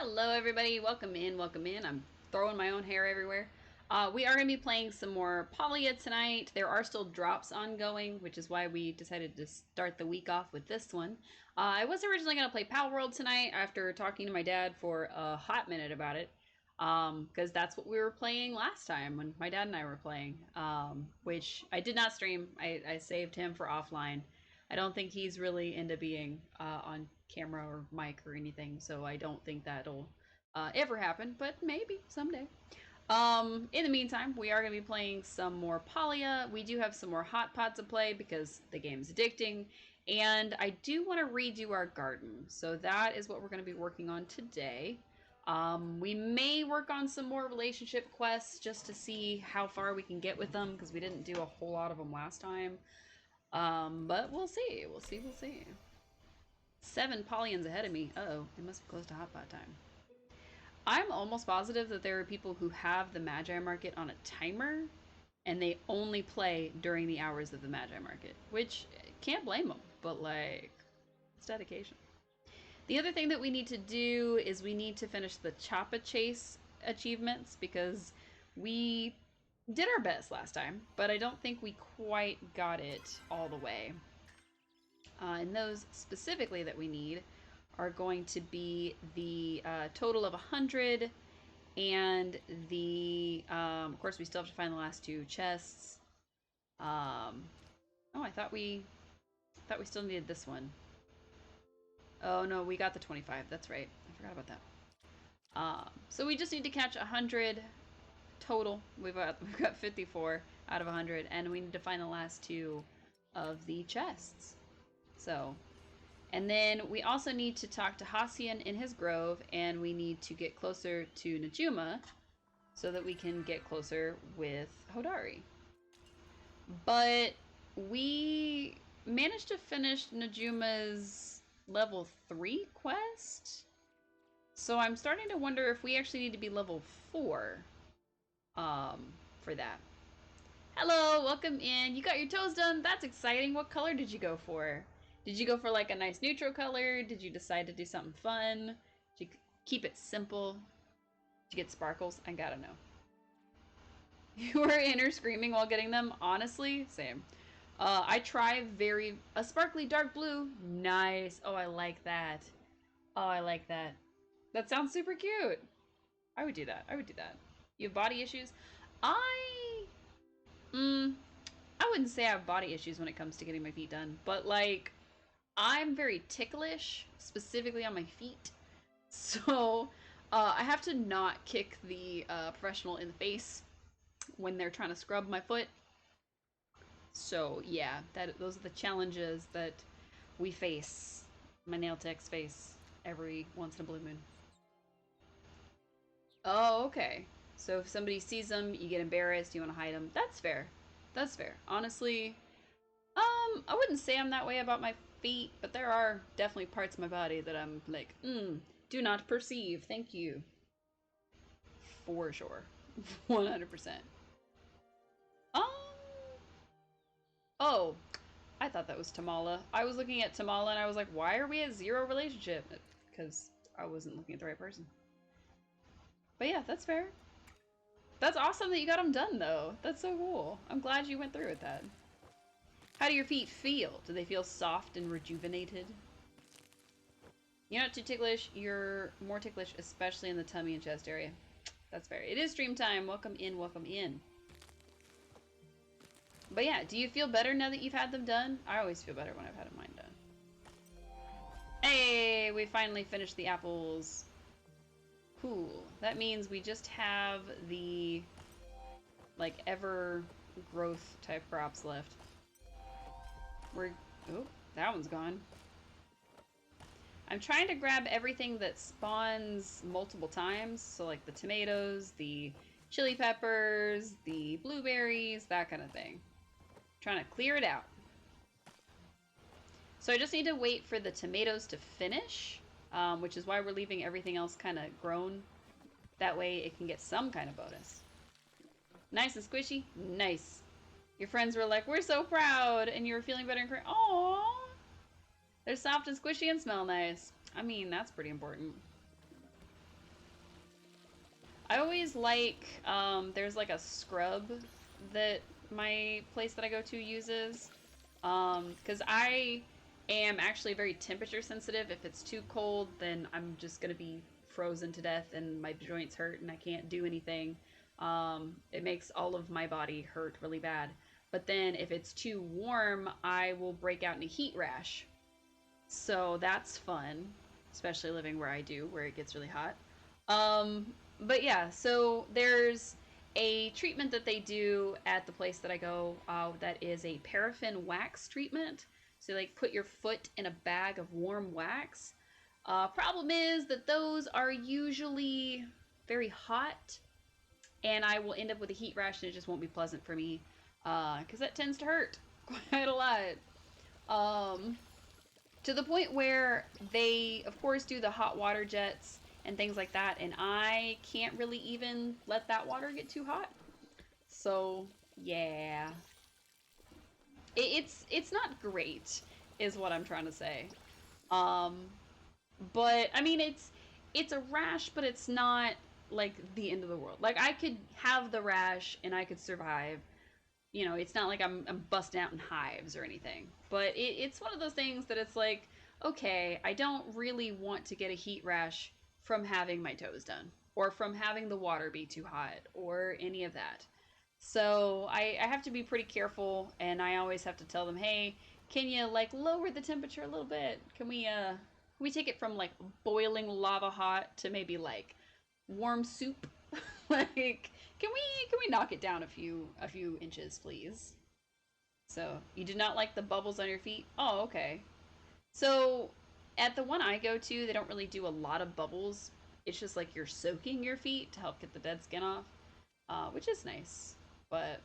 Hello everybody, welcome in, welcome in. I'm throwing my own hair everywhere. We are going to be playing some more Polya tonight. There are still drops ongoing, which is why we decided to start the week off with this one. I was originally going to play Pal World tonight after talking to my dad for a hot minute about it. Because that's what we were playing last time when my dad and I were playing, which I did not stream. I saved him for offline. I don't think he's really into being on camera or mic or anything, so I don't think that'll ever happen, but maybe someday. In the meantime, we are going to be playing some more Polya. We do have some more Hotpot to play because the game's addicting, and I do want to redo our garden, so that is what we're going to be working on today. We may work on some more relationship quests just to see how far we can get with them, because we didn't do a whole lot of them last time. But we'll see. We'll see. 7 Polyans ahead of me. Uh-oh, it must be close to Hotpot time. I'm almost positive that there are people who have the Magi Market on a timer, and they only play during the hours of the Magi Market, which can't blame them, but like, it's dedication. The other thing that we need to do is we need to finish the Choppa Chase achievements, because we did our best last time, but I don't think we quite got it all the way. And those specifically that we need are going to be the total of 100, and the, of course, we still have to find the last 2 chests. Oh, I thought we still needed this one. Oh no, we got the 25. That's right. I forgot about that. So we just need to catch 100 total. We've got 54 out of 100, and we need to find the last 2 of the chests. So, and then we also need to talk to Hassian in his grove, and we need to get closer to Najuma so that we can get closer with Hodari. But we managed to finish Najuma's level 3 quest, so I'm starting to wonder if we actually need to be level 4 for that. Hello, welcome in. You got your toes done? That's exciting. What color did you go for? Did you go for like a nice neutral color? Did you decide to do something fun? Did you keep it simple? Did you get sparkles? I gotta know. You were inner screaming while getting them? Honestly, same. I try a sparkly dark blue. Nice. Oh, I like that. Oh, I like that. That sounds super cute. I would do that. I would do that. You have body issues? I wouldn't say I have body issues when it comes to getting my feet done, but like, I'm very ticklish, specifically on my feet. So I have to not kick the professional in the face when they're trying to scrub my foot. So yeah, those are the challenges that we face. My nail techs face every once in a blue moon. Oh, okay. So if somebody sees them, you get embarrassed, you want to hide them. That's fair. That's fair. Honestly, I wouldn't say I'm that way about my feet, but there are definitely parts of my body that I'm like, do not perceive. Thank you. For sure. 100%. Um, oh, I thought that was Tamala. I was looking at Tamala and I was like, why are we at 0 relationship? Because I wasn't looking at the right person. But yeah, that's fair. That's awesome that you got them done, though. That's so cool. I'm glad you went through with that. How do your feet feel? Do they feel soft and rejuvenated? You're not too ticklish. You're more ticklish, especially in the tummy and chest area. That's fair. It is stream time. Welcome in, welcome in. But yeah, do you feel better now that you've had them done? I always feel better when I've had mine done. Hey, we finally finished the apples. Cool. That means we just have the, like, ever growth type crops left. Oh, that one's gone. I'm trying to grab everything that spawns multiple times. So like the tomatoes, the chili peppers, the blueberries, that kind of thing. Trying to clear it out. So I just need to wait for the tomatoes to finish, which is why we're leaving everything else kind of grown. That way it can get some kind of bonus. Nice and squishy? Nice. Your friends were like, we're so proud, and you were feeling better and crying. Aww! They're soft and squishy and smell nice. I mean, that's pretty important. I always like, there's like a scrub that my place that I go to uses. Because I am actually very temperature sensitive. If it's too cold, then I'm just gonna be frozen to death and my joints hurt and I can't do anything. It makes all of my body hurt really bad. But then if it's too warm, I will break out in a heat rash. So that's fun, especially living where I do, where it gets really hot. Um, but yeah, so there's a treatment that they do at the place that I go that is a paraffin wax treatment. So like put your foot in a bag of warm wax. Problem is that those are usually very hot, and I will end up with a heat rash, and it just won't be pleasant for me because that tends to hurt quite a lot. Um, to the point where they, of course, do the hot water jets and things like that, and I can't really even let that water get too hot. So, yeah. It's not great, is what I'm trying to say. Um, but I mean, it's a rash, but it's not like the end of the world. Like I could have the rash and I could survive. You know, it's not like I'm busting out in hives or anything. But it's one of those things that it's like, okay, I don't really want to get a heat rash from having my toes done or from having the water be too hot or any of that. So I have to be pretty careful, and I always have to tell them, hey, can you like lower the temperature a little bit? Can we take it from like boiling lava hot to maybe like warm soup? Like, can we knock it down a few inches, please? So you do not like the bubbles on your feet? Oh, okay. So at the one I go to, they don't really do a lot of bubbles. It's just like you're soaking your feet to help get the dead skin off, which is nice. But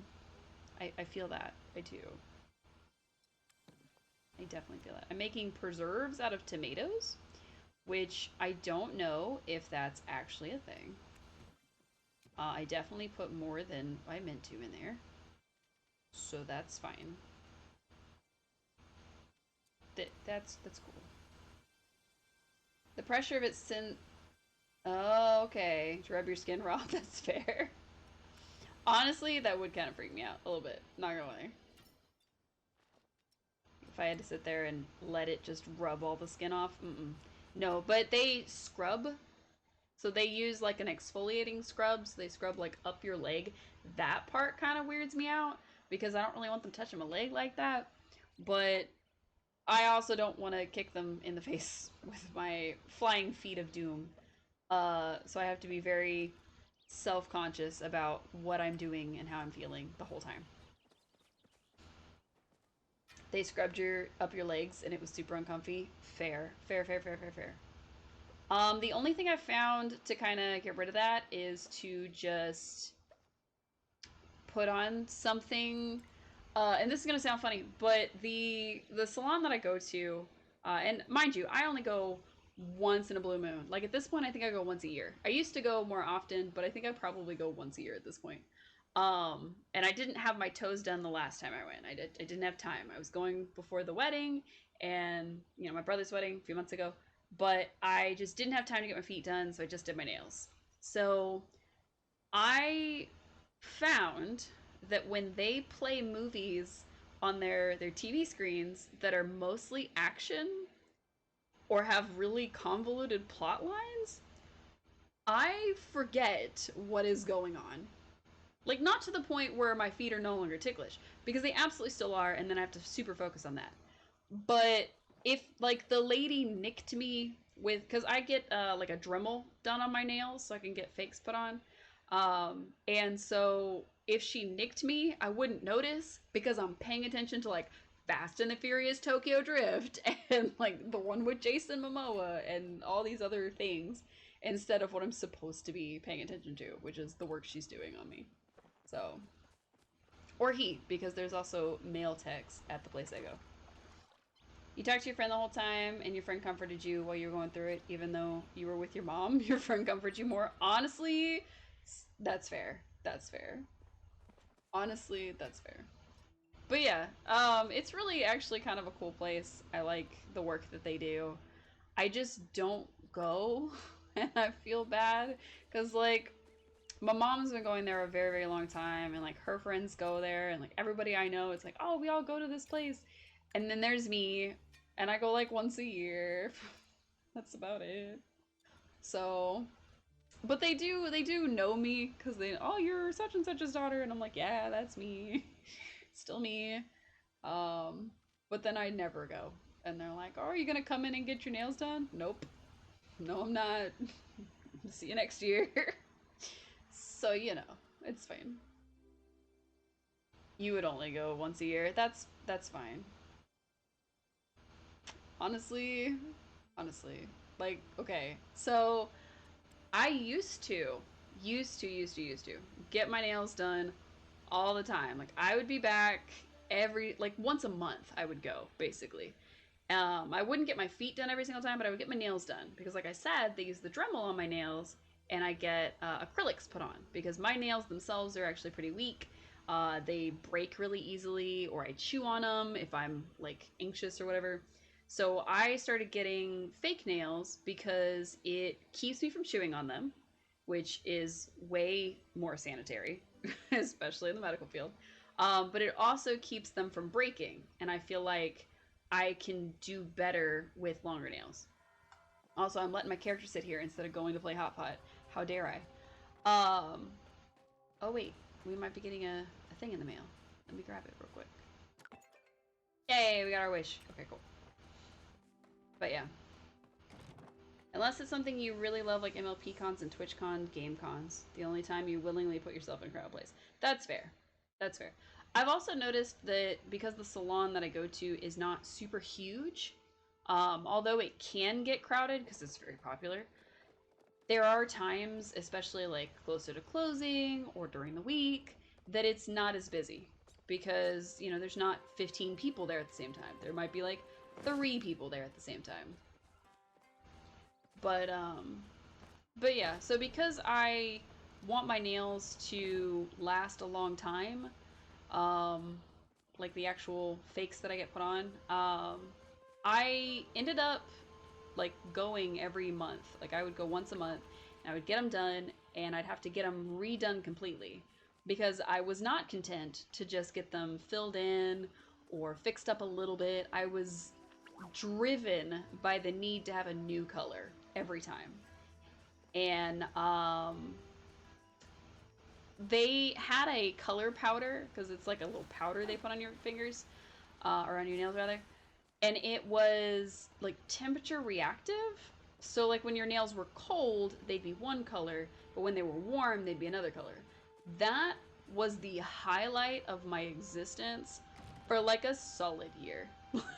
I feel that. I do. I definitely feel that. I'm making preserves out of tomatoes, which I don't know if that's actually a thing. I definitely put more than I meant to in there, so that's fine. That's cool. The pressure of it sent. Oh, okay. To rub your skin raw. That's fair. Honestly, that would kind of freak me out a little bit. Not gonna lie. If I had to sit there and let it just rub all the skin off. Mm-mm. No, but they scrub. So they use like an exfoliating scrub. So they scrub like up your leg. That part kind of weirds me out because I don't really want them touching my leg like that. But I also don't want to kick them in the face with my flying feet of doom. So I have to be very self-conscious about what I'm doing and how I'm feeling the whole time. They scrubbed your up your legs and it was super uncomfy. Fair, fair, fair, fair, fair, fair. The only thing I've found to kind of get rid of that is to just put on something. And this is gonna sound funny, but the salon that I go to, and mind you, I only go once in a blue moon. Like at this point, I think I go once a year. I used to go more often, but I think I probably go once a year at this point. And I didn't have my toes done the last time I went. I didn't have time. I was going before the wedding, and you know my brother's wedding a few months ago, but I just didn't have time to get my feet done, so I just did my nails. So I found that when they play movies on their TV screens that are mostly action or have really convoluted plot lines, I forget what is going on. Like, not to the point where my feet are no longer ticklish, because they absolutely still are, and then I have to super focus on that. But if, like, the lady nicked me with, because I get, like, a Dremel done on my nails so I can get fakes put on. And so if she nicked me, I wouldn't notice because I'm paying attention to, like, Fast and the Furious Tokyo Drift and, like, the one with Jason Momoa and all these other things instead of what I'm supposed to be paying attention to, which is the work she's doing on me. So, or he, because there's also male techs at the place I go. You talked to your friend the whole time, and your friend comforted you while you were going through it, even though you were with your mom. Your friend comforted you more. Honestly, that's fair. That's fair. Honestly, that's fair. But yeah, it's really actually kind of a cool place. I like the work that they do. I just don't go, and I feel bad because like My mom's been going there a very, very long time, and like her friends go there, and like everybody I know, it's like, oh, we all go to this place. And then there's me, and I go like once a year. That's about it. So, but they do know me because they, oh, you're such and such's daughter, and I'm like, yeah, that's me, still me. Um, but then I never go, and they're like, oh, are you gonna come in and get your nails done? Nope, no, I'm not. See you next year. So it's fine. You would only go once a year. That's fine. Honestly, honestly, like okay, so I used to get my nails done all the time. Like I would be back every like once a month. I would go basically. I wouldn't get my feet done every single time, but I would get my nails done because, like I said, they use the Dremel on my nails, and I get acrylics put on because my nails themselves are actually pretty weak. They break really easily, or I chew on them if I'm like anxious or whatever. So I started getting fake nails because it keeps me from chewing on them, which is way more sanitary, especially in the medical field. But it also keeps them from breaking, and I feel like I can do better with longer nails. Also, I'm letting my character sit here instead of going to play Hotpot. How dare I? Um. Oh wait, we might be getting a thing in the mail. Let me grab it real quick. Yay, we got our wish. Okay, cool. But yeah, unless it's something you really love, like MLP cons and Twitch con, game cons, the only time you willingly put yourself in a crowded place. That's fair. That's fair. I've also noticed that because the salon that I go to is not super huge, although it can get crowded because it's very popular, there are times, especially like closer to closing or during the week, that it's not as busy because, there's not 15 people there at the same time. There might be like 3 people there at the same time. But yeah, so because I want my nails to last a long time, um, like the actual fakes that I get put on, I ended up like going every month. Like I would go once a month and I would get them done and I'd have to get them redone completely because I was not content to just get them filled in or fixed up a little bit. I was driven by the need to have a new color every time. And they had a color powder because it's like a little powder they put on your fingers or on your nails rather, and it was like temperature reactive. So like when your nails were cold, they'd be one color, but when they were warm, they'd be another color. That was the highlight of my existence for like a solid year.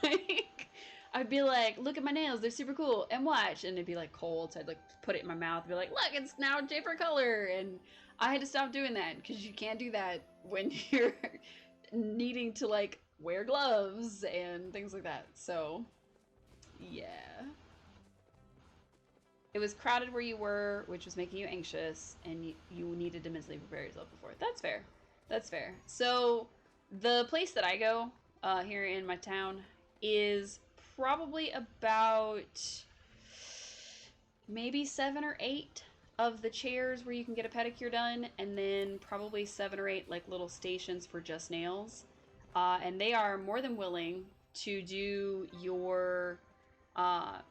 Like I'd be like, look at my nails, they're super cool, and watch, and it'd be like cold, so I'd like put it in my mouth and be like, look, it's now a different color, and I had to stop doing that because you can't do that when you're needing to like wear gloves and things like that. So, yeah. It was crowded where you were, which was making you anxious, and you needed to mentally prepare yourself before. That's fair. That's fair. So, the place that I go here in my town is probably about maybe 7 or 8 of the chairs where you can get a pedicure done, and then probably 7 or 8 like little stations for just nails. And they are more than willing to do your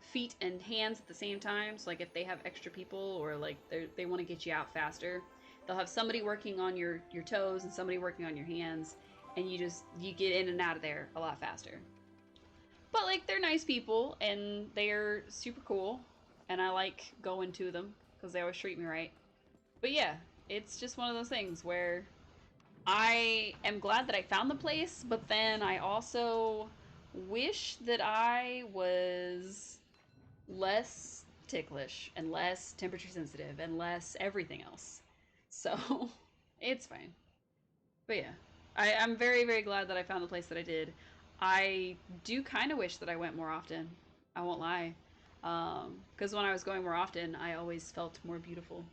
feet and hands at the same time. So like if they have extra people or like they want to get you out faster, they'll have somebody working on your toes and somebody working on your hands, and you get in and out of there a lot faster. But like they're nice people and they're super cool, and I like going to them because they always treat me right. But yeah, it's just one of those things where I am glad that I found the place, but then I also wish that I was less ticklish and less temperature sensitive and less everything else. So it's fine. But yeah, I'm very, very glad that I found the place that I did. I do kind of wish that I went more often. I won't lie. Because when I was going more often, I always felt more beautiful.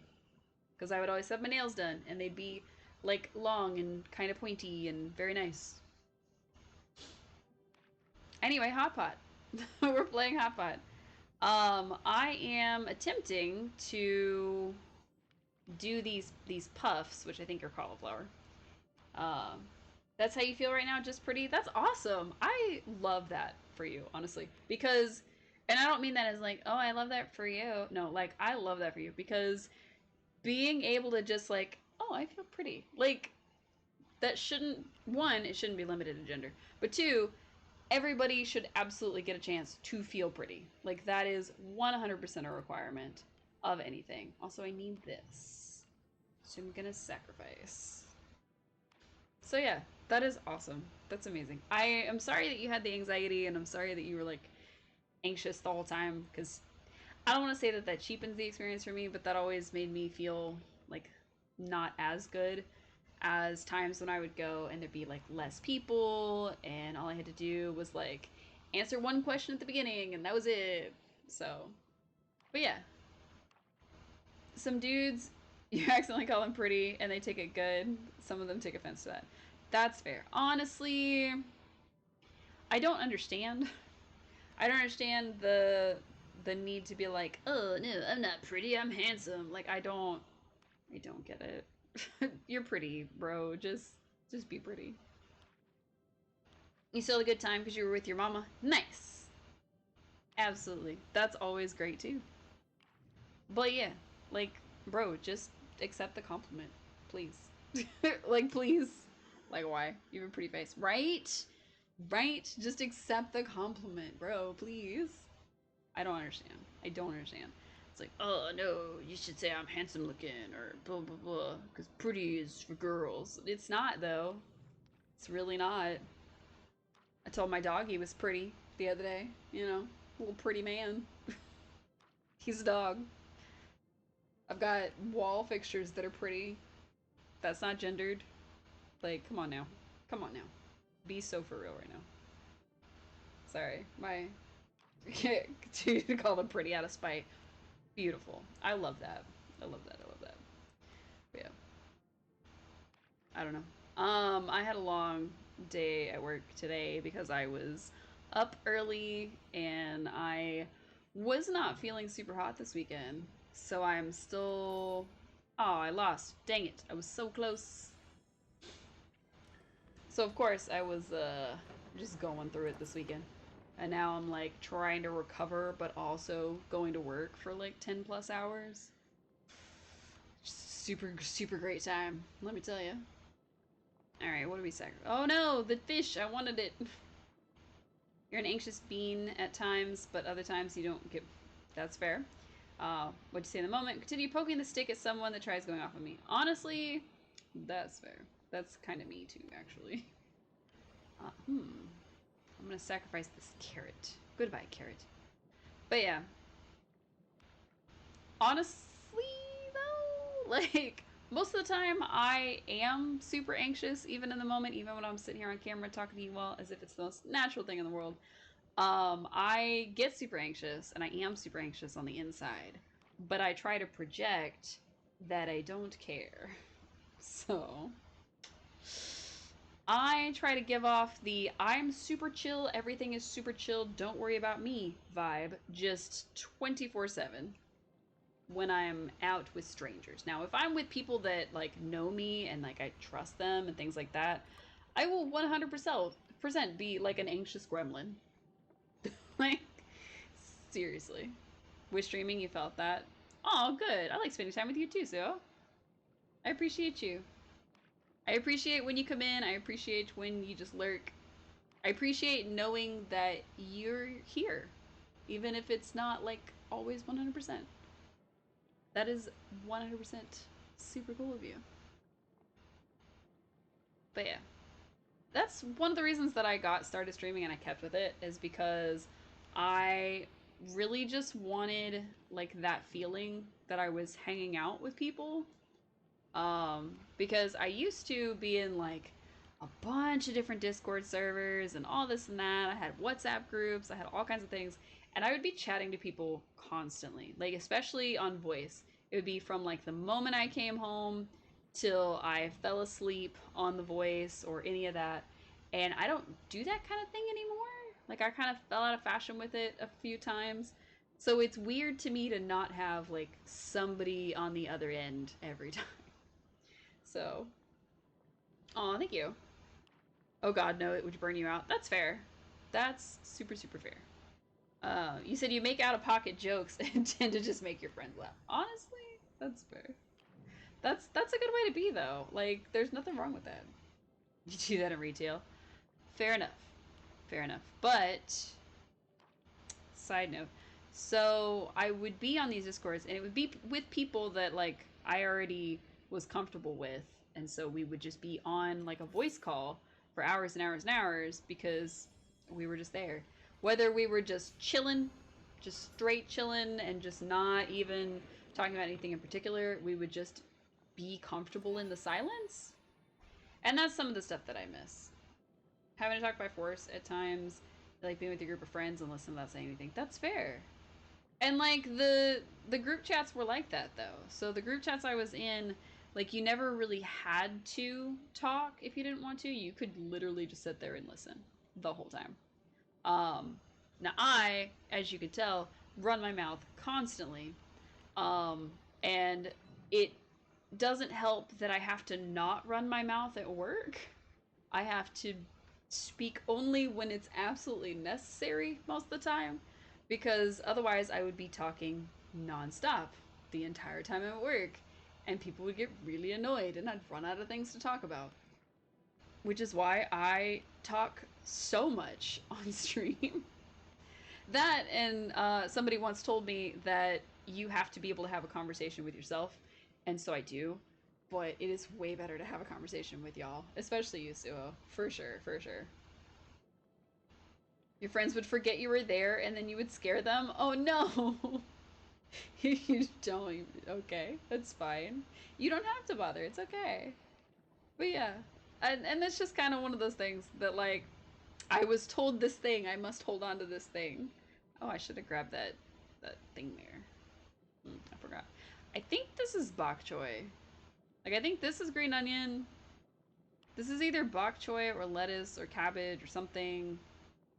Because I would always have my nails done, and they'd be like long and kind of pointy and very nice. Anyway, Hotpot. We're playing Hotpot. I am attempting to do these puffs, which I think are cauliflower. Um, that's how you feel right now, just pretty. That's awesome. I love that for you, honestly, because, and I don't mean that as like, oh, I love that for you. No, like I love that for you because being able to just like, oh, I feel pretty. Like that shouldn't, one, it shouldn't be limited to gender, but two, everybody should absolutely get a chance to feel pretty. Like that is 100% a requirement of anything. Also, I need this, so I'm gonna sacrifice. So yeah, that is awesome. That's amazing. I am sorry that you had the anxiety, and I'm sorry that you were like anxious the whole time, because I don't want to say that that cheapens the experience for me, but that always made me feel like not as good as times when I would go and there'd be like less people, and all I had to do was like answer one question at the beginning, and that was it. So, but yeah, some dudes you accidentally call them pretty and they take it good. Some of them take offense to that. That's fair. Honestly, I don't understand. I don't understand the need to be like, oh no, I'm not pretty, I'm handsome. Like I don't get it. You're pretty, bro. Just be pretty. You still had a good time because you were with your mama. Nice. Absolutely. That's always great too. But yeah, like, bro, just accept the compliment, please. Like, please. Like, why? You have a pretty face, right? Right? Just accept the compliment, bro. Please. I don't understand. I don't understand. It's like, oh no, you should say I'm handsome looking or blah blah blah, because pretty is for girls. It's not though. It's really not. I told my dog he was pretty the other day. You know, little pretty man. He's a dog. I've got wall fixtures that are pretty. That's not gendered. Like, come on now. Come on now. Be so for real right now. Sorry, my to call them pretty out of spite. Beautiful. I love that. I love that. I love that. But yeah. I don't know. I had a long day at work today because I was up early and I was not feeling super hot this weekend. So I'm still. Oh, I lost. Dang it. I was so close. So, of course, I was just going through it this weekend. And now I'm like trying to recover, but also going to work for like 10 plus hours. Super, super great time, let me tell you. Alright, what do we sacrifice? Oh no, the fish! I wanted it! You're an anxious bean at times, but other times you don't get. That's fair. What'd you say in the moment? Continue poking the stick at someone that tries going off on me. Honestly, that's fair. That's kind of me too, actually. I'm gonna sacrifice this carrot. Goodbye, carrot. But yeah, honestly though, like most of the time I am super anxious, even in the moment, even when I'm sitting here on camera talking to you all as if it's the most natural thing in the world. I get super anxious and I am super anxious on the inside, but I try to project that I don't care. So I try to give off the I'm super chill, everything is super chill, don't worry about me vibe just 24/7 when I'm out with strangers. Now, if I'm with people that like know me and like I trust them and things like that, I will 100% be like an anxious gremlin. Like seriously. With streaming you felt that? Oh, good. I like spending time with you too, so I appreciate you. I appreciate when you come in. I appreciate when you just lurk. I appreciate knowing that you're here, even if it's not like always 100%. That is 100% super cool of you. But yeah, that's one of the reasons that I got started streaming and I kept with it is because I really just wanted like that feeling that I was hanging out with people. Because I used to be in like a bunch of different Discord servers and all this and that. I had WhatsApp groups, I had all kinds of things, and I would be chatting to people constantly, like especially on voice. It would be from like the moment I came home till I fell asleep on the voice or any of that. And I don't do that kind of thing anymore. Like I kind of fell out of fashion with it a few times. So it's weird to me to not have like somebody on the other end every time. So, oh, thank you. Oh God, no, it would burn you out. That's fair. That's super, super fair. You said you make out of pocket jokes and tend to just make your friends laugh. Honestly, that's fair. That's a good way to be though. Like, there's nothing wrong with that. You do that in retail. Fair enough. Fair enough. But side note, so I would be on these discords and it would be with people that like I already was comfortable with, and so we would just be on like a voice call for hours and hours and hours because we were just there. Whether we were just chilling, just straight chilling and just not even talking about anything in particular, we would just be comfortable in the silence. And that's some of the stuff that I miss. Having to talk by force at times, like being with your group of friends and listen without saying anything. That's fair. And like the group chats were like that though. So the group chats I was in, like you never really had to talk if you didn't want to. You could literally just sit there and listen the whole time. Now I, as you could tell, run my mouth constantly. Um, and it doesn't help that I have to not run my mouth at work. I have to speak only when it's absolutely necessary most of the time because otherwise I would be talking nonstop the entire time I'm at work and people would get really annoyed and I'd run out of things to talk about. Which is why I talk so much on stream. That and somebody once told me that you have to be able to have a conversation with yourself, and so I do. But it is way better to have a conversation with y'all, especially you, Suo. For sure, for sure. Your friends would forget you were there, and then you would scare them. Oh no! You don't. Okay, that's fine. You don't have to bother. It's okay. But yeah, and that's just kind of one of those things that like I was told this thing. I must hold on to this thing. Oh, I should have grabbed that thing there. I forgot. I think this is bok choy. Like I think this is green onion. This is either bok choy or lettuce or cabbage or something.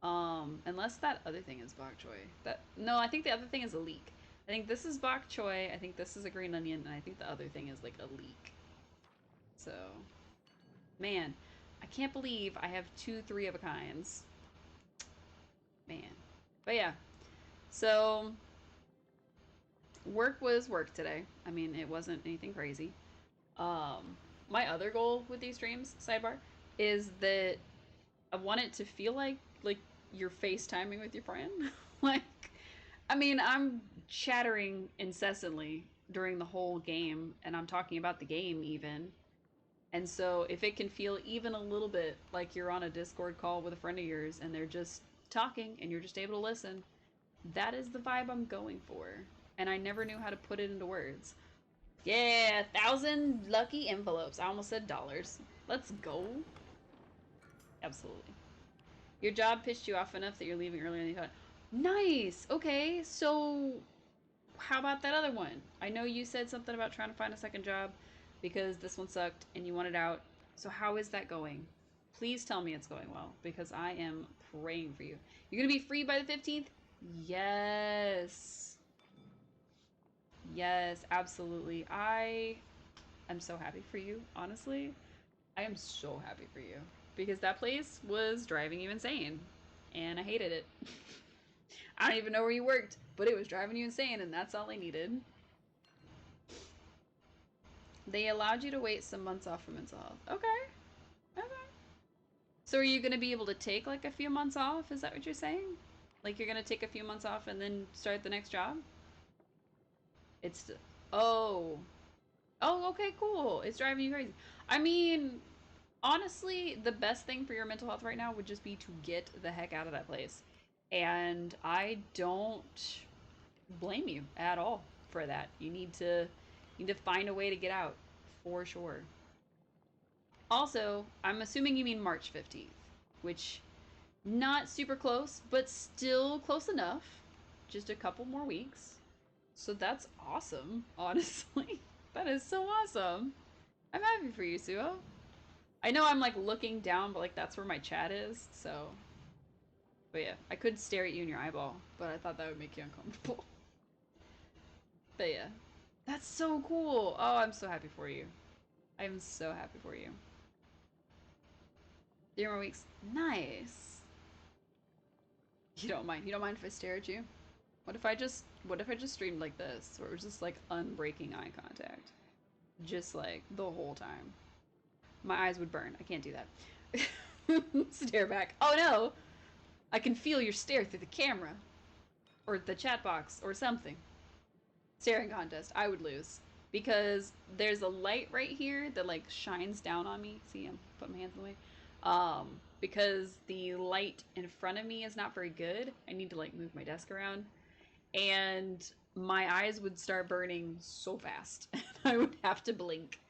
Unless that other thing is bok choy. That no, I think the other thing is a leek. I think this is bok choy. I think this is a green onion, and I think the other thing is like a leek. So, man, I can't believe I have two three of a kinds. Man, but yeah. So work was work today. I mean, it wasn't anything crazy. Um, my other goal with these streams, sidebar, is that I want it to feel like you're FaceTiming with your friend. Like, I mean, I'm chattering incessantly during the whole game, and I'm talking about the game even. And so, if it can feel even a little bit like you're on a Discord call with a friend of yours and they're just talking and you're just able to listen, that is the vibe I'm going for. And I never knew how to put it into words. Yeah, 1,000 lucky envelopes. I almost said dollars. Let's go. Absolutely. Your job pissed you off enough that you're leaving earlier than you thought. Nice. Okay, so how about that other one? I know you said something about trying to find a second job because this one sucked and you wanted out. So how is that going? Please tell me it's going well because I am praying for you. You're going to be free by the 15th? Yes. Yes, absolutely. I am so happy for you, honestly. I am so happy for you because that place was driving you insane and I hated it. I don't even know where you worked, but it was driving you insane and that's all I needed. They allowed you to wait some months off for mental health. Okay. Okay. So are you going to be able to take like a few months off? Is that what you're saying? Like you're going to take a few months off and then start the next job? It's oh. Oh, okay, cool. It's driving you crazy. I mean, honestly, the best thing for your mental health right now would just be to get the heck out of that place. And I don't blame you at all for that. You need to find a way to get out for sure. Also, I'm assuming you mean March 15th, which not super close, but still close enough. Just a couple more weeks. So that's awesome, honestly. That is so awesome. I'm happy for you, Suo. I know I'm like looking down, but like that's where my chat is, so. But yeah, I could stare at you in your eyeball, but I thought that would make you uncomfortable. But yeah. That's so cool. Oh, I'm so happy for you. I'm so happy for you. 3 more weeks. Nice. You don't mind. You don't mind if I stare at you? What if I just streamed like this, where it was just like unbreaking eye contact? Just like the whole time. My eyes would burn. I can't do that. Stare back. Oh no! I can feel your stare through the camera. Or the chat box, or something. Staring contest. I would lose. Because there's a light right here that like shines down on me. See, I'm putting my hands in the way. Because the light in front of me is not very good. I need to like move my desk around. And my eyes would start burning so fast. I would have to blink.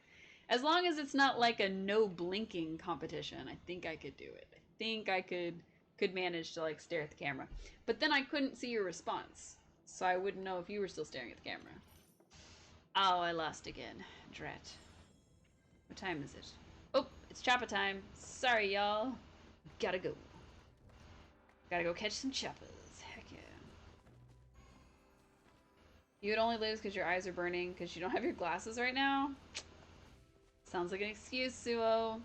As long as it's not like a no blinking competition, I think I could do it. I think I could manage to like stare at the camera. But then I couldn't see your response. So I wouldn't know if you were still staring at the camera. Oh, I lost again. Drat. What time is it? Oh, it's choppa time. Sorry, y'all. Gotta go. Gotta go catch some choppas. Heck yeah. You would only lose because your eyes are burning because you don't have your glasses right now? Sounds like an excuse, Suo.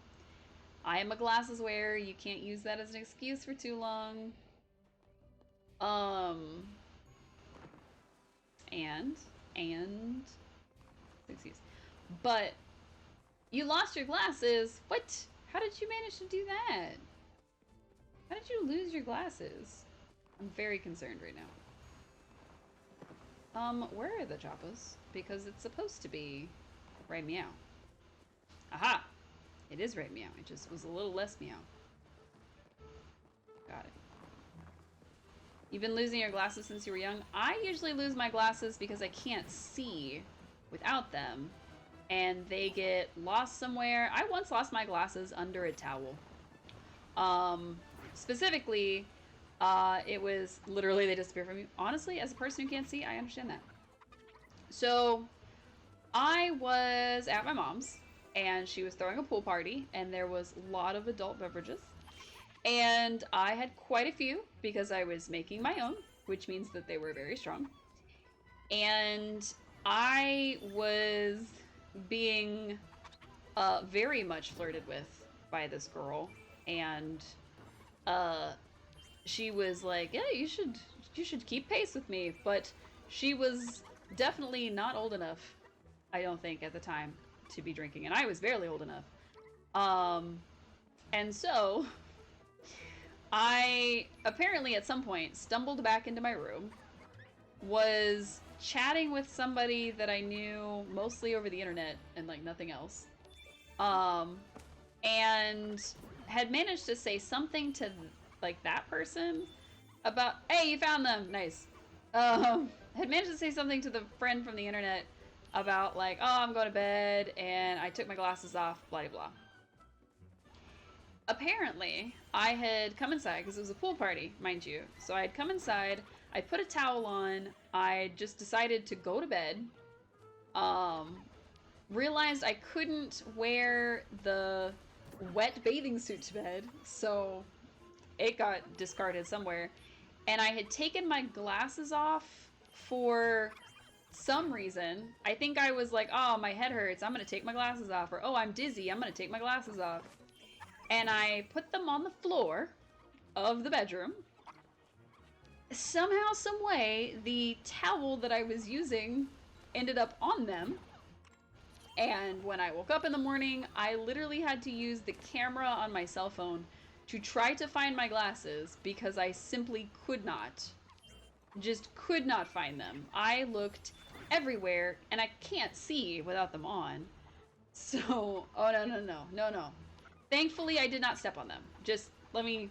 I am a glasses wearer. You can't use that as an excuse for too long. And excuse. But you lost your glasses. What? How did you manage to do that? How did you lose your glasses? I'm very concerned right now. Where are the choppas? Because it's supposed to be right meow. Aha! It is right meow. It just was a little less meow. Got it. You've been losing your glasses since you were young? I usually lose my glasses because I can't see without them. And they get lost somewhere. I once lost my glasses under a towel. Specifically, it was literally they disappeared from you. Honestly, as a person who can't see, I understand that. So, I was at my mom's, and she was throwing a pool party, and there was a lot of adult beverages. And I had quite a few because I was making my own, which means that they were very strong. And I was being very much flirted with by this girl, and she was like, yeah, you should keep pace with me. But she was definitely not old enough, I don't think, at the time to be drinking, and I was barely old enough. And so I apparently at some point stumbled back into my room, was chatting with somebody that I knew mostly over the internet and like nothing else, and had managed to say something to like that person about, hey, you found them, nice. Had managed to say something to the friend from the internet about like, oh, I'm going to bed and I took my glasses off, blah blah. Apparently, I had come inside because it was a pool party, mind you. So I had come inside, I put a towel on, I just decided to go to bed. Realized I couldn't wear the wet bathing suit to bed, so it got discarded somewhere. And I had taken my glasses off for some reason. I think I was like, oh, my head hurts, I'm gonna take my glasses off. Or, oh, I'm dizzy, I'm gonna take my glasses off. And I put them on the floor of the bedroom. Somehow, some way, the towel that I was using ended up on them. And when I woke up in the morning, I literally had to use the camera on my cell phone to try to find my glasses because I simply could not. Just could not find them. I looked everywhere and I can't see without them on. So, oh no. Thankfully, I did not step on them. Just, let me,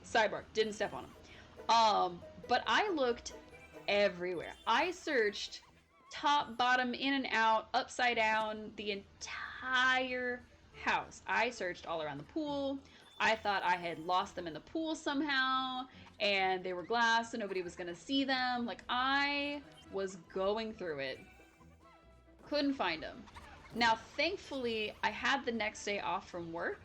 sidebar, didn't step on them. But I looked everywhere. I searched top, bottom, in and out, upside down, the entire house. I searched all around the pool. I thought I had lost them in the pool somehow, and they were glass, so nobody was gonna see them. Like, I was going through it. Couldn't find them. Now, thankfully, I had the next day off from work,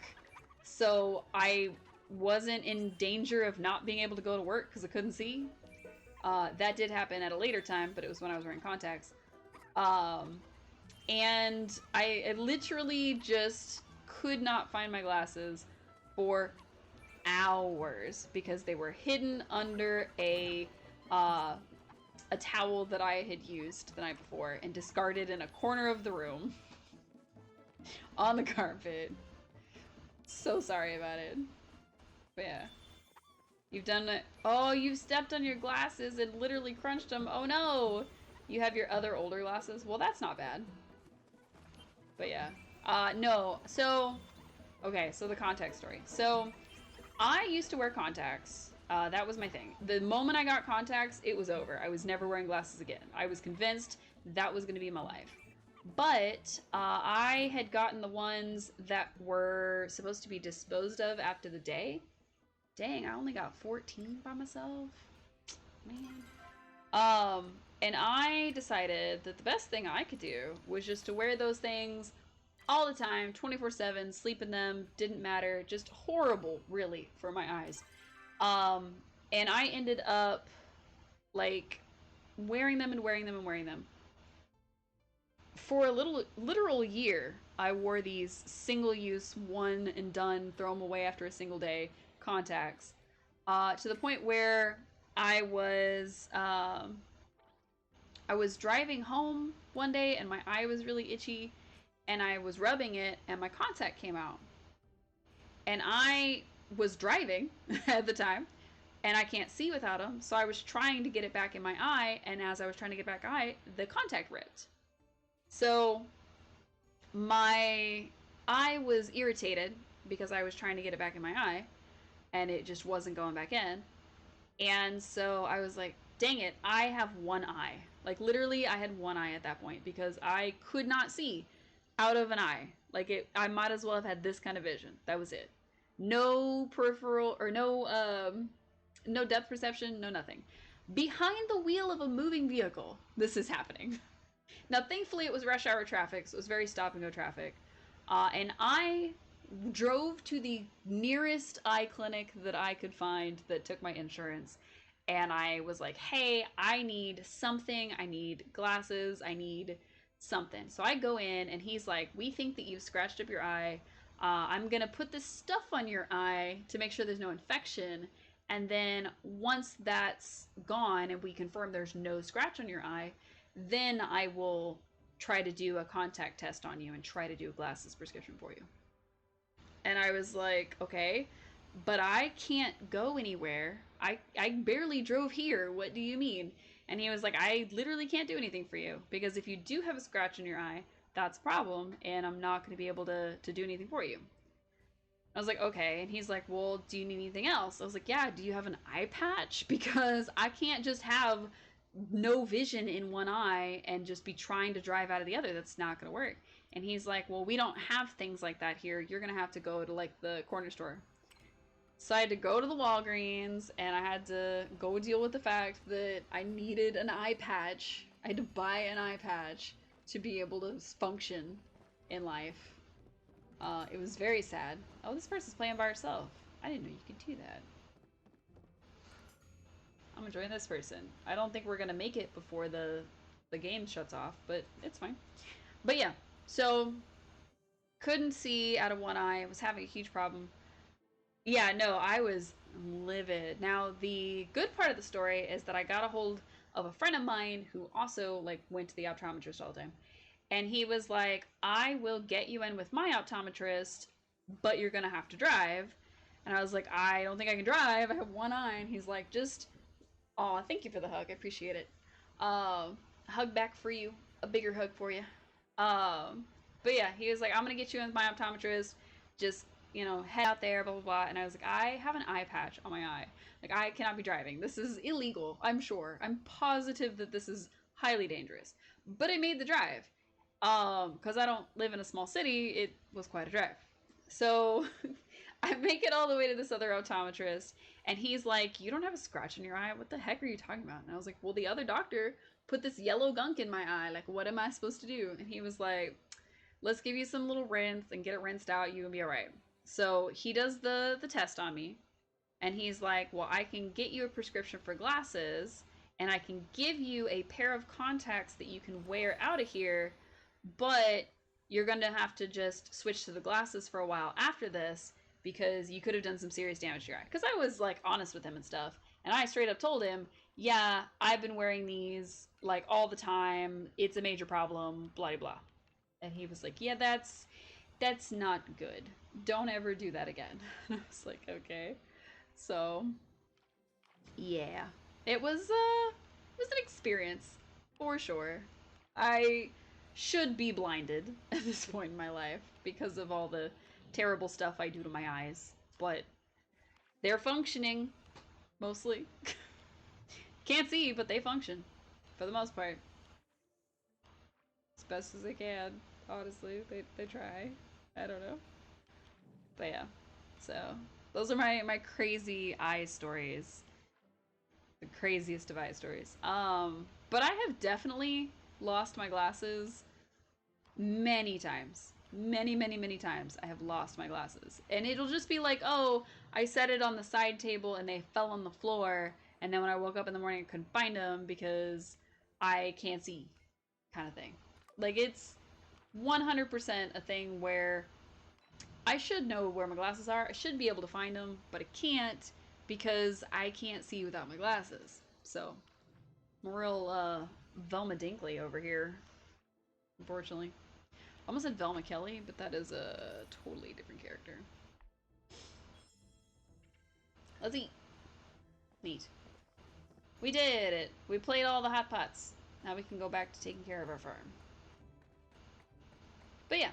so I wasn't in danger of not being able to go to work because I couldn't see. That did happen at a later time, but it was when I was wearing contacts. Um, and I literally just could not find my glasses for hours because they were hidden under uh, a towel that I had used the night before and discarded in a corner of the room on the carpet. So sorry about it. But yeah. You've done it. Oh, you've stepped on your glasses and literally crunched them. Oh no! You have your other older glasses? Well, that's not bad. But yeah. No. So, okay, so the context story. So, I used to wear contacts. That was my thing. The moment I got contacts, it was over. I was never wearing glasses again. I was convinced that was going to be my life. But I had gotten the ones that were supposed to be disposed of after the day. Dang, I only got 14 by myself. Man. And I decided that the best thing I could do was just to wear those things all the time, 24/7, sleep in them, didn't matter, just horrible, really, for my eyes. Um, and I ended up, like, wearing them and wearing them and wearing them. For a literal year, I wore these single-use, one and done, throw them away after a single day contacts, to the point where I was, I was driving home one day and my eye was really itchy and I was rubbing it and my contact came out. And I was driving at the time and I can't see without them, so I was trying to get it back in my eye, and as I was trying to get back eye, the contact ripped. So my eye was irritated because I was trying to get it back in my eye and it just wasn't going back in. And so I was like, dang it, I have one eye. Like literally I had one eye at that point because I could not see out of an eye. Like I might as well have had this kind of vision. That was it. No peripheral or no depth perception, no nothing. Behind the wheel of a moving vehicle, this is happening. Now, thankfully, it was rush hour traffic, so it was very stop and go traffic. And I drove to the nearest eye clinic that I could find that took my insurance. And I was like, hey, I need something. I need glasses. I need something. So I go in, and he's like, we think that you've scratched up your eye. I'm going to put this stuff on your eye to make sure there's no infection. And then once that's gone and we confirm there's no scratch on your eye, then I will try to do a contact test on you and try to do a glasses prescription for you. And I was like, okay, but I can't go anywhere. I barely drove here. What do you mean? And he was like, I literally can't do anything for you because if you do have a scratch in your eye, that's a problem, and I'm not going to be able to do anything for you. I was like, okay. And he's like, well, do you need anything else? I was like, yeah, do you have an eye patch? Because I can't just have no vision in one eye and just be trying to drive out of the other. That's not going to work. And he's like, well, we don't have things like that here. You're going to have to go to like the corner store. So I had to go to the Walgreens and I had to go deal with the fact that I needed an eye patch. I had to buy an eye patch to be able to function in life. It was very sad. Oh, this person's playing by herself. I didn't know you could do that. I'm enjoying this person. I don't think we're gonna make it before the game shuts off, but it's fine. But yeah, so couldn't see out of one eye. Was having a huge problem. Yeah, no, I was livid. Now the good part of the story is that I got a hold of a friend of mine who also like went to the optometrist all the time. And he was like, I will get you in with my optometrist, but you're gonna have to drive. And I was like, I don't think I can drive. I have one eye. And he's like, just, oh, thank you for the hug. I appreciate it. Hug back for you. A bigger hug for you. But yeah, he was like, I'm gonna get you in with my optometrist. Just, head out there, blah, blah, blah. And I was like, I have an eye patch on my eye. Like, I cannot be driving. This is illegal, I'm sure. I'm positive that this is highly dangerous. But I made the drive. Because I don't live in a small city, it was quite a drive. So I make it all the way to this other optometrist, and he's like, you don't have a scratch in your eye? What the heck are you talking about? And I was like, well, the other doctor put this yellow gunk in my eye. Like, what am I supposed to do? And he was like, let's give you some little rinse and get it rinsed out. You can be all right. So he does the test on me, and he's like, well, I can get you a prescription for glasses and I can give you a pair of contacts that you can wear out of here, but you're going to have to just switch to the glasses for a while after this because you could have done some serious damage to your eye. Because I was like honest with him and stuff, and I straight up told him, yeah, I've been wearing these like all the time. It's a major problem, blah blah. And he was like, yeah, that's not good. Don't ever do that again. I was like, okay. So, yeah. It was an experience for sure. I should be blinded at this point in my life because of all the terrible stuff I do to my eyes, but they're functioning mostly. Can't see, but they function for the most part. As best as they can, honestly. They try. I don't know. But yeah. So, those are my crazy eye stories. The craziest of eye stories. But I have definitely lost my glasses many times. Many times I have lost my glasses. And it'll just be like, oh, I set it on the side table and they fell on the floor. And then when I woke up in the morning, I couldn't find them because I can't see, kind of thing. Like, it's 100% a thing where I should know where my glasses are. I should be able to find them, but I can't because I can't see without my glasses. So, I'm real, Velma Dinkley over here, unfortunately. I almost said Velma Kelly, but that is a totally different character. Let's eat. Neat. We did it. We played all the Hotpots. Now we can go back to taking care of our farm. But yeah,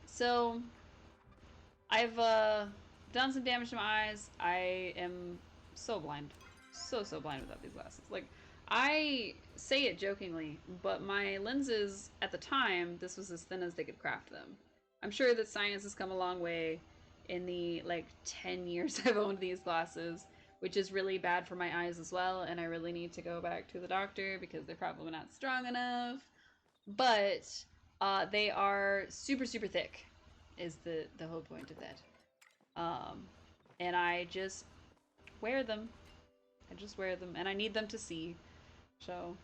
so I've done some damage to my eyes. I am so blind. So blind without these glasses. Like, I say it jokingly, but my lenses, at the time, this was as thin as they could craft them. I'm sure that science has come a long way in the, like, 10 years I've owned these glasses, which is really bad for my eyes as well, and I really need to go back to the doctor because they're probably not strong enough. But they are super thick, is the whole point of that. And I just wear them. I just wear them, and I need them to see. So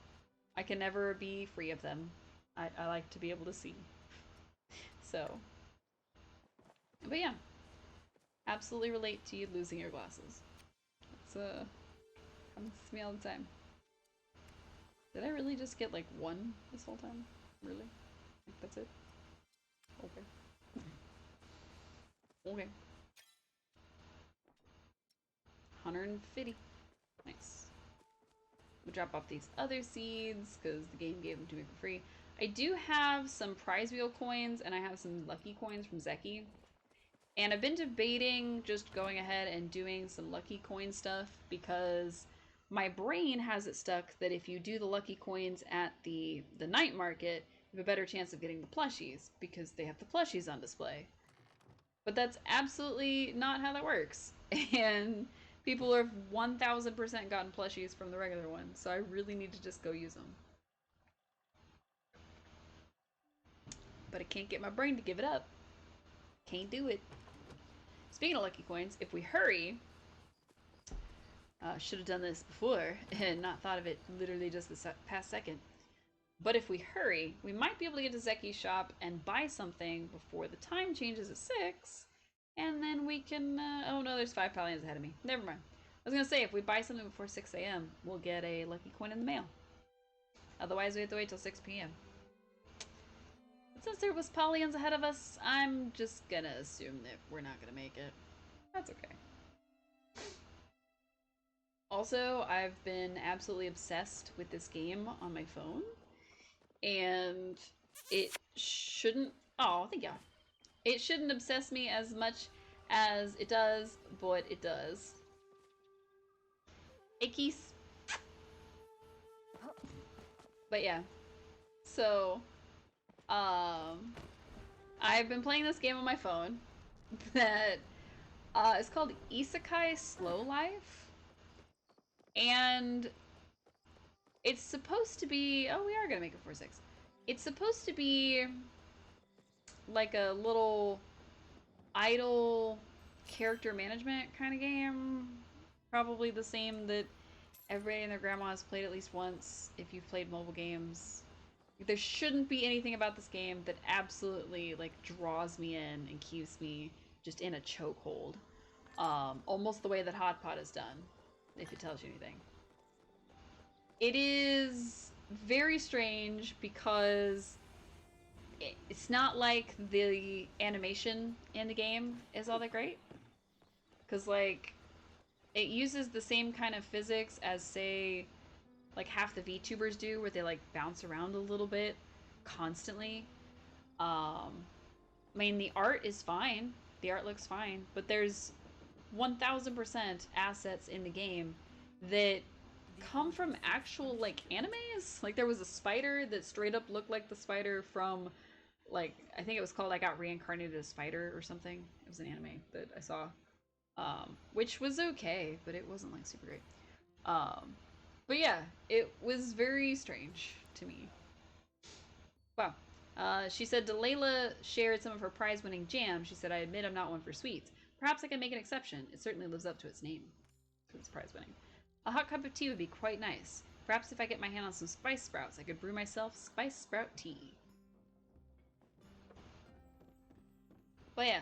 I can never be free of them. I like to be able to see. So, but yeah, absolutely relate to you losing your glasses. It's happens to me all the time. Did I really just get like one this whole time? Really? Like, that's it? Okay. Okay. 150. Nice. We'll drop off these other seeds because the game gave them to me for free. I do have some prize wheel coins and I have some lucky coins from Zeki. And I've been debating just going ahead and doing some lucky coin stuff because my brain has it stuck that if you do the lucky coins at the night market, you have a better chance of getting the plushies because they have the plushies on display. But that's absolutely not how that works. And people have 1000% gotten plushies from the regular ones, so I really need to just go use them. But I can't get my brain to give it up. Can't do it. Speaking of lucky coins, if we hurry, should have done this before and not thought of it literally just this past second. But if we hurry, we might be able to get to Zeki's shop and buy something before the time changes at 6. And then we can, oh no, there's 5 Paladins ahead of me. Never mind. I was going to say, if we buy something before 6 a.m., we'll get a lucky coin in the mail. Otherwise, we have to wait till 6 p.m. But since there was Paladins ahead of us, I'm just going to assume that we're not going to make it. That's okay. Also, I've been absolutely obsessed with this game on my phone. And it shouldn't... Oh, thank you. It shouldn't obsess me as much as it does, but it does. Ickies. But yeah. So, I've been playing this game on my phone that is called Isekai Slow Life. And it's supposed to be... Oh, we are going to make it 4-6. It's supposed to be like a little idle character management kind of game. Probably the same that Everybody and their grandma has played at least once if you've played mobile games. There shouldn't be anything about this game that absolutely like draws me in and keeps me just in a chokehold. Almost the way that Hotpot is done, if it tells you anything. It is very strange because it's not like the animation in the game is all that great. Because, like, it uses the same kind of physics as, say, like half the VTubers do, where they, like, bounce around a little bit constantly. I mean, the art is fine. The art looks fine. But there's 1000% assets in the game that come from actual, like, animes. Like, there was a spider that straight up looked like the spider from, like, I think it was called I Got Reincarnated as Spider or something. It was an anime that I saw. Which was okay, but it wasn't, like, super great. But yeah, it was very strange to me. Wow. She said, Delayla shared some of her prize-winning jam. She said, I admit I'm not one for sweets. Perhaps I can make an exception. It certainly lives up to its name. It's prize-winning. A hot cup of tea would be quite nice. Perhaps if I get my hand on some spice sprouts, I could brew myself spice sprout tea. But yeah.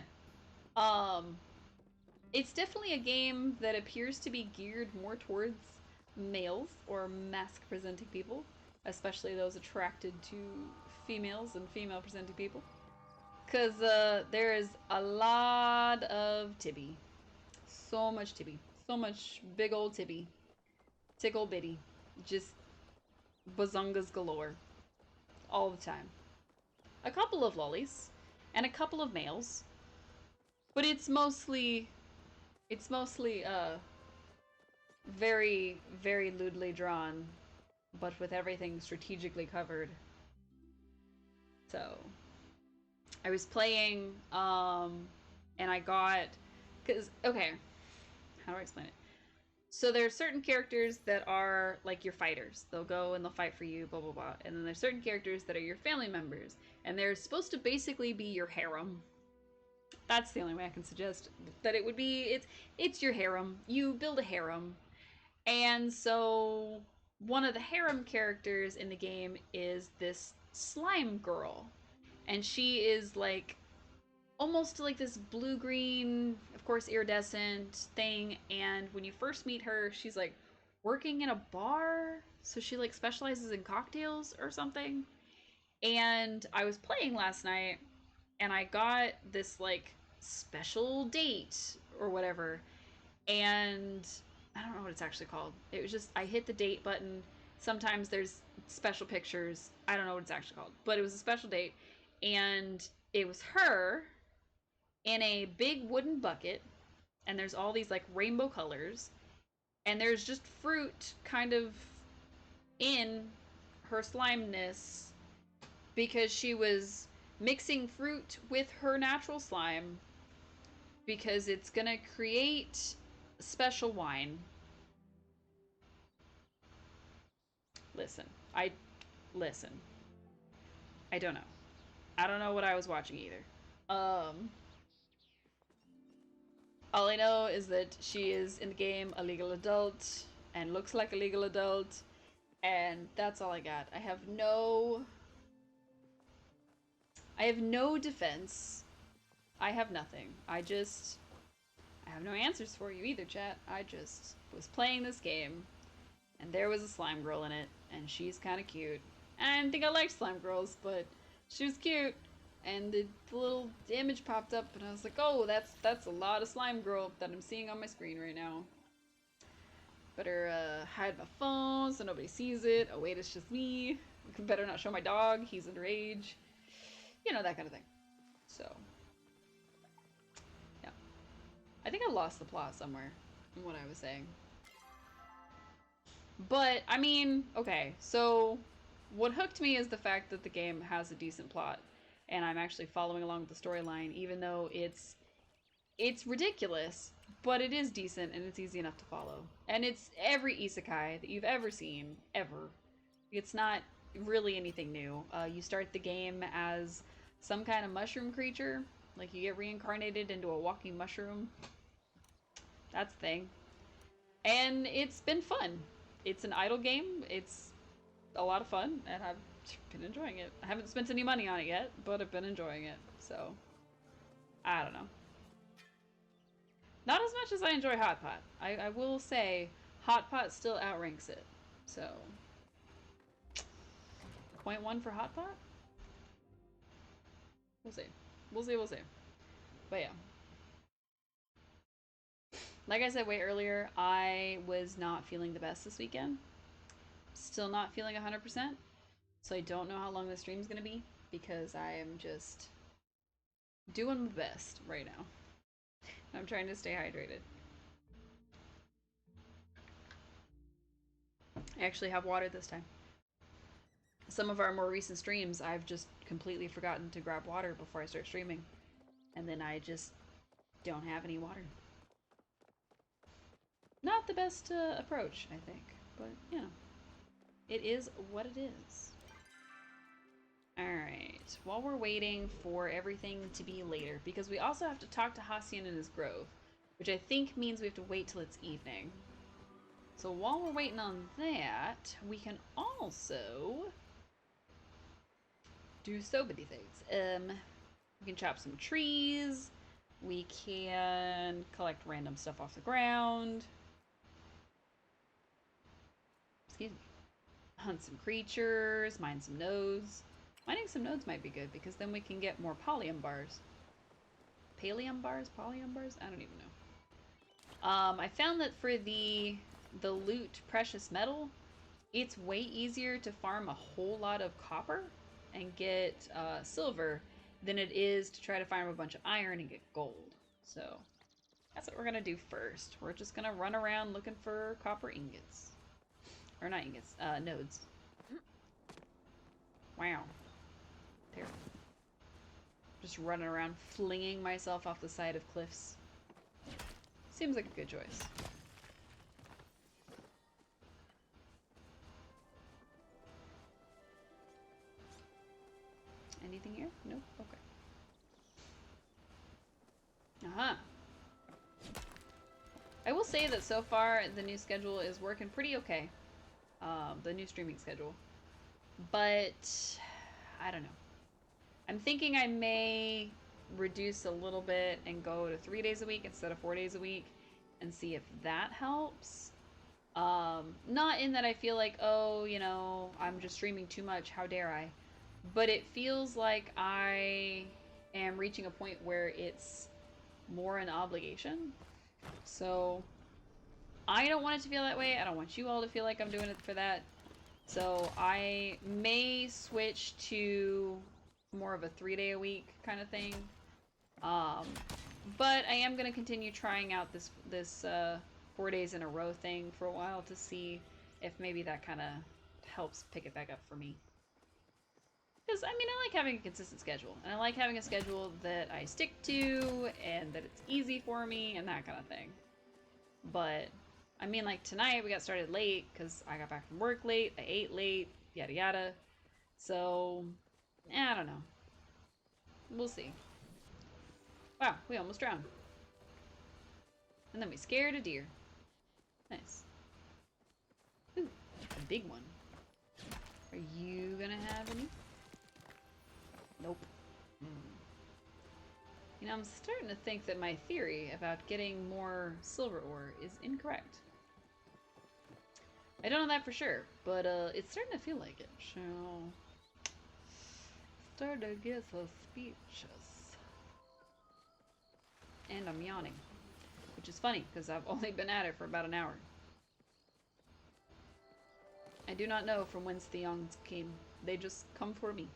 It's definitely a game that appears to be geared more towards males or masc-presenting people, especially those attracted to females and female-presenting people. Because there is a lot of tibby. So much tibby. So much big old tibby. Tickle bitty. Just bazungas galore. All the time. A couple of lollies. And a couple of males. But it's mostly very, very lewdly drawn, but with everything strategically covered. So, I was playing, and I got, okay, how do I explain it? So there are certain characters that are like your fighters. They'll go and they'll fight for you, blah, blah, blah. And then there's certain characters that are your family members. And they're supposed to basically be your harem. That's the only way I can suggest that it would be. It's your harem. You build a harem. And so one of the harem characters in the game is this slime girl. And she is like almost like this blue-green, of course iridescent thing. And when you first meet her, she's like working in a bar. So she like specializes in cocktails or something. And I was playing last night and I got this like special date or whatever. And I don't know what it's actually called. It was just, I hit the date button. Sometimes there's special pictures. I don't know what it's actually called. But it was a special date. And it was her in a big wooden bucket. And there's all these like rainbow colors. And there's just fruit kind of in her slimeness. Because she was mixing fruit with her natural slime. Because it's gonna create special wine. Listen. Listen. I don't know. I don't know what I was watching either. All I know is that she is in the game a legal adult and looks like a legal adult, and that's all I got. I have no defense. I have nothing. I have no answers for you either, chat. I just was playing this game, and there was a slime girl in it, and she's kind of cute. And I didn't think I liked slime girls, but she was cute. And the little image popped up, and I was like, oh, that's a lot of slime girl that I'm seeing on my screen right now. Better hide my phone so nobody sees it. Oh wait, it's just me. Better not show my dog. He's underage. You know, that kind of thing. So, yeah. I think I lost the plot somewhere in what I was saying. But, I mean, okay, so what hooked me is the fact that the game has a decent plot, and I'm actually following along with the storyline, even though it's ridiculous, but it is decent and it's easy enough to follow. And it's every isekai that you've ever seen, ever. It's not really anything new. You start the game as some kind of mushroom creature, like you get reincarnated into a walking mushroom. That's the thing. And it's been fun. it's an idle game. It's a lot of fun, and I've been enjoying it. I haven't spent any money on it yet, but I've been enjoying it. So, I don't know. Not as much as I enjoy Hotpot. I will say, Hotpot still outranks it. So, point one for Hotpot? We'll see. We'll see, we'll see. But yeah. Like I said way earlier, I was not feeling the best this weekend. Still not feeling 100%. So I don't know how long the stream's gonna be because I am just doing my best right now. I'm trying to stay hydrated. I actually have water this time. Some of our more recent streams, I've just completely forgotten to grab water before I start streaming. And then I just don't have any water. Not the best approach, I think. But, you know, it is what it is. Alright, while we're waiting for everything to be later, because we also have to talk to Hassian in his grove, which I think means we have to wait till it's evening. So while we're waiting on that, we can also do so many things. We can chop some trees, we can collect random stuff off the ground. Excuse me. Hunt some creatures, mine some nodes. Mining some nodes might be good because then we can get more pallium bars. Pallium bars? Pallium bars? I don't even know. I found that for the loot precious metal, it's way easier to farm a whole lot of copper and get silver than it is to try to farm a bunch of iron and get gold. So that's what we're gonna do first. We're just gonna run around looking for copper ingots. Or not ingots, nodes. Wow. Terrible. Just running around flinging myself off the side of cliffs. Seems like a good choice. Anything here? Nope. Okay. Uh-huh. I will say that so far the new schedule is working pretty okay. The new streaming schedule. But I don't know. I'm thinking I may reduce a little bit and go to 3 days a week instead of 4 days a week and see if that helps. Not in that I feel like, oh, you know, I'm just streaming too much, how dare I? But it feels like I am reaching a point where it's more an obligation. So I don't want it to feel that way. I don't want you all to feel like I'm doing it for that. So I may switch to more of a 3-day a week kind of thing. But I am going to continue trying out this 4 days in a row thing for a while to see if maybe that kind of helps pick it back up for me. Because, I mean, I like having a consistent schedule. And I like having a schedule that I stick to and that it's easy for me and that kind of thing. But, I mean, like tonight we got started late because I got back from work late, I ate late, yada yada. So, I don't know. We'll see. Wow, we almost drowned. And then we scared a deer. Nice. Ooh, a big one. Are you gonna have any? Nope. You know, I'm starting to think that my theory about getting more silver ore is incorrect. I don't know that for sure, but it's starting to feel like it, so... Starting to get suspicious. And I'm yawning. Which is funny, because I've only been at it for about an hour. I do not know from whence the yawns came. They just come for me.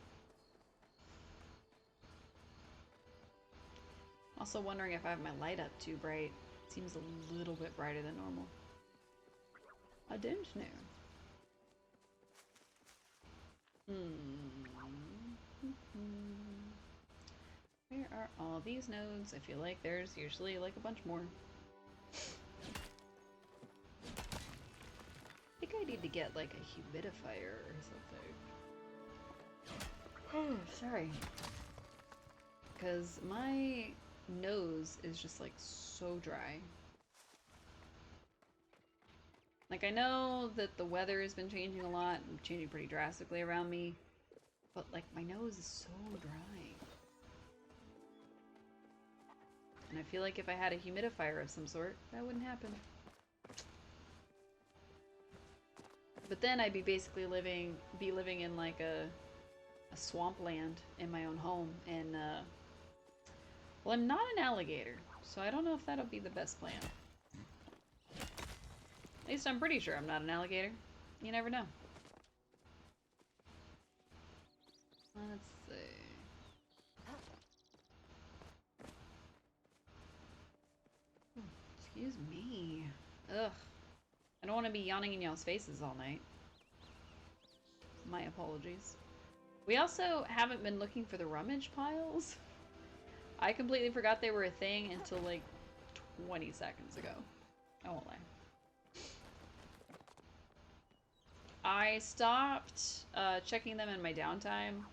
Also wondering if I have my light up too bright. It seems a little bit brighter than normal. I don't know. Where are all these nodes? I feel like there's usually like a bunch more. I think I need to get like a humidifier or something. Oh, sorry. Because my nose is just like so dry. Like, I know that the weather has been changing a lot, and changing pretty drastically around me, but, like, my nose is so dry. And I feel like if I had a humidifier of some sort, that wouldn't happen. But then I'd be basically living in, like, a swampland in my own home, and, well, I'm not an alligator, so I don't know if that'll be the best plan. At least I'm pretty sure I'm not an alligator. You never know. Let's see. Excuse me. Ugh. I don't want to be yawning in y'all's faces all night. My apologies. We also haven't been looking for the rummage piles. I completely forgot they were a thing until like 20 seconds ago. I won't lie. I stopped checking them in my downtime.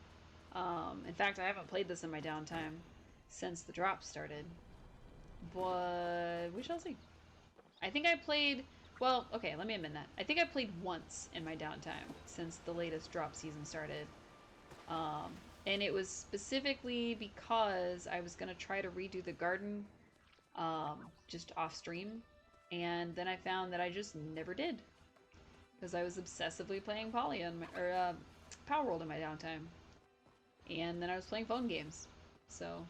In fact, I haven't played this in my downtime since the drop started. But we shall see. I think I played... Well, okay, let me amend that. I think I played once in my downtime since the latest drop season started. And it was specifically because I was going to try to redo the garden just off stream. And then I found that I just never did. Because I was obsessively playing Power World in my downtime. And then I was playing phone games. So,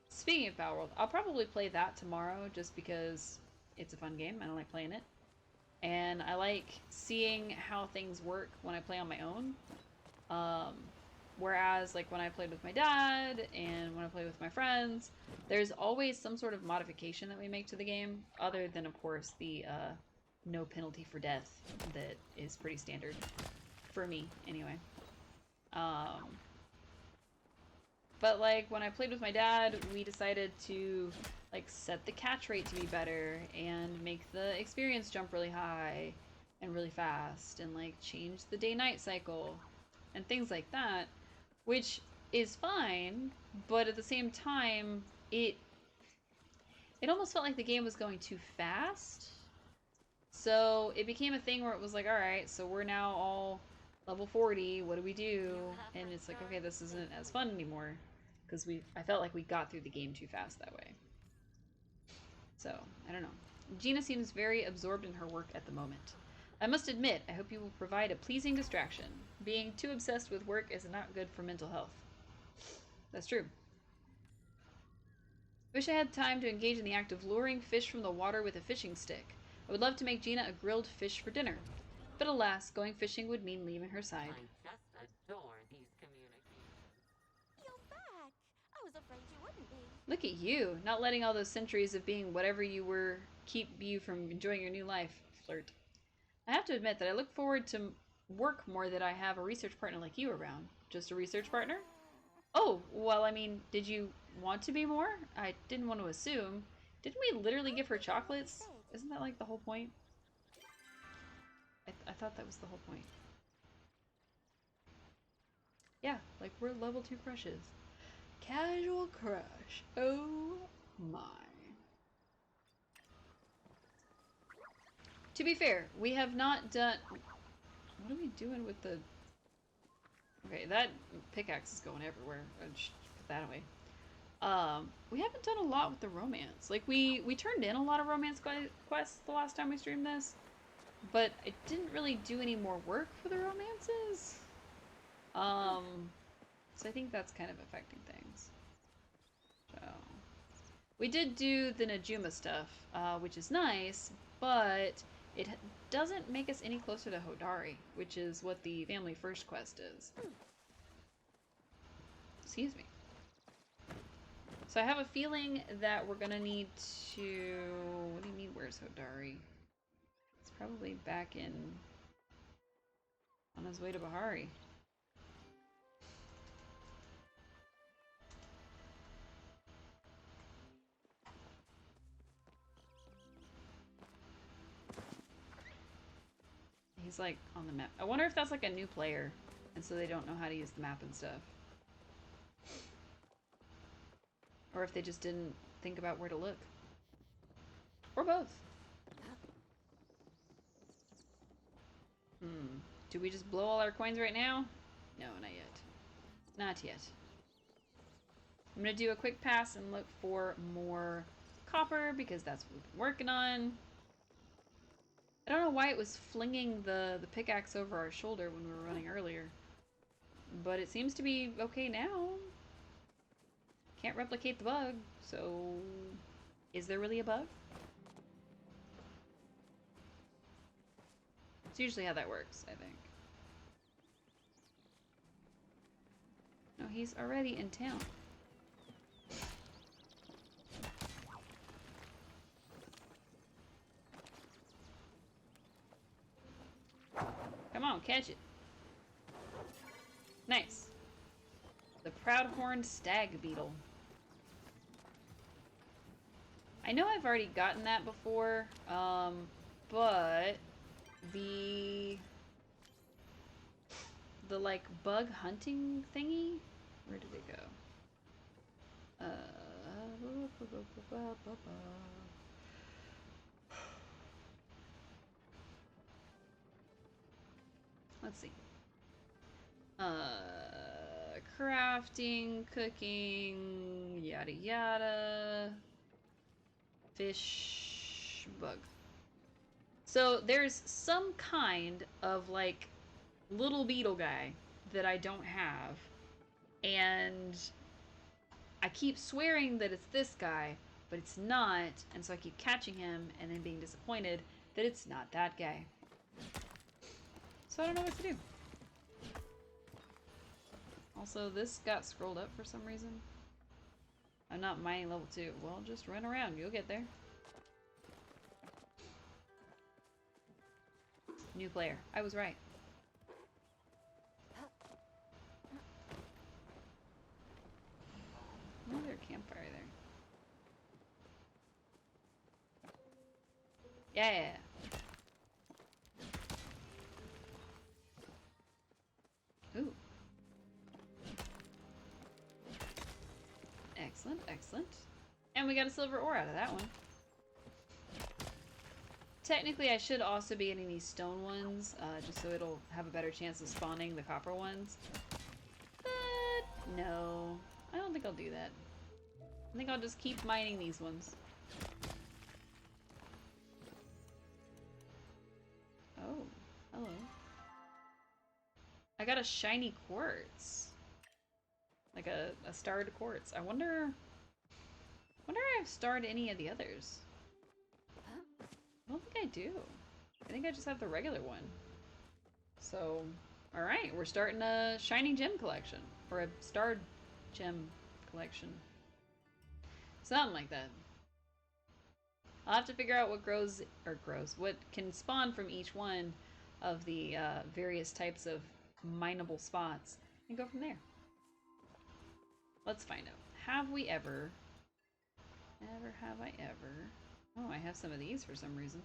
speaking of Power World, I'll probably play that tomorrow just because it's a fun game. I don't like playing it. And I like seeing how things work when I play on my own. Whereas, like, when I played with my dad and when I play with my friends, there's always some sort of modification that we make to the game, other than, of course, the no penalty for death that is pretty standard. For me, anyway. But, like, when I played with my dad, we decided to, like, set the catch rate to be better and make the experience jump really high and really fast and, like, change the day-night cycle and things like that, which is fine, but at the same time, it almost felt like the game was going too fast. So it became a thing where it was like, alright, so we're now all level 40, what do we do? And it's like, okay, this isn't as fun anymore. Because I felt like we got through the game too fast that way. So, I don't know. Gina seems very absorbed in her work at the moment. I must admit, I hope you will provide a pleasing distraction. Being too obsessed with work is not good for mental health. That's true. Wish I had time to engage in the act of luring fish from the water with a fishing stick. I would love to make Gina a grilled fish for dinner. But alas, going fishing would mean leaving her side. I just adore these communities. You're back. I was afraid you wouldn't be. Look at you, not letting all those centuries of being whatever you were keep you from enjoying your new life. Flirt. I have to admit that I look forward to work more that I have a research partner like you around. Just a research partner? Oh, well, I mean, did you want to be more? I didn't want to assume. Didn't we literally give her chocolates? Isn't that like the whole point? I thought that was the whole point. Yeah, like we're level 2 crushes. Casual crush. Oh my. To be fair, we have not done... What are we doing with the... Okay, that pickaxe is going everywhere. I just put that away. We haven't done a lot with the romance. Like, we turned in a lot of romance quests the last time we streamed this, but I didn't really do any more work for the romances. So I think that's kind of affecting things. So, we did do the Najuma stuff, which is nice, but it doesn't make us any closer to Hodari, which is what the Family First quest is. Excuse me. So I have a feeling that we're gonna need to... What do you mean, where's Hodari? It's probably back in... on his way to Bahari. He's like on the map. I wonder if that's like a new player, and so they don't know how to use the map and stuff. Or if they just didn't think about where to look. Or both. Hmm. Do we just blow all our coins right now? No, not yet. Not yet. I'm gonna do a quick pass and look for more copper because that's what we've been working on. I don't know why it was flinging the pickaxe over our shoulder when we were running earlier. But it seems to be okay now. Can't replicate the bug, so... Is there really a bug? It's usually how that works, I think. No, he's already in town. Come on, catch it. Nice. The proud-horned stag beetle. I know I've already gotten that before, but the like bug hunting thingy, where did it go? Let's see. Crafting, cooking, yada yada. Fish bug. So there's some kind of like little beetle guy that I don't have, and I keep swearing that it's this guy, but it's not, and so I keep catching him and then being disappointed that it's not that guy. So I don't know what to do. Also, this got scrolled up for some reason. I'm not mining level 2. Well, just run around. You'll get there. New player. I was right. Why is there a campfire there? Yeah. Ooh. Excellent, excellent. And we got a silver ore out of that one. Technically, I should also be getting these stone ones, just so it'll have a better chance of spawning the copper ones. But no, I don't think I'll do that. I think I'll just keep mining these ones. Oh, hello. I got a shiny quartz. Like a starred quartz. I wonder if I've starred any of the others. I don't think I do. I think I just have the regular one. So, alright, we're starting a shiny gem collection. Or a starred gem collection. Something like that. I'll have to figure out what what can spawn from each one of the various types of mineable spots and go from there. Let's find out. Have we ever... Never have I ever... Oh, I have some of these for some reason.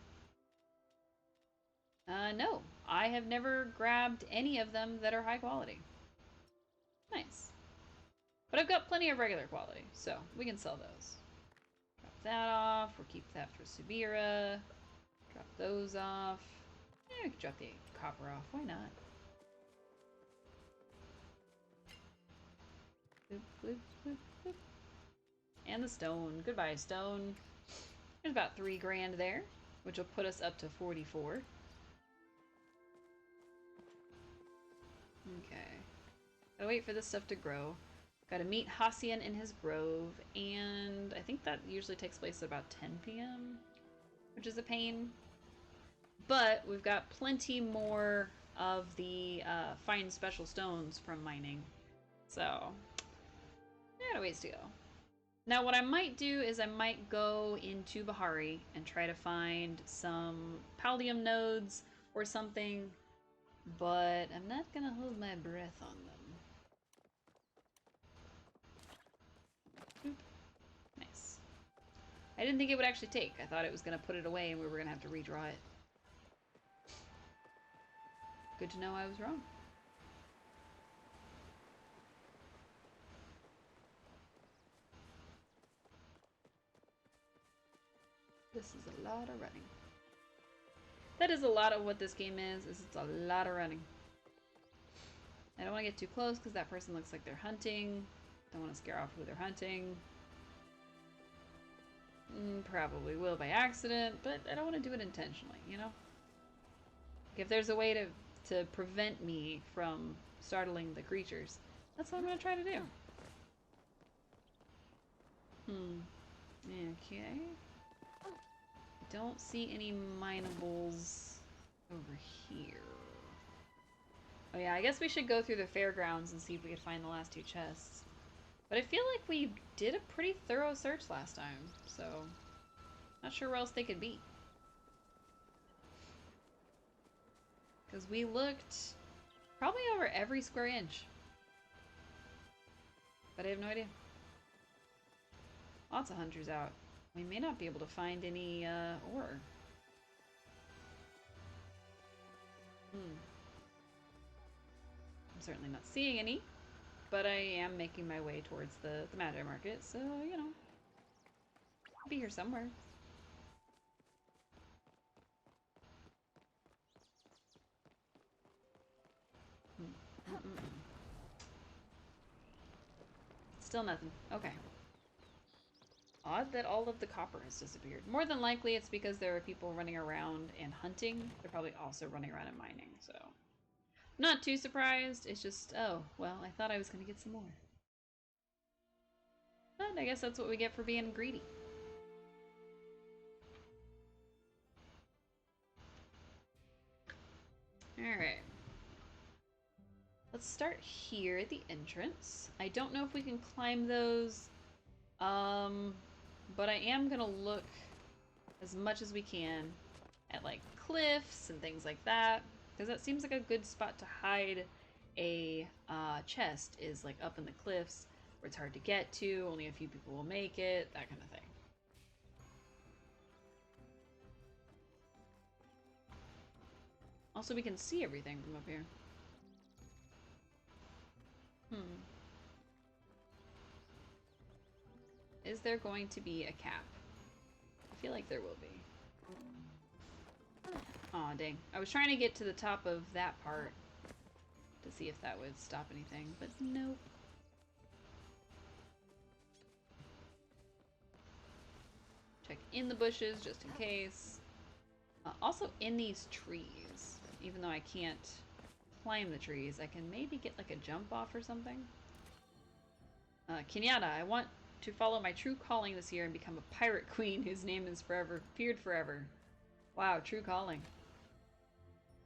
No. I have never grabbed any of them that are high quality. Nice. But I've got plenty of regular quality, so we can sell those. Drop that off. We'll keep that for Subira. Drop those off. Yeah, we can drop the copper off. Why not? Boop, boop, boop, boop. And the stone. Goodbye, stone. There's about 3 grand there, which will put us up to 44. Okay. Gotta wait for this stuff to grow. Gotta meet Hassian in his grove, and I think that usually takes place at about 10 p.m., which is a pain. But we've got plenty more of the fine special stones from mining. So, I got a ways to go. Now what I might do is I might go into Bahari and try to find some paldium nodes or something, but I'm not gonna hold my breath on them. Oop. Nice. I didn't think it would actually take. I thought it was gonna put it away and we were gonna have to redraw it. Good to know I was wrong. This is a lot of running. That is a lot of what this game is it's a lot of running. I don't want to get too close because that person looks like they're hunting. Don't want to scare off who they're hunting. Probably will by accident, but I don't want to do it intentionally, you know? If there's a way to prevent me from startling the creatures, that's what I'm going to try to do. Okay. Don't see any minables over here. Oh yeah, I guess we should go through the fairgrounds and see if we can find the last two chests. But I feel like we did a pretty thorough search last time, so not sure where else they could be. Because we looked probably over every square inch. But I have no idea. Lots of hunters out. We may not be able to find any ore. I'm certainly not seeing any, but I am making my way towards the Magi Market, so, you know, I'll be here somewhere. Still nothing. Okay. Odd that all of the copper has disappeared. More than likely it's because there are people running around and hunting. They're probably also running around and mining, so... Not too surprised. It's just, oh, well, I thought I was going to get some more. But I guess that's what we get for being greedy. Alright. Let's start here at the entrance. I don't know if we can climb those. But I am going to look as much as we can at, like, cliffs and things like that. Because that seems like a good spot to hide a chest, is like up in the cliffs where it's hard to get to, only a few people will make it, that kind of thing. Also, we can see everything from up here. Is there going to be a cap? I feel like there will be. Aw, dang. I was trying to get to the top of that part to see if that would stop anything, but nope. Check in the bushes just in case. Also in these trees, even though I can't climb the trees, I can maybe get like a jump off or something. Kenyatta, I want to follow my true calling this year and become a pirate queen whose name is feared forever. Wow, true calling.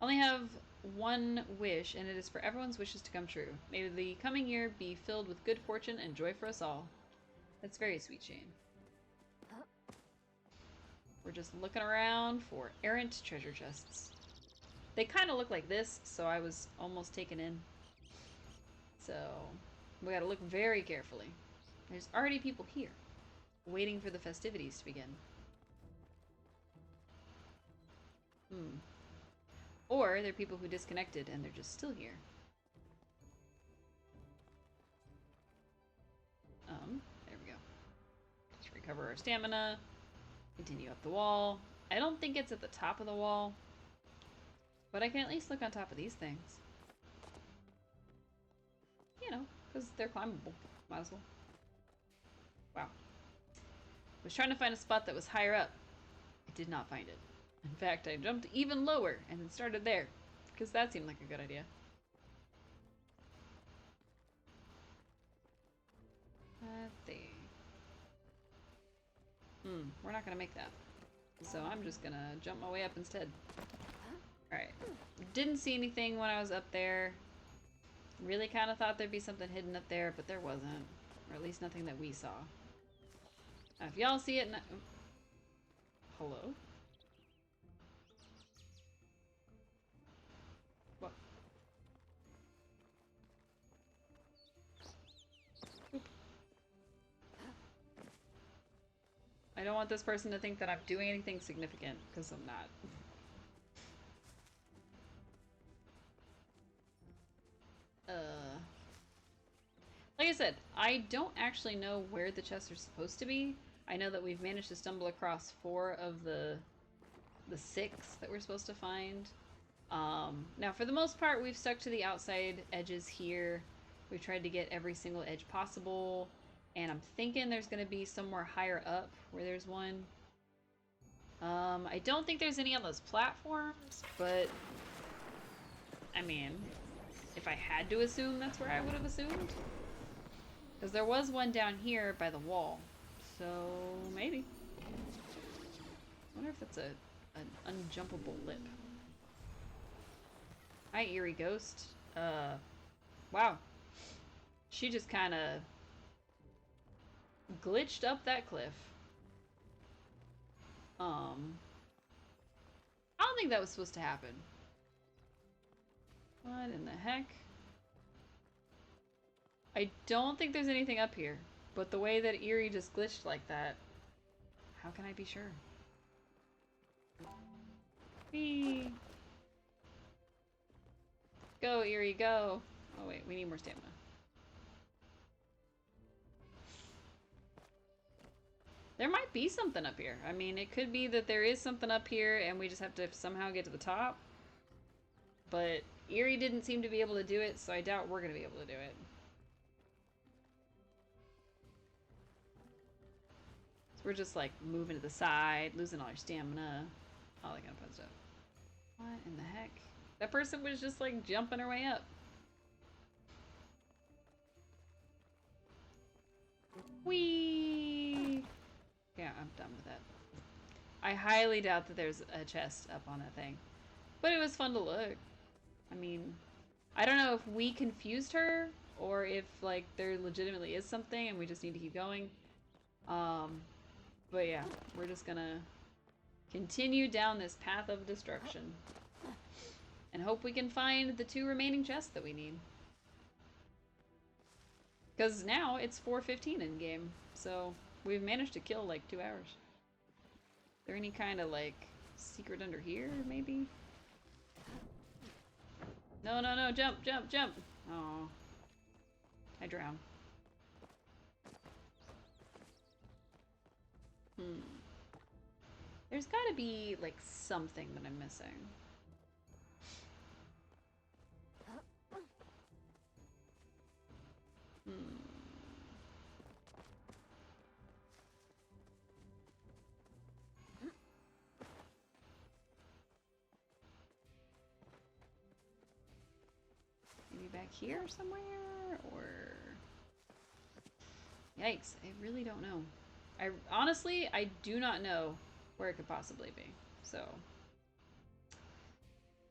Only have one wish, and it is for everyone's wishes to come true. May the coming year be filled with good fortune and joy for us all. That's very sweet, Shane. We're just looking around for errant treasure chests. They kind of look like this, so I was almost taken in. So, we gotta look very carefully. There's already people here, waiting for the festivities to begin. Or they're people who disconnected and they're just still here. There we go. Just recover our stamina. Continue up the wall. I don't think it's at the top of the wall, but I can at least look on top of these things. You know, because they're climbable. Might as well. Wow. I was trying to find a spot that was higher up. I did not find it. In fact, I jumped even lower and then started there, because that seemed like a good idea. Let's see. We're not gonna make that. So I'm just gonna jump my way up instead. Alright. Didn't see anything when I was up there. Really kind of thought there'd be something hidden up there, but there wasn't. Or at least nothing that we saw. Now, if y'all see it... Hello? What? Oop. I don't want this person to think that I'm doing anything significant, because I'm not. Like I said, I don't actually know where the chests are supposed to be. I know that we've managed to stumble across 4 of the the 6 that we're supposed to find. Now, for the most part, we've stuck to the outside edges here. We've tried to get every single edge possible. And I'm thinking there's going to be somewhere higher up where there's one. I don't think there's any on those platforms, but I mean, if I had to assume, that's where I would have assumed. Because there was one down here by the wall. So, maybe. I wonder if that's an unjumpable lip. Hi, Eerie Ghost. Wow. She just kind of glitched up that cliff. I don't think that was supposed to happen. What in the heck? I don't think there's anything up here, but the way that Eerie just glitched like that, how can I be sure? Whee! Go, Eerie, go! Oh wait, we need more stamina. There might be something up here. I mean, it could be that there is something up here and we just have to somehow get to the top. But Eerie didn't seem to be able to do it, so I doubt we're going to be able to do it. So we're just like moving to the side, losing all our stamina, all that kind of fun stuff. What in the heck? That person was just like jumping her way up. Whee! Yeah, I'm done with that. I highly doubt that there's a chest up on that thing. But it was fun to look. I mean, I don't know if we confused her or if like there legitimately is something and we just need to keep going. But yeah, we're just gonna continue down this path of destruction and hope we can find the 2 remaining chests that we need. Because now it's 4:15 in game, so we've managed to kill like 2 hours. Is there any kind of like secret under here, maybe? No, no, no, jump, jump, jump! Oh, I drowned. There's gotta be like something that I'm missing. Maybe back here somewhere, or... Yikes, I really don't know. Honestly, I do not know where it could possibly be, so...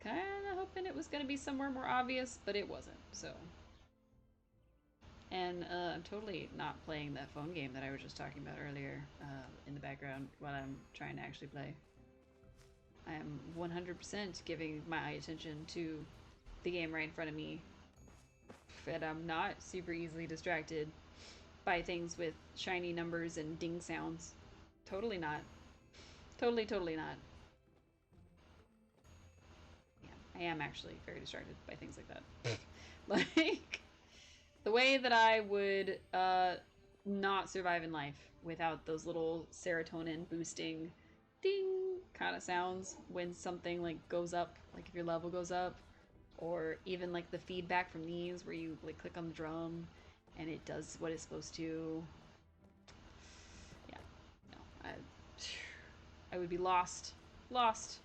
Kinda hoping it was gonna be somewhere more obvious, but it wasn't, so... And I'm totally not playing that phone game that I was just talking about earlier in the background while I'm trying to actually play. I am 100% giving my attention to the game right in front of me, and I'm not super easily distracted by things with shiny numbers and ding sounds. Totally not. Totally, totally not. Yeah, I am actually very distracted by things like that. Like... The way that I would not survive in life without those little serotonin boosting ding kind of sounds when something like goes up, like if your level goes up, or even like the feedback from these where you like click on the drum and it does what it's supposed to. Yeah, no, I would be lost. Lost.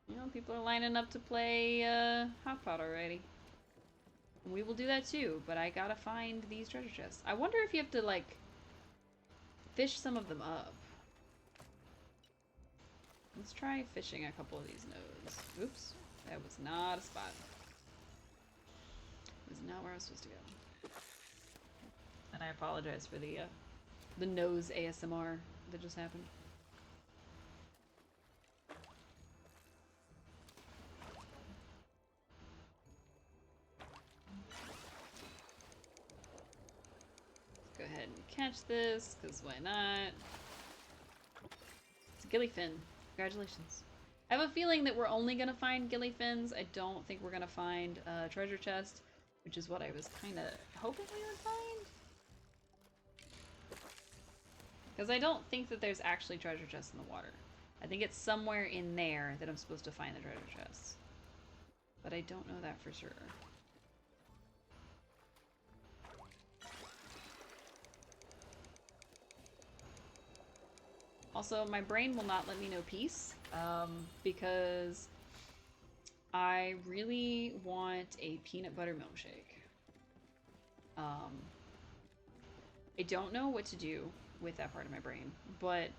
You know, people are lining up to play Hotpot already. We will do that too, but I gotta find these treasure chests. I wonder if you have to, like, fish some of them up. Let's try fishing a couple of these nodes. Oops, that was not a spot. It was not where I was supposed to go. And I apologize for the nose ASMR that just happened. Go ahead and catch this, because why not? It's a gillyfin. Congratulations. I have a feeling that we're only going to find gillyfins. I don't think we're going to find a treasure chest, which is what I was kind of hoping we would find. Because I don't think that there's actually treasure chests in the water. I think it's somewhere in there that I'm supposed to find the treasure chests. But I don't know that for sure. Also, my brain will not let me know peace, because I really want a peanut butter milkshake. I don't know what to do with that part of my brain, but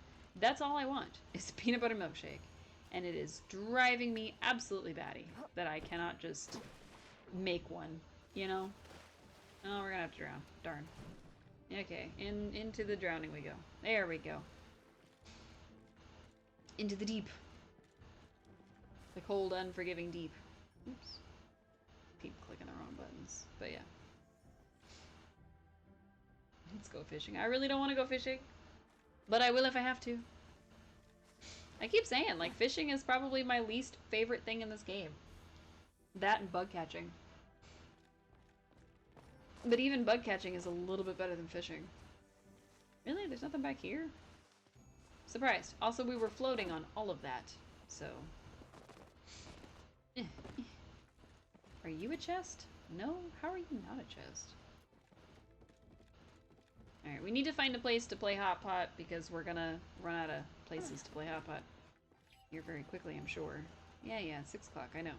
that's all I want is a peanut butter milkshake. And it is driving me absolutely batty that I cannot just make one, you know? Oh, we're gonna have to drown. Darn. Okay, into the drowning we go. There we go. Into the deep. The cold, unforgiving deep. Oops. Keep clicking the wrong buttons. But yeah. Let's go fishing. I really don't want to go fishing, but I will if I have to. I keep saying, like, fishing is probably my least favorite thing in this game. That and bug catching. But even bug catching is a little bit better than fishing. Really? There's nothing back here? Surprised. Also, we were floating on all of that, so... Are you a chest? No? How are you not a chest? Alright, we need to find a place to play Hotpot because we're gonna run out of places to play Hotpot here very quickly, I'm sure. Yeah, 6 o'clock, I know.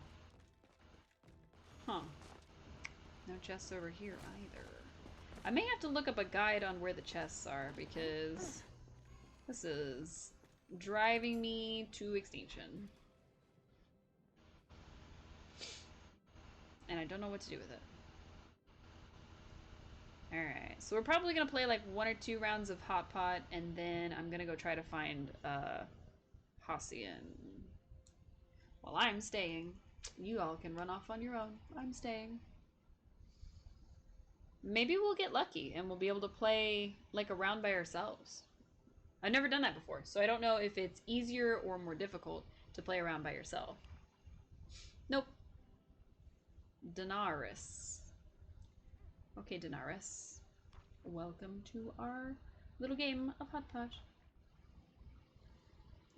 Huh. No chests over here either. I may have to look up a guide on where the chests are because this is driving me to extinction. And I don't know what to do with it. Alright, so we're probably going to play like 1 or 2 rounds of Hotpot, and then I'm going to go try to find Halcyon. Well, I'm staying. You all can run off on your own. I'm staying. Maybe we'll get lucky and we'll be able to play like a round by ourselves. I've never done that before, so I don't know if it's easier or more difficult to play around by yourself. Nope. Daenerys. Okay, Daenerys. Welcome to our little game of Hotpot.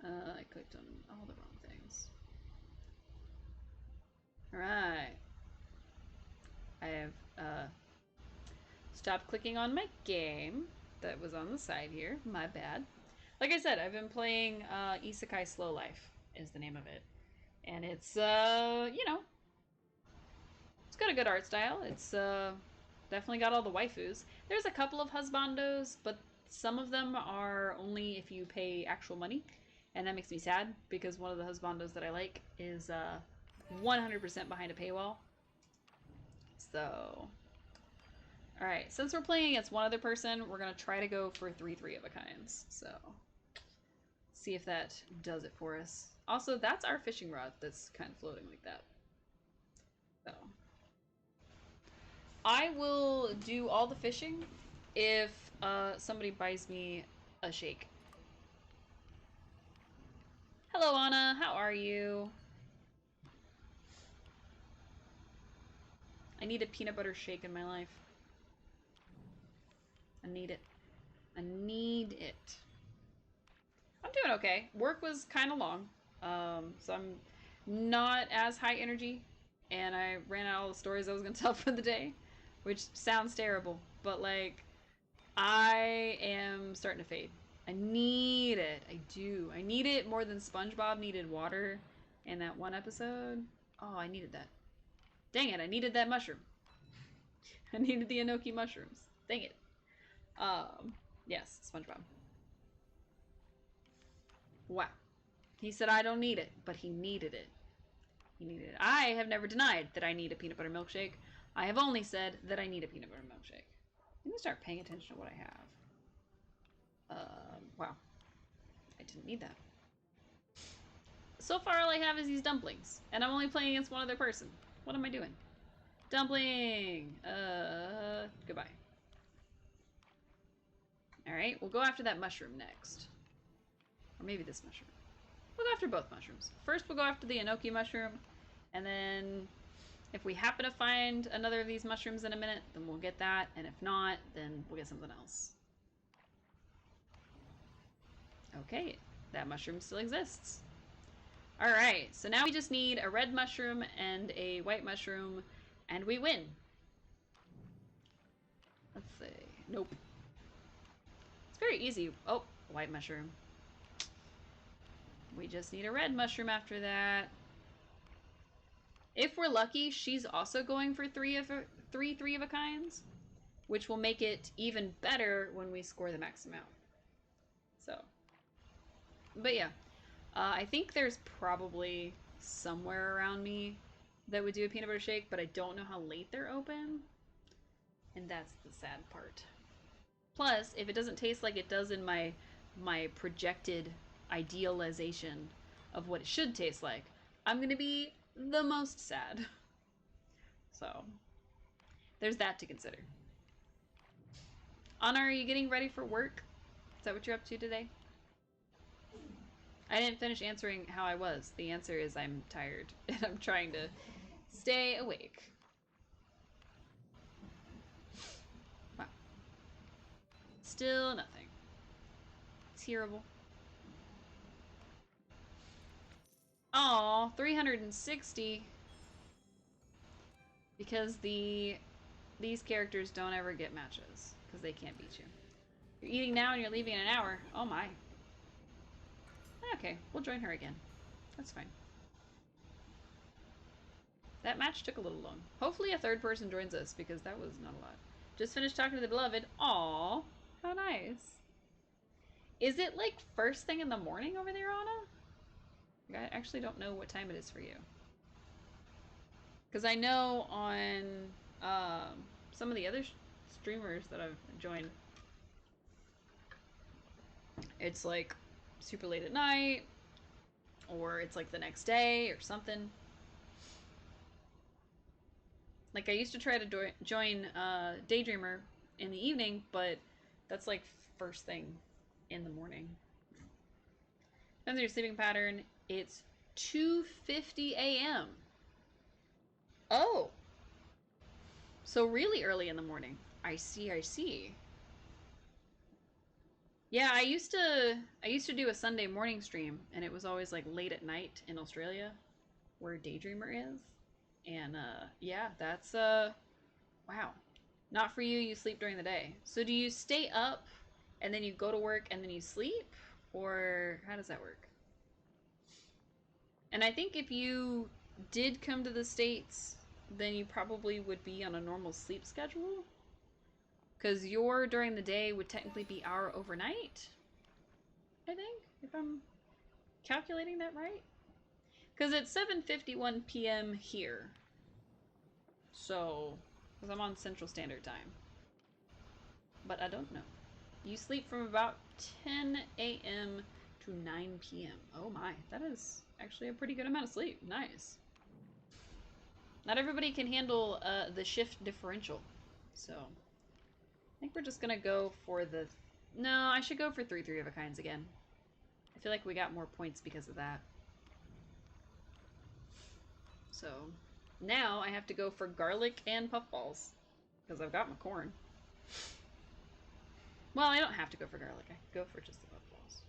I clicked on all the wrong things. Alright. I have stopped clicking on my game that was on the side here. My bad. Like I said, I've been playing Isekai Slow Life is the name of it. And it's, you know, it's got a good art style. It's definitely got all the waifus. There's a couple of husbandos, but some of them are only if you pay actual money. And that makes me sad because one of the husbandos that I like is 100% behind a paywall. So, alright, since we're playing against one other person, we're going to try to go for 3 of a kinds. So, see if that does it for us. Also, that's our fishing rod that's kind of floating like that. So, I will do all the fishing if somebody buys me a shake. Hello, Anna. How are you? I need a peanut butter shake in my life. I need it. I need it. I'm doing okay. Work was kind of long, so I'm not as high energy, and I ran out all the stories I was going to tell for the day, which sounds terrible, but like, I am starting to fade. I need it. I do. I need it more than SpongeBob needed water in that one episode. Oh, I needed that. Dang it, I needed that mushroom. I needed the Enoki mushrooms. Dang it. Yes, SpongeBob. Wow. He said I don't need it, but he needed it. He needed it. I have never denied that I need a peanut butter milkshake. I have only said that I need a peanut butter milkshake. I'm gonna start paying attention to what I have. Wow. I didn't need that. So far all I have is these dumplings, and I'm only playing against one other person. What am I doing? Dumpling! Goodbye. Alright, we'll go after that mushroom next. Or maybe this mushroom. We'll go after both mushrooms. First we'll go after the Enoki mushroom, and then if we happen to find another of these mushrooms in a minute, then we'll get that, and if not, then we'll get something else. Okay, that mushroom still exists. Alright, so now we just need a red mushroom and a white mushroom, and we win. Let's see. Nope. It's very easy. Oh, white mushroom. We just need a red mushroom after that. If we're lucky, she's also going for three of a kinds, which will make it even better when we score the max amount. So, but yeah, I think there's probably somewhere around me that would do a peanut butter shake, but I don't know how late they're open, and that's the sad part. Plus, if it doesn't taste like it does in my projected idealization of what it should taste like, I'm gonna be the most sad. So, there's that to consider. Anna, are you getting ready for work? Is that what you're up to today? I didn't finish answering how I was. The answer is I'm tired and I'm trying to stay awake. Wow. Still nothing. It's terrible. Aw, 360. Because these characters don't ever get matches. Because they can't beat you. You're eating now and you're leaving in an hour. Oh my. Okay, we'll join her again. That's fine. That match took a little long. Hopefully a third person joins us, because that was not a lot. Just finished talking to the beloved. Aww, how nice. Is it like first thing in the morning over there, Anna? I actually don't know what time it is for you. Because I know on some of the other streamers that I've joined, it's like super late at night, or it's like the next day or something. Like I used to try to join Daydreamer in the evening, but that's like first thing in the morning. Depends on your sleeping pattern. It's 2:50 a.m. Oh, so really early in the morning. I see, I see. Yeah, I used to do a Sunday morning stream, and it was always like late at night in Australia, where Daydreamer is. And yeah, that's wow. Not for you, you sleep during the day. So do you stay up and then you go to work and then you sleep? Or how does that work? And I think if you did come to the States, then you probably would be on a normal sleep schedule. Because your during the day would technically be our overnight, I think, if I'm calculating that right. Because it's 7:51 p.m. here. So, because I'm on Central Standard Time. But I don't know. You sleep from about 10 a.m. to 9 p.m. Oh my, that is actually a pretty good amount of sleep. Nice. Not everybody can handle the shift differential. So, I think we're just gonna go for the... No, I should go for 3 of a kinds again. I feel like we got more points because of that. So, now I have to go for garlic and puffballs. Because I've got my corn. Well, I don't have to go for garlic. I can go for just the puffballs.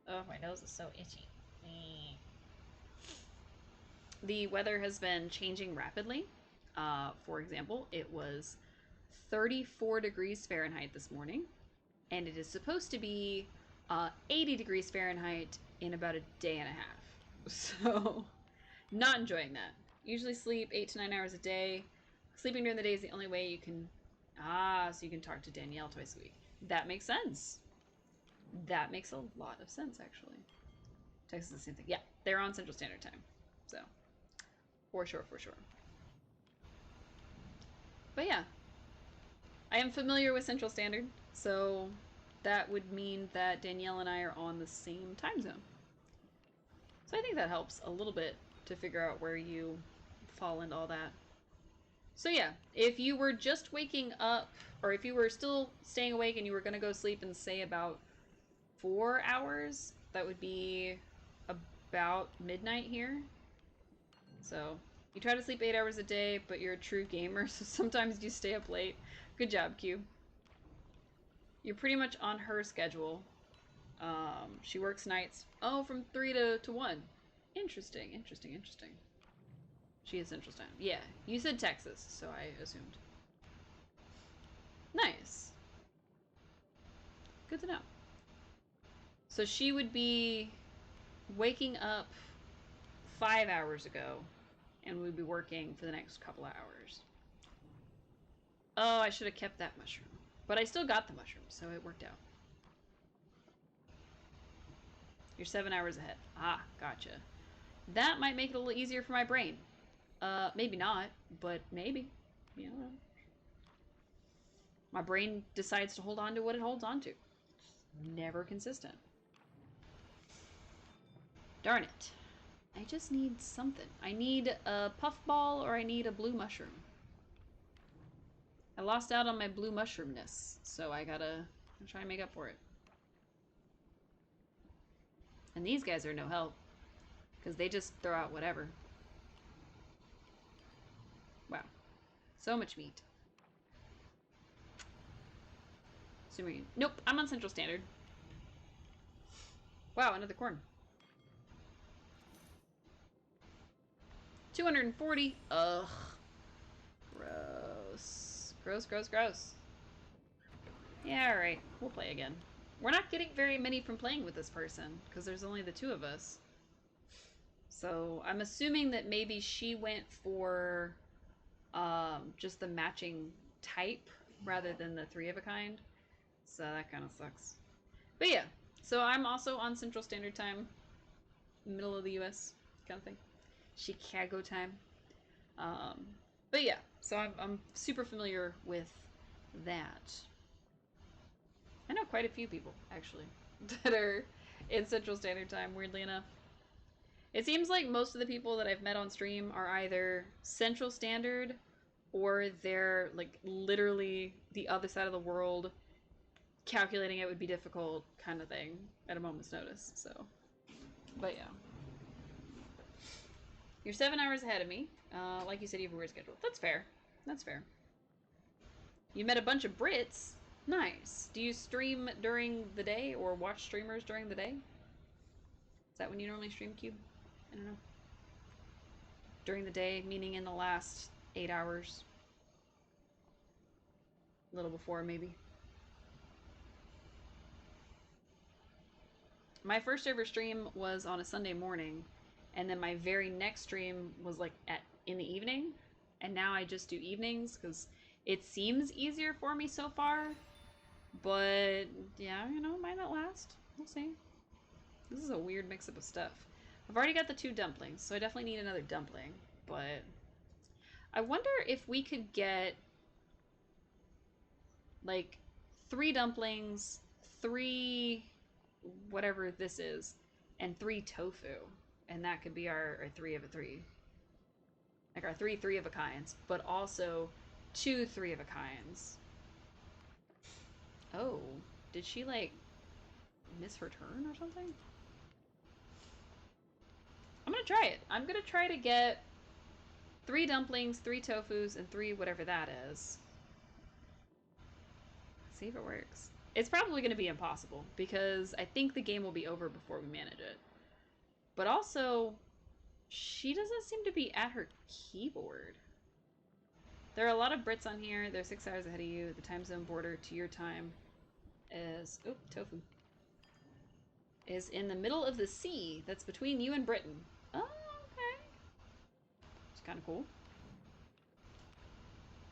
Oh, my nose is so itchy. The weather has been changing rapidly. For example, it was 34 degrees Fahrenheit this morning, and it is supposed to be 80 degrees Fahrenheit in about a day and a half. So, not enjoying that. Usually sleep 8 to 9 hours a day. Sleeping during the day is the only way you can... so you can talk to Danielle twice a week. That makes sense. That makes a lot of sense, actually. Texas is the same thing. Yeah, they're on Central Standard Time. So, for sure, for sure. But yeah, I am familiar with Central Standard, so that would mean that Danielle and I are on the same time zone. So I think that helps a little bit to figure out where you fall into all that. So yeah, if you were just waking up, or if you were still staying awake and you were going to go sleep in, say, about 4 hours, that would be about midnight here. So you try to sleep 8 hours a day, but you're a true gamer, so sometimes you stay up late. Good job, Q. You're pretty much on her schedule. She works nights. Oh, from 3 to 1. Interesting, interesting, interesting. She is Central Time. Yeah, you said Texas, so I assumed. Nice. Good to know. So she would be waking up 5 hours ago, and we'd be working for the next couple of hours. Oh, I should have kept that mushroom. But I still got the mushroom, so it worked out. You're 7 hours ahead. Ah, gotcha. That might make it a little easier for my brain. Maybe not, but maybe. You know. My brain decides to hold on to what it holds on to. Never consistent. Darn it. I just need something. I need a puffball or I need a blue mushroom. I lost out on my blue mushroomness, so I gotta try and make up for it. And these guys are no help, because they just throw out whatever. Wow. So much meat. Sumerian. Nope, I'm on Central Standard. Wow, another corn. 240. Ugh. Gross. Gross, gross, gross. Yeah, alright. We'll play again. We're not getting very many from playing with this person, because there's only the 2 of us. So I'm assuming that maybe she went for just the matching type rather than the 3 of a kind. So that kind of sucks. But yeah, so I'm also on Central Standard Time, middle of the US kind of thing. Chicago time. But yeah, so I'm super familiar with that. I know quite a few people, actually, that are in Central Standard Time, weirdly enough. It seems like most of the people that I've met on stream are either Central Standard or they're like literally the other side of the world. Calculating it would be difficult kind of thing at a moment's notice, so. But yeah. You're 7 hours ahead of me. Like you said, you have a weird schedule. That's fair. That's fair. You met a bunch of Brits. Nice. Do you stream during the day or watch streamers during the day? Is that when you normally stream, Cube? I don't know. During the day, meaning in the last 8 hours. A little before, maybe. My first ever stream was on a Sunday morning, and then my very next stream was like in the evening, and now I just do evenings because it seems easier for me so far. But yeah, you know, might not last. We'll see. This is a weird mix-up of stuff. I've already got the 2 dumplings, so I definitely need another dumpling. But I wonder if we could get like 3 dumplings, 3 whatever this is, and 3 tofu. And that could be our 3 of a 3. Like our 3 of a kinds, but also 2 3 of a kinds. Oh, did she like miss her turn or something? I'm gonna try it. I'm gonna try to get 3 dumplings, 3 tofus, and 3 whatever that is. See if it works. It's probably gonna be impossible because I think the game will be over before we manage it. But also, she doesn't seem to be at her keyboard. There are a lot of Brits on here. They're 6 hours ahead of you. The time zone border to your time is... Oop, tofu. Is in the middle of the sea that's between you and Britain. Oh, okay. It's kind of cool.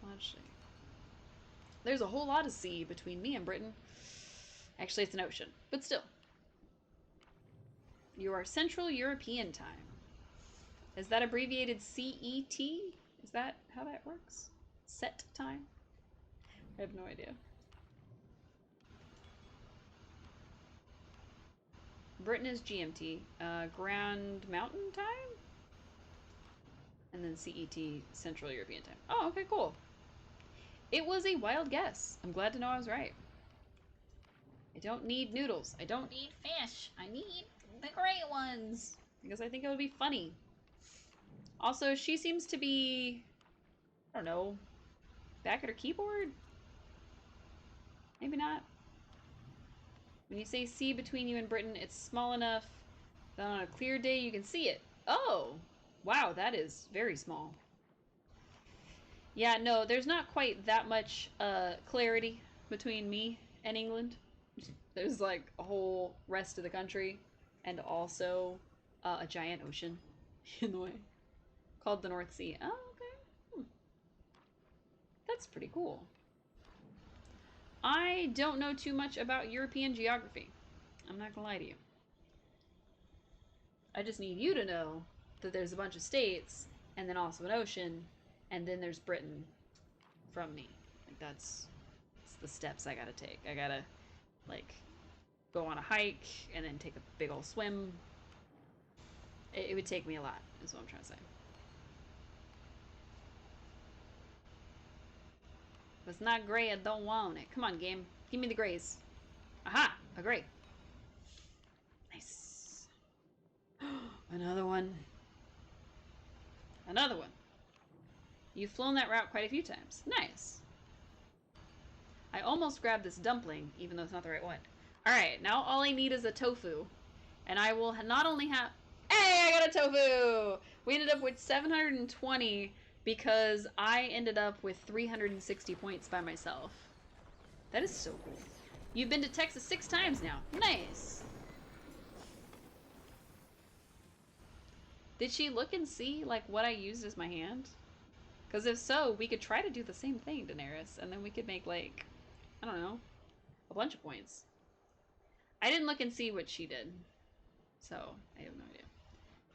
Let's see. There's a whole lot of sea between me and Britain. Actually, it's an ocean, but still. You are Central European time. Is that abbreviated CET? Is that how that works? Set time? I have no idea. Britain is GMT. Grand Mountain time? And then CET, Central European time. Oh, okay, cool. It was a wild guess. I'm glad to know I was right. I don't need noodles. I don't need fish. I need the gray ones. Because I think it would be funny. Also, she seems to be, I don't know, back at her keyboard? Maybe not. When you say sea between you and Britain, it's small enough that on a clear day you can see it. Oh! Wow, that is very small. Yeah, no, there's not quite that much clarity between me and England. There's like a whole rest of the country and also a giant ocean in the way called the North Sea. Oh, okay. That's pretty cool. I don't know too much about European geography. I'm not gonna lie to you. I just need you to know that there's a bunch of states and then also an ocean and then there's Britain from me. Like that's the steps I gotta take. I gotta like go on a hike and then take a big old swim. It would take me a lot, is what I'm trying to say. If it's not gray, I don't want it. Come on, game. Give me the grays. Aha! A gray. Nice. Another one. Another one. You've flown that route quite a few times. Nice. I almost grabbed this dumpling, even though it's not the right one. Alright, now all I need is a tofu. And I will not only have... Hey, I got a tofu! We ended up with 720 because I ended up with 360 points by myself. That is so cool. You've been to Texas 6 times now. Nice. Did she look and see like what I used as my hand? Because if so, we could try to do the same thing, Daenerys, and then we could make like, I don't know, a bunch of points. I didn't look and see what she did, so I have no idea.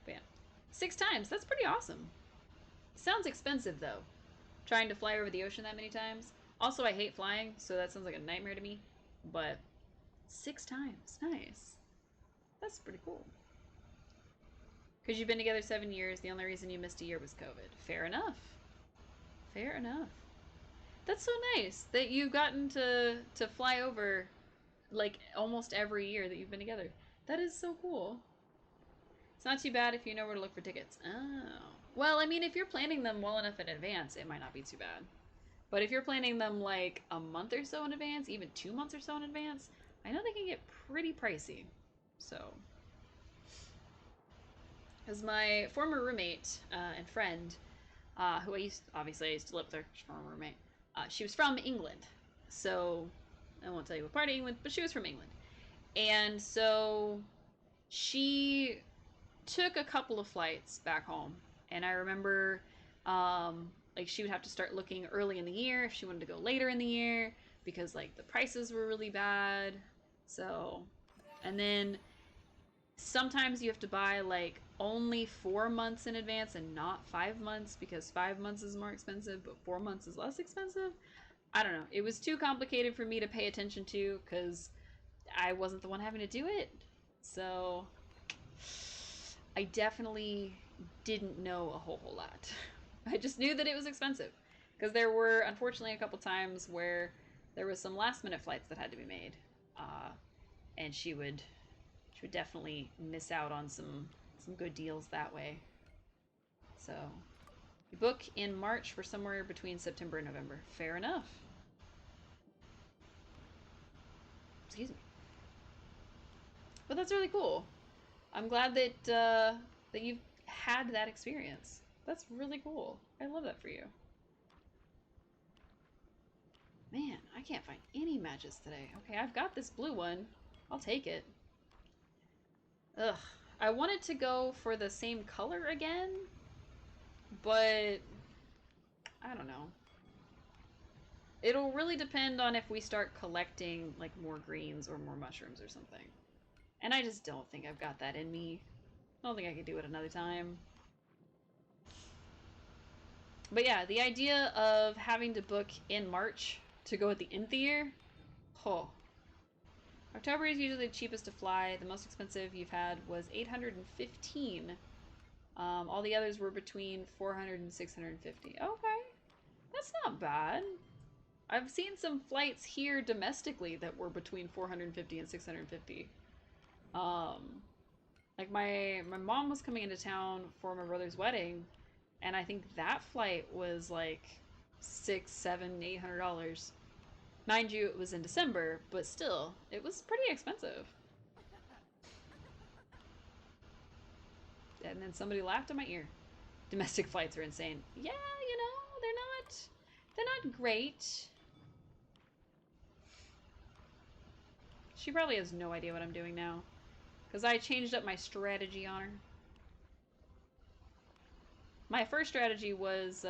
But yeah, 6 times, that's pretty awesome. Sounds expensive though, trying to fly over the ocean that many times. Also, I hate flying, so that sounds like a nightmare to me, but 6 times, nice. That's pretty cool. Because you've been together 7 years, the only reason you missed a year was COVID. Fair enough. Fair enough. That's so nice that you've gotten to fly over like almost every year that you've been together. That is so cool. It's not too bad if you know where to look for tickets. Oh. Well, I mean, if you're planning them well enough in advance, it might not be too bad. But if you're planning them like a month or so in advance, even 2 months or so in advance, I know they can get pretty pricey. So, as my former roommate and friend, who I used to live with her, she's former roommate. She was from England, so I won't tell you what part of England, but she was from England, and so she took a couple of flights back home, and I remember, like she would have to start looking early in the year if she wanted to go later in the year because like the prices were really bad. So, and then sometimes you have to buy like only 4 months in advance and not 5 months because 5 months is more expensive, but 4 months is less expensive. I don't know. It was too complicated for me to pay attention to because I wasn't the one having to do it. So I definitely didn't know a whole lot. I just knew that it was expensive because there were unfortunately a couple times where there was some last minute flights that had to be made, and she would definitely miss out on some good deals that way. So you book in March for somewhere between September and November. Fair enough. Excuse me. But that's really cool. I'm glad that that you've had that experience. That's really cool. I love that for you. Man, I can't find any matches today. Okay, I've got this blue one. I'll take it. Ugh. I wanted to go for the same color again, but I don't know. It'll really depend on if we start collecting like more greens or more mushrooms or something. And I just don't think I've got that in me. I don't think I could do it another time. But yeah, the idea of having to book in March to go at the end of the year, oh. October is usually the cheapest to fly. The most expensive you've had was 815. All the others were between 400 and 650. Okay, that's not bad. I've seen some flights here domestically that were between 450 and 650. Like my mom was coming into town for my brother's wedding, and I think that flight was like $600, $700, $800. Mind you, it was in December, but still, it was pretty expensive. And then somebody laughed in my ear. Domestic flights are insane. Yeah, you know, they're not great. She probably has no idea what I'm doing now. Because I changed up my strategy on her. My first strategy was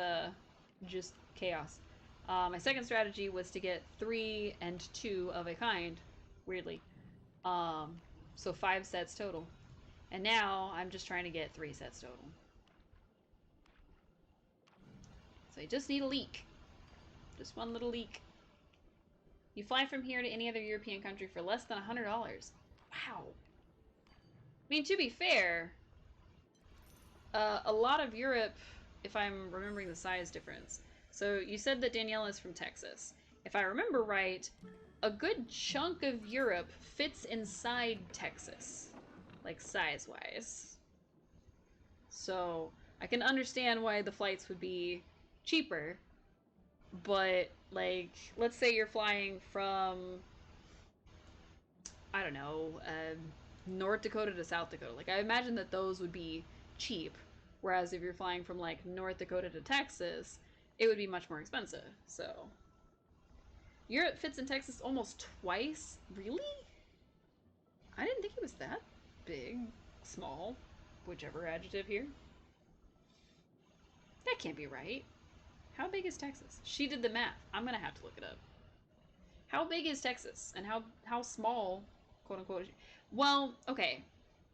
just chaos. My second strategy was to get 3 and 2 of a kind, weirdly. So 5 sets total. And now I'm just trying to get 3 sets total. So I just need a leak. Just one little leak. You fly from here to any other European country for less than $100. Wow. I mean, to be fair, a lot of Europe, if I'm remembering the size difference. So you said that Danielle is from Texas. If I remember right, a good chunk of Europe fits inside Texas, like size-wise. So I can understand why the flights would be cheaper, but like, let's say you're flying from, I don't know, North Dakota to South Dakota. Like, I imagine that those would be cheap, whereas if you're flying from like North Dakota to Texas, it would be much more expensive. So Europe fits in Texas almost twice. Really? I didn't think it was that big, small, whichever adjective here. That can't be right. How big is Texas? She did the math. I'm gonna have to look it up. How big is Texas? And how small, quote unquote, is... Well, okay.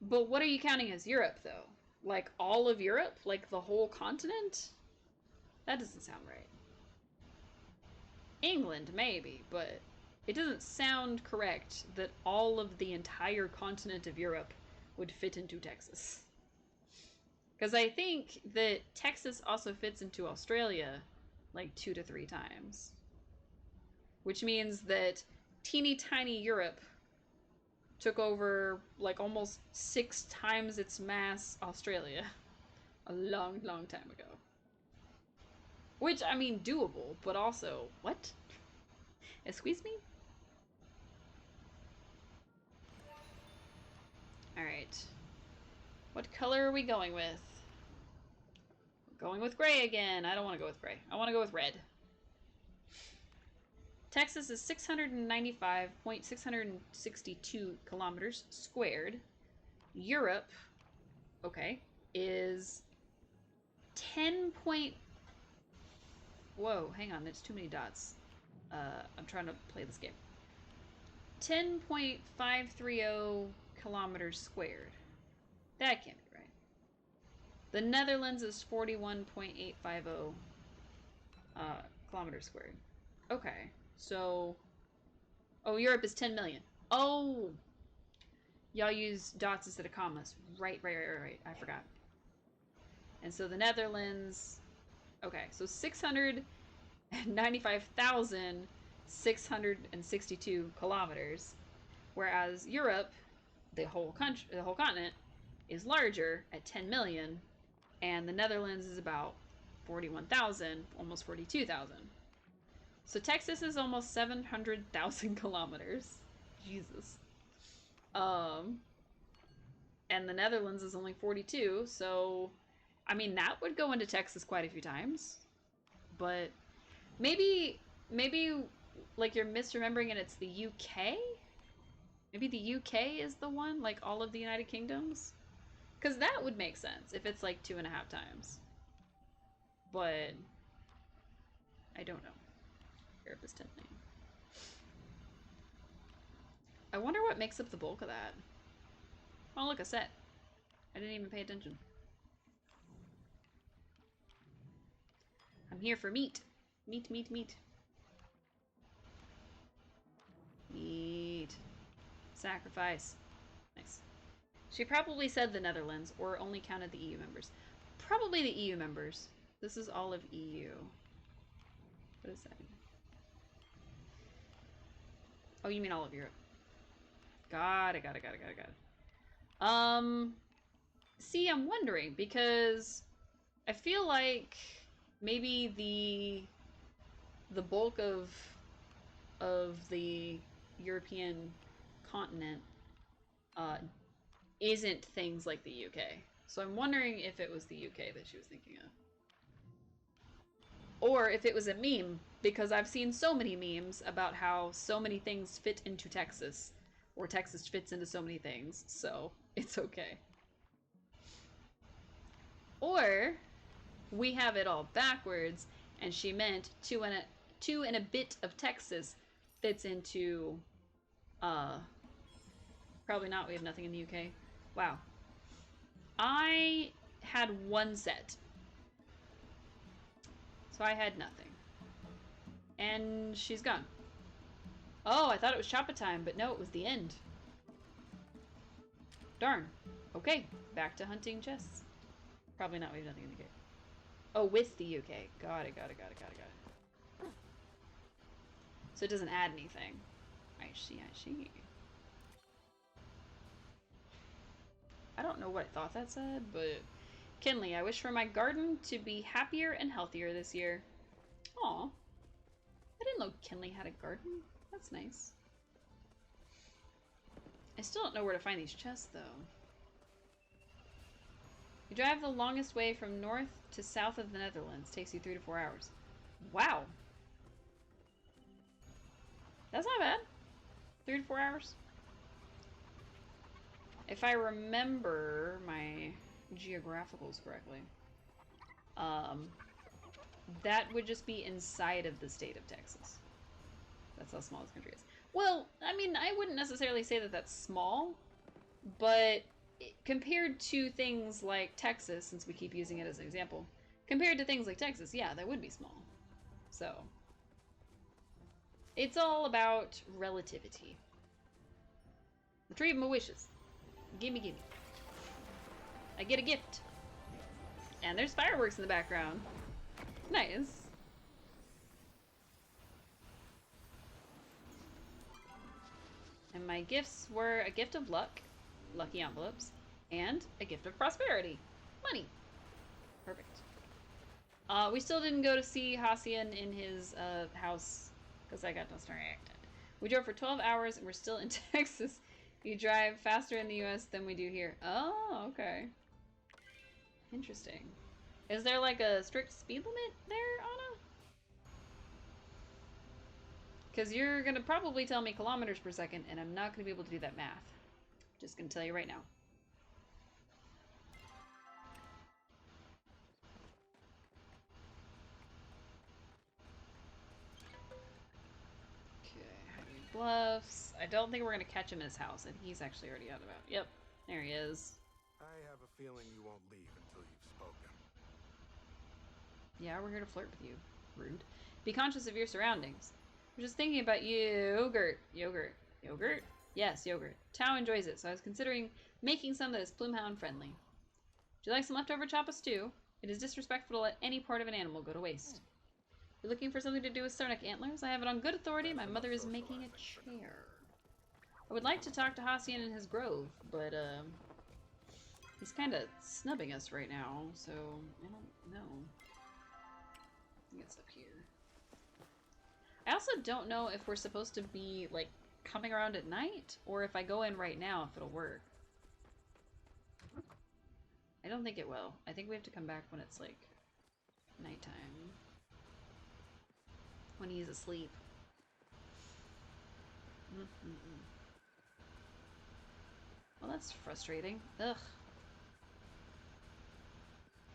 But what are you counting as Europe, though? Like all of Europe? Like the whole continent? That doesn't sound right. England, maybe, but it doesn't sound correct that all of the entire continent of Europe would fit into Texas. Because I think that Texas also fits into Australia like 2 to 3 times. Which means that teeny tiny Europe took over like almost 6 times its mass Australia a long, long time ago. Which, I mean, doable, but also, what? Excuse me? Alright. What color are we going with? We're going with gray again. I don't want to go with gray. I want to go with red. Texas is 695.662 kilometers squared. Europe, okay, is 10 point... Whoa, hang on, there's too many dots. I'm trying to play this game. 10.530 kilometers squared. That can't be right. The Netherlands is 41.850 kilometers squared. Okay, so... Oh, Europe is 10 million. Oh! Y'all use dots instead of commas. Right. I forgot. And so the Netherlands... Okay, so 695,662 kilometers, whereas Europe, the whole country, the whole continent, is larger at 10 million, and the Netherlands is about 41,000, almost 42,000. So Texas is almost 700,000 kilometers. Jesus. And the Netherlands is only 42, so I mean that would go into Texas quite a few times. But maybe like you're misremembering and it's the UK? Maybe the UK is the one, like all of the United Kingdoms? Because that would make sense if it's like 2.5 times. But I don't know. Europe is 10 million. I wonder what makes up the bulk of that. Oh, look, a set. I didn't even pay attention. I'm here for meat. Meat. Meat. Sacrifice. Nice. She probably said the Netherlands, or only counted the EU members. Probably the EU members. This is all of EU. What does that mean? Oh, you mean all of Europe. Got it. See, I'm wondering, because I feel like maybe the bulk of of the European continent isn't things like the UK. So I'm wondering if it was the UK that she was thinking of. Or if it was a meme, because I've seen so many memes about how so many things fit into Texas, or Texas fits into so many things, so it's okay. Or we have it all backwards, and she meant two and a bit of Texas fits into, probably not, we have nothing in the UK. Wow. I had one set. So I had nothing. And she's gone. Oh, I thought it was Choppa time, but no, it was the end. Darn. Okay, back to hunting chests. Probably not, we have nothing in the UK. Oh, with the UK. Got it. So it doesn't add anything. I see. I don't know what I thought that said, but... Kinley, I wish for my garden to be happier and healthier this year. Aw. I didn't know Kinley had a garden. That's nice. I still don't know where to find these chests, though. You drive the longest way from north to south of the Netherlands. Takes you 3 to 4 hours. Wow. That's not bad. 3 to 4 hours. If I remember my geographicals correctly, that would just be inside of the state of Texas. That's how small this country is. Well, I mean, I wouldn't necessarily say that that's small, but compared to things like Texas, since we keep using it as an example, compared to things like Texas, yeah, that would be small. So, it's all about relativity. The tree of my wishes. Gimme. I get a gift. And there's fireworks in the background. Nice. And my gifts were a gift of luck, lucky envelopes, and a gift of prosperity, money. Perfect. We still didn't go to see Hassian in his house because I got distracted. We drove for 12 hours and we're still in Texas. You drive faster in the US than we do here. Oh, okay. Interesting. Is there like a strict speed limit there, Anna? Because you're going to probably tell me kilometers per second, and I'm not going to be able to do that math. Just going to tell you right now. Okay, Highway Bluffs. I don't think we're going to catch him in his house, and he's actually already out and about. Yep, there he is. I have a feeling you won't leave until you've spoken. Yeah, we're here to flirt with you. Rude. Be conscious of your surroundings. I'm just thinking about yogurt. Yogurt. Yes, yogurt. Tao enjoys it, so I was considering making some that is Plumhound friendly. Would you like some leftover choppa stew? It is disrespectful to let any part of an animal go to waste. You're looking for something to do with Sarnak antlers? I have it on good authority. My mother is making a chair. I would like to talk to Hassian in his grove, but he's kind of snubbing us right now, so I don't know. I think it's up here. I also don't know if we're supposed to be, like, coming around at night, or if I go in right now, if it'll work. I don't think it will. I think we have to come back when it's, like, nighttime. When he's asleep. Well, that's frustrating. Ugh.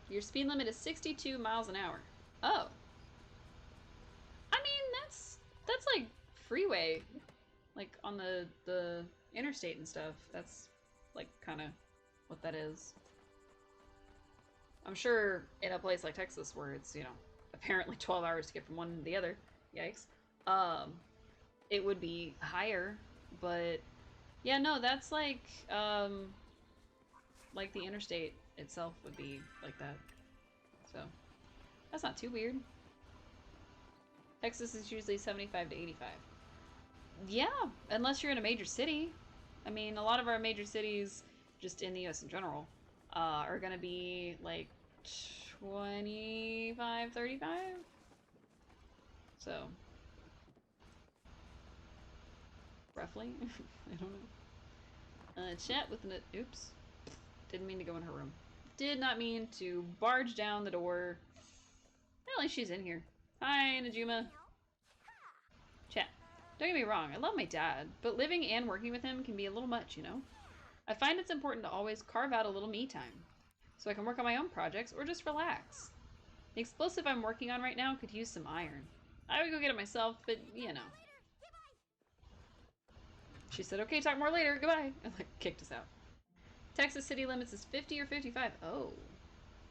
Your speed limit is 62 miles an hour. Oh. I mean, that's like freeway. Like on the interstate and stuff. That's like kind of what that is. I'm sure in a place like Texas where it's, you know, apparently 12 hours to get from one to the other. Yikes. It would be higher, but yeah, no, that's like the interstate itself would be like that. So, that's not too weird. Texas is usually 75 to 85. Yeah, unless you're in a major city. I mean, a lot of our major cities, just in the US in general, are gonna be like 25, 35. So, roughly. I don't know. Chat with an... Oops. Didn't mean to go in her room. Did not mean to barge down the door. At least she's in here. Hi, Najuma. Chat. Don't get me wrong, I love my dad, but living and working with him can be a little much, you know? I find it's important to always carve out a little me time, so I can work on my own projects or just relax. The explosive I'm working on right now could use some iron. I would go get it myself, but, you know. She said, okay, talk more later, goodbye, and like kicked us out. Texas city limits is 50 or 55. Oh,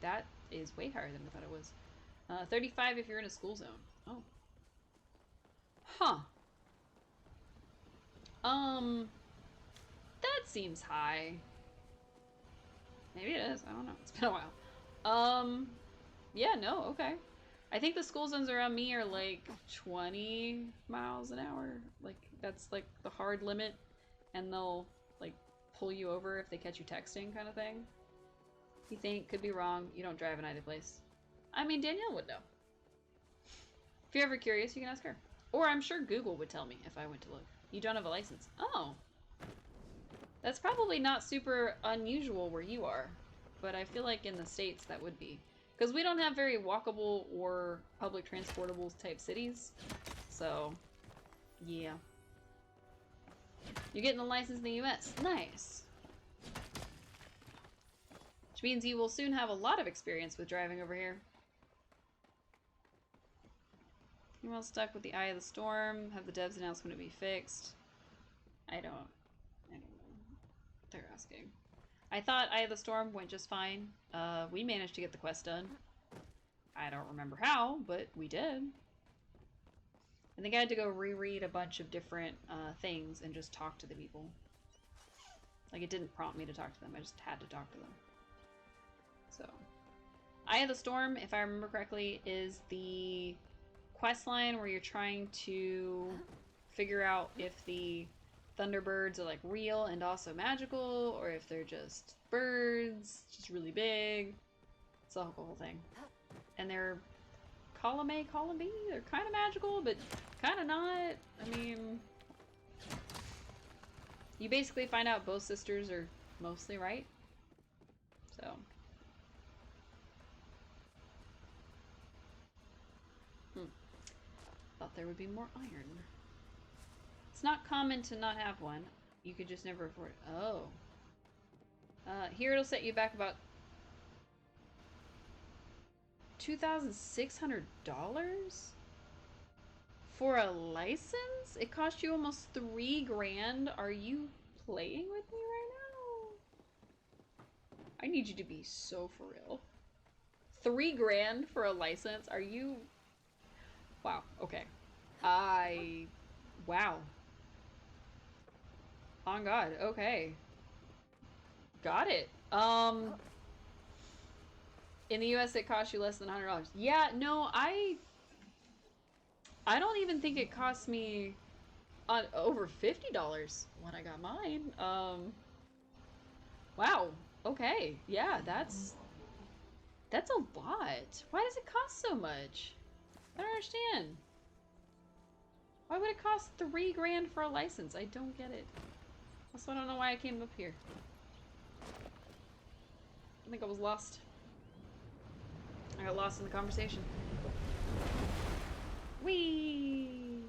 that is way higher than I thought it was. 35 if you're in a school zone. Oh. Huh. That seems high. Maybe it is. I don't know. It's been a while. Yeah, no, okay. I think the school zones around me are like 20 miles an hour. Like, that's like the hard limit. And they'll, like, pull you over if they catch you texting kind of thing. You think, could be wrong. You don't drive in either place. I mean, Danielle would know. If you're ever curious, you can ask her. Or I'm sure Google would tell me if I went to look. You don't have a license. Oh. That's probably not super unusual where you are. But I feel like in the States that would be. Because we don't have very walkable or public transportable type cities. So, yeah. You're getting a license in the US. Nice. Which means you will soon have a lot of experience with driving over here. You're well stuck with the eye of the storm. Have the devs announced when it be fixed? I don't know. They're asking. I thought Eye of the Storm went just fine. We managed to get the quest done. I don't remember how, but we did. I think I had to go reread a bunch of different things and just talk to the people. Like, it didn't prompt me to talk to them. I just had to talk to them. So, Eye of the Storm, if I remember correctly, is the quest line where you're trying to figure out if the Thunderbirds are like real and also magical, or if they're just birds, just really big. It's the whole thing. And they're column A, column B. They're kind of magical, but kind of not. I mean, you basically find out both sisters are mostly right. So. Thought there would be more iron. It's not common to not have one. You could just never afford it. Oh. Here it'll set you back about $2,600 for a license? It cost you almost $3,000. Are you playing with me right now? I need you to be so for real. $3,000 for a license? Are you? Wow. Okay. Wow. On God. Okay. Got it. In the US it costs you less than $100. Yeah, no, I don't even think it cost me over $50 when I got mine. Wow. Okay. Yeah, that's a lot. Why does it cost so much? I don't understand. Why would it cost $3,000 for a license? I don't get it. Also, I don't know why I came up here. I think I was lost. I got lost in the conversation. Whee!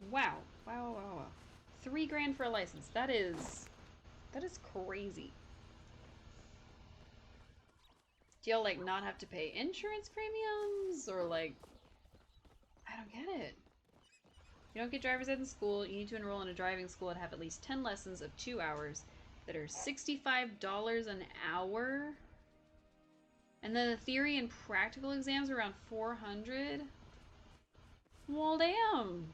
Wow. Wow, wow, wow. $3,000 for a license. That is crazy. Do y'all, like, not have to pay insurance premiums? Or, like, I don't get it. You don't get driver's ed in school. You need to enroll in a driving school and have at least 10 lessons of 2 hours that are $65 an hour. And then the theory and practical exams are around $400. Well, damn.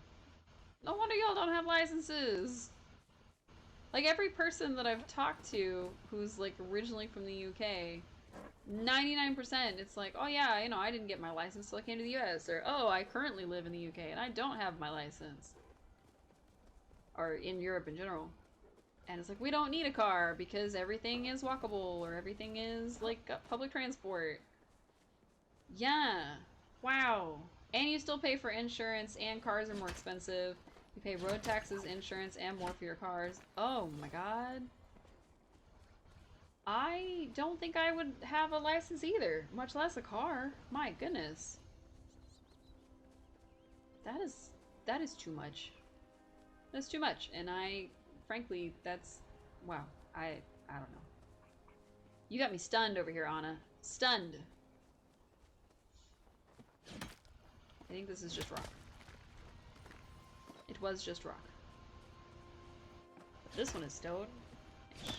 No wonder y'all don't have licenses. Like, every person that I've talked to who's, like, originally from the UK, 99%, it's like, oh yeah, you know, I didn't get my license till I came to the US, or oh, I currently live in the UK and I don't have my license. Or in Europe in general. And it's like, we don't need a car because everything is walkable, or everything is, like, public transport. Yeah. Wow. And you still pay for insurance, and cars are more expensive. You pay road taxes, insurance, and more for your cars. Oh my god. I don't think I would have a license either, much less a car. My goodness. That is too much. That's too much, and frankly, that's, wow. I don't know. You got me stunned over here, Anna. Stunned. I think this is just rock. It was just rock. But this one is stone. Ish.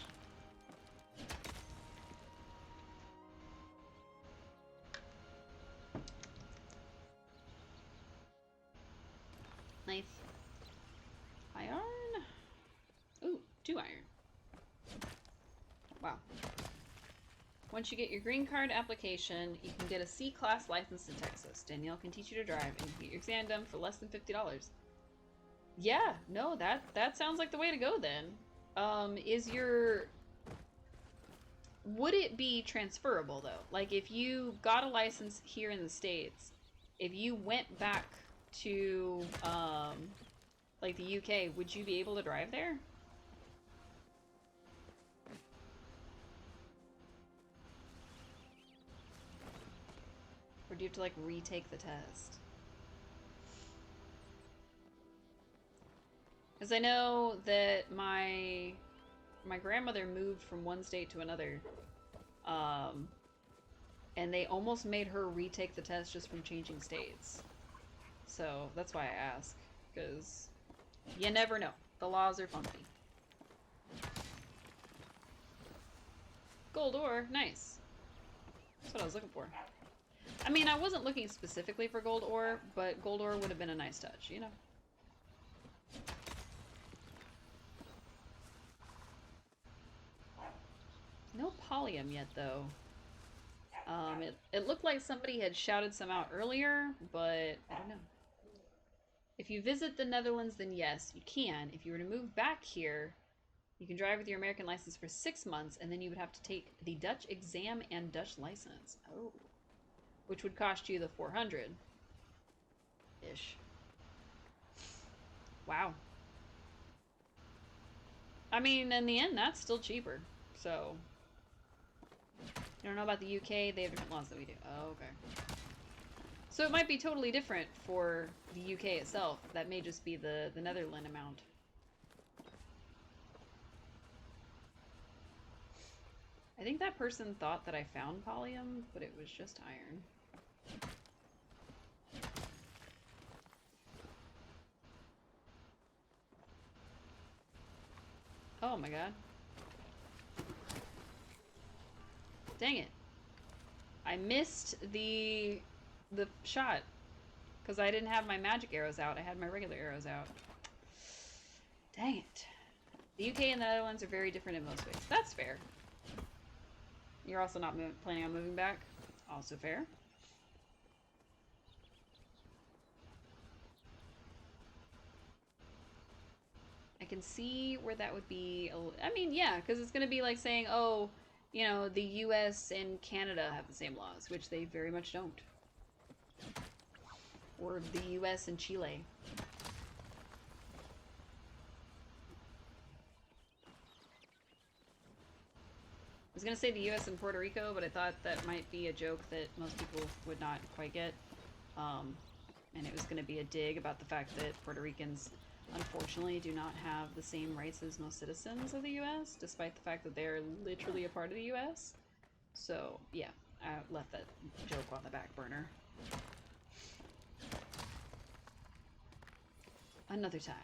Nice. Iron? Ooh, 2 iron. Wow. Once you get your green card application, you can get a C-class license in Texas. Danielle can teach you to drive, and you can get your exam done for less than $50. Yeah, no, that sounds like the way to go then. Would it be transferable though? Like if you got a license here in the States, if you went back to like the UK, would you be able to drive there? Or do you have to like retake the test? Because I know that my grandmother moved from one state to another, and they almost made her retake the test just from changing states. So that's why I ask, because you never know. The laws are funky. Gold ore, nice. That's what I was looking for. I mean, I wasn't looking specifically for gold ore, but gold ore would have been a nice touch, you know? No pallium yet, though. It looked like somebody had shouted some out earlier, but I don't know. If you visit the Netherlands, then yes, you can. If you were to move back here, you can drive with your American license for 6 months, and then you would have to take the Dutch exam and Dutch license. Oh. Which would cost you the 400-ish. Wow. I mean, in the end, that's still cheaper. So, you don't know about the UK? They have different laws than we do. Oh, okay. So it might be totally different for the UK itself. That may just be the Netherlands amount. I think that person thought that I found pallium, but it was just iron. Oh my god. Dang it. I missed the shot because I didn't have my magic arrows out. I had my regular arrows out. Dang it. The UK and the Netherlands are very different in most ways. That's fair. You're also not planning on moving back. Also fair. I can see where that would be. I mean, yeah, because it's going to be like saying, oh, you know, the US and Canada have the same laws, which they very much don't. Or the US and Chile. I was going to say the US and Puerto Rico, but I thought that might be a joke that most people would not quite get. And it was going to be a dig about the fact that Puerto Ricans, unfortunately, do not have the same rights as most citizens of the US, despite the fact that they're literally a part of the US. So, yeah, I left that joke on the back burner. Another time.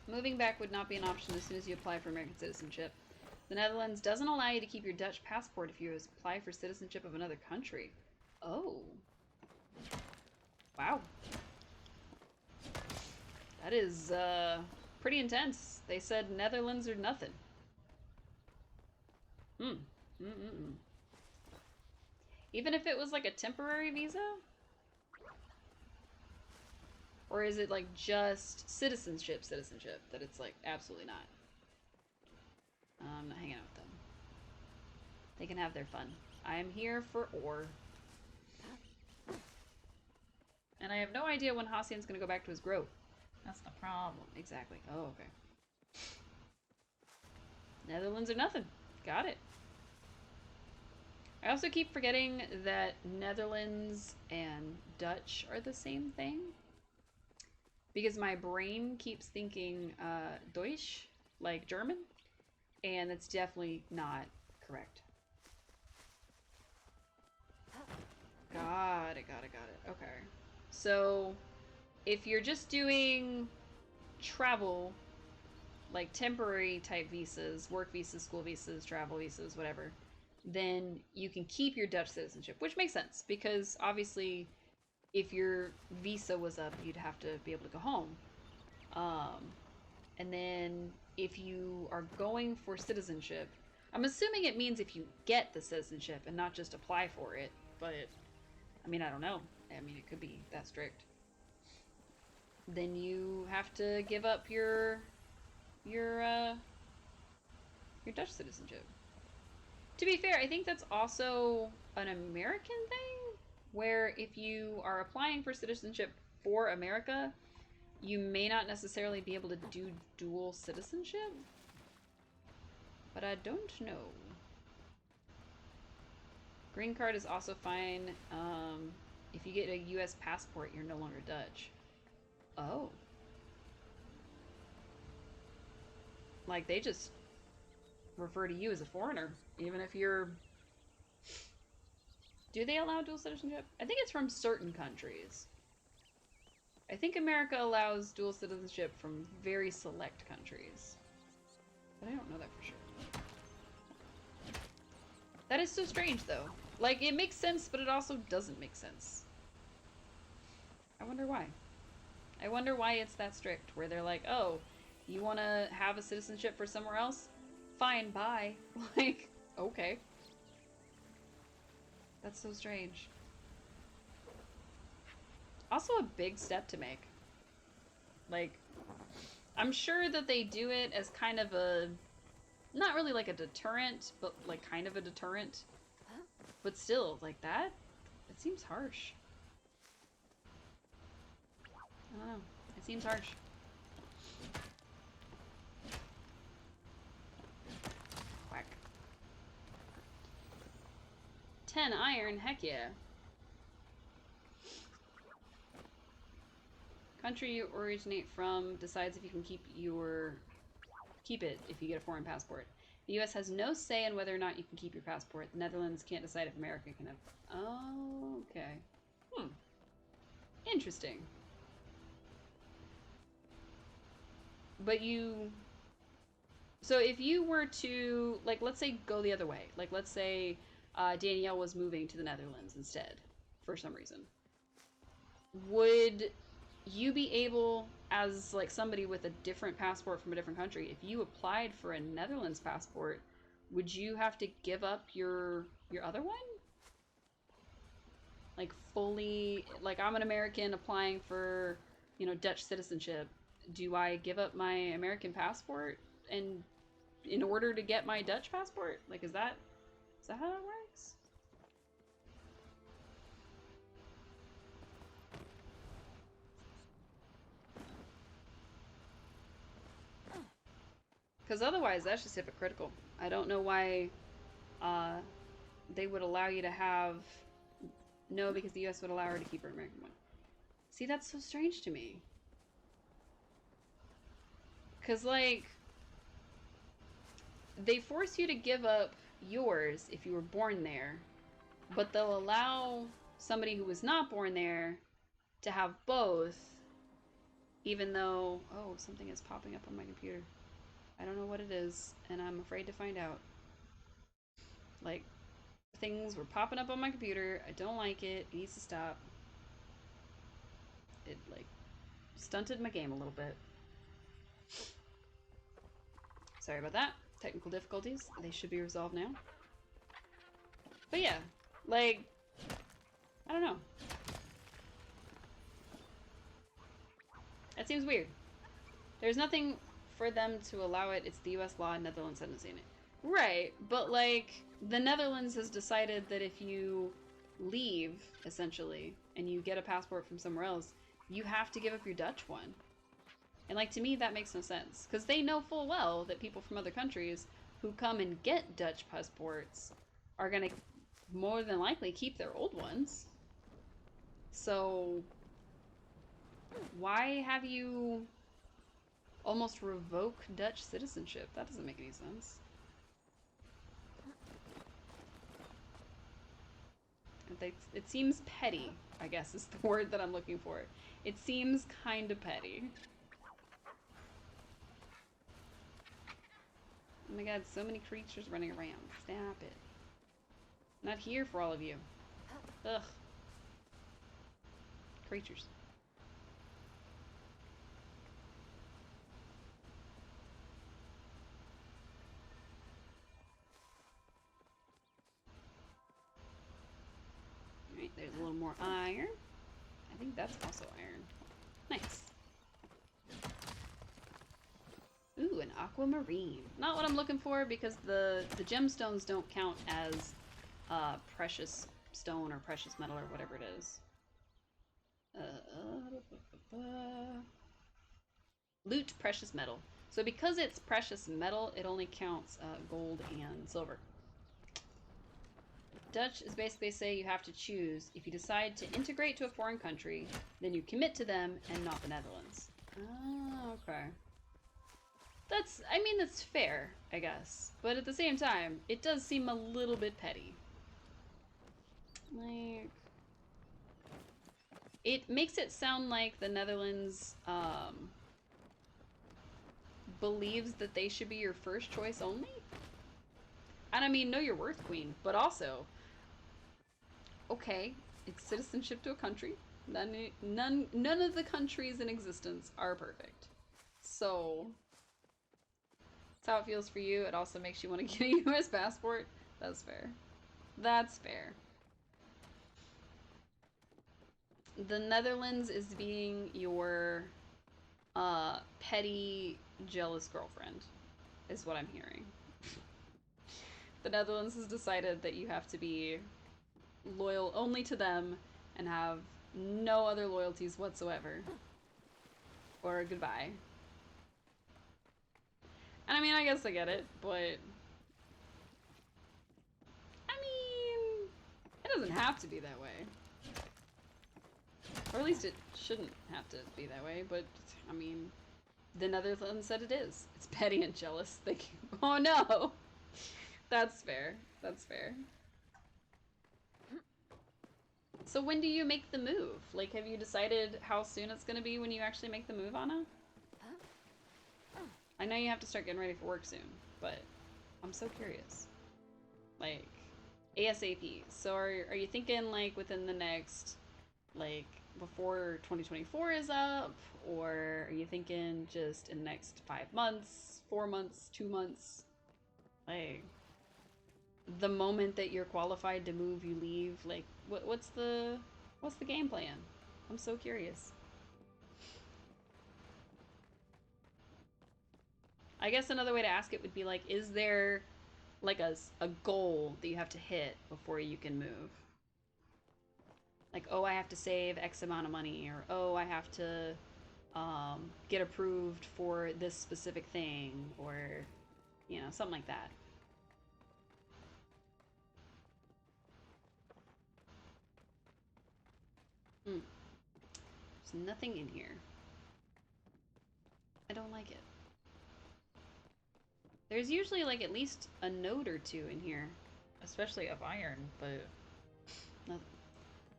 Moving back would not be an option as soon as you apply for American citizenship. The Netherlands doesn't allow you to keep your Dutch passport if you apply for citizenship of another country. Oh. Wow. That is, pretty intense. They said Netherlands or nothing. Even if it was like a temporary visa? Or is it like just citizenship that it's like absolutely not? They can have their fun. I am here for ore. And I have no idea when Hassian's gonna go back to his grove. That's the problem. Exactly. Oh, okay. Netherlands or nothing. Got it. I also keep forgetting that Netherlands and Dutch are the same thing. Because my brain keeps thinking Deutsch, like German. And that's definitely not correct. Got it. Okay. So, if you're just doing travel, like temporary type visas, work visas, school visas, travel visas, whatever, then you can keep your Dutch citizenship, which makes sense because obviously if your visa was up, you'd have to be able to go home. And then if you are going for citizenship, I'm assuming it means if you get the citizenship and not just apply for it, but I mean, I don't know. I mean, it could be that strict. Then you have to give up your Dutch citizenship. To be fair, I think that's also an American thing, where if you are applying for citizenship for America, you may not necessarily be able to do dual citizenship. But I don't know. Green card is also fine. If you get a US passport, you're no longer Dutch. Oh. Like, they just refer to you as a foreigner, even if you're... Do they allow dual citizenship? I think it's from certain countries. I think America allows dual citizenship from very select countries. But I don't know that for sure. That is so strange, though. Like, it makes sense, but it also doesn't make sense. I wonder why. I wonder why it's that strict, where they're like, oh, you want to have a citizenship for somewhere else? Fine, bye. Like, okay. That's so strange. Also a big step to make. Like, I'm sure that they do it as kind of a... Not really like a deterrent, but like kind of a deterrent. But still, like that? It seems harsh. I don't know. It seems harsh. Whack. 10 iron, heck yeah. Country you originate from decides if you can keep it if you get a foreign passport. The US has no say in whether or not you can keep your passport. The Netherlands can't decide if America can have... Oh, okay. Interesting. But you... So if you were to, like, let's say go the other way. Like, let's say Danielle was moving to the Netherlands instead, for some reason. Would you be able, as, like, somebody with a different passport from a different country, if you applied for a Netherlands passport, would you have to give up your other one? Like, fully... Like, I'm an American applying for, you know, Dutch citizenship. Do I give up my American passport and in order to get my Dutch passport? Like, is that how that works? Because otherwise, that's just hypocritical. I don't know why they would allow you to have... No, because the US would allow her to keep her American one. See, that's so strange to me. Because, like... They force you to give up yours if you were born there, but they'll allow somebody who was not born there to have both, even though... Oh, something is popping up on my computer. I don't know what it is, and I'm afraid to find out. Like, things were popping up on my computer. I don't like it. It needs to stop. It, like, stunted my game a little bit. Sorry about that. Technical difficulties. They should be resolved now. But yeah, like, I don't know. That seems weird. There's nothing for them to allow it. It's the US law, and Netherlands hasn't seen it. Right, but like the Netherlands has decided that if you leave, essentially, and you get a passport from somewhere else, you have to give up your Dutch one. And like to me that makes no sense because they know full well that people from other countries who come and get Dutch passports are going to more than likely keep their old ones. So why have you almost revoke Dutch citizenship? That doesn't make any sense. It seems petty, I guess is the word that I'm looking for. It seems kind of petty. Oh my god, so many creatures running around. Stop it. I'm not here for all of you. Ugh. Creatures. Alright, there's a little more iron. I think that's also iron. Nice. Ooh, an aquamarine. Not what I'm looking for because the gemstones don't count as precious stone or precious metal or whatever it is. Loot precious metal. So because it's precious metal, it only counts gold and silver. Dutch is basically say you have to choose. If you decide to integrate to a foreign country, then you commit to them and not the Netherlands. Oh, okay. I mean, that's fair, I guess. But at the same time, it does seem a little bit petty. Like, it makes it sound like the Netherlands, believes that they should be your first choice only? And I mean, know your worth, queen, but also, okay, it's citizenship to a country. None of the countries in existence are perfect. So, that's how it feels for you. It also makes you want to get a US passport. That's fair. That's fair. The Netherlands is being your petty, jealous girlfriend, is what I'm hearing. The Netherlands has decided that you have to be loyal only to them and have no other loyalties whatsoever. Or goodbye. And I mean, I guess I get it, but I mean, it doesn't have to be that way. Or at least it shouldn't have to be that way, but I mean, the Netherlands said it is. It's petty and jealous. Oh no! That's fair. That's fair. So when do you make the move? Like, have you decided how soon it's gonna be when you actually make the move, Anna? I know you have to start getting ready for work soon, but I'm so curious. Like, ASAP. So are you thinking, like, within the next, like, before 2024 is up? Or are you thinking just in the next 5 months, 4 months, 2 months? Like, the moment that you're qualified to move, you leave? Like, what's the game plan? I'm so curious. I guess another way to ask it would be like, is there like a goal that you have to hit before you can move? Like, oh, I have to save X amount of money, or oh, I have to get approved for this specific thing, or, you know, something like that. Hmm. There's nothing in here. I don't like it. There's usually like at least a note or two in here, especially of iron, but nothing.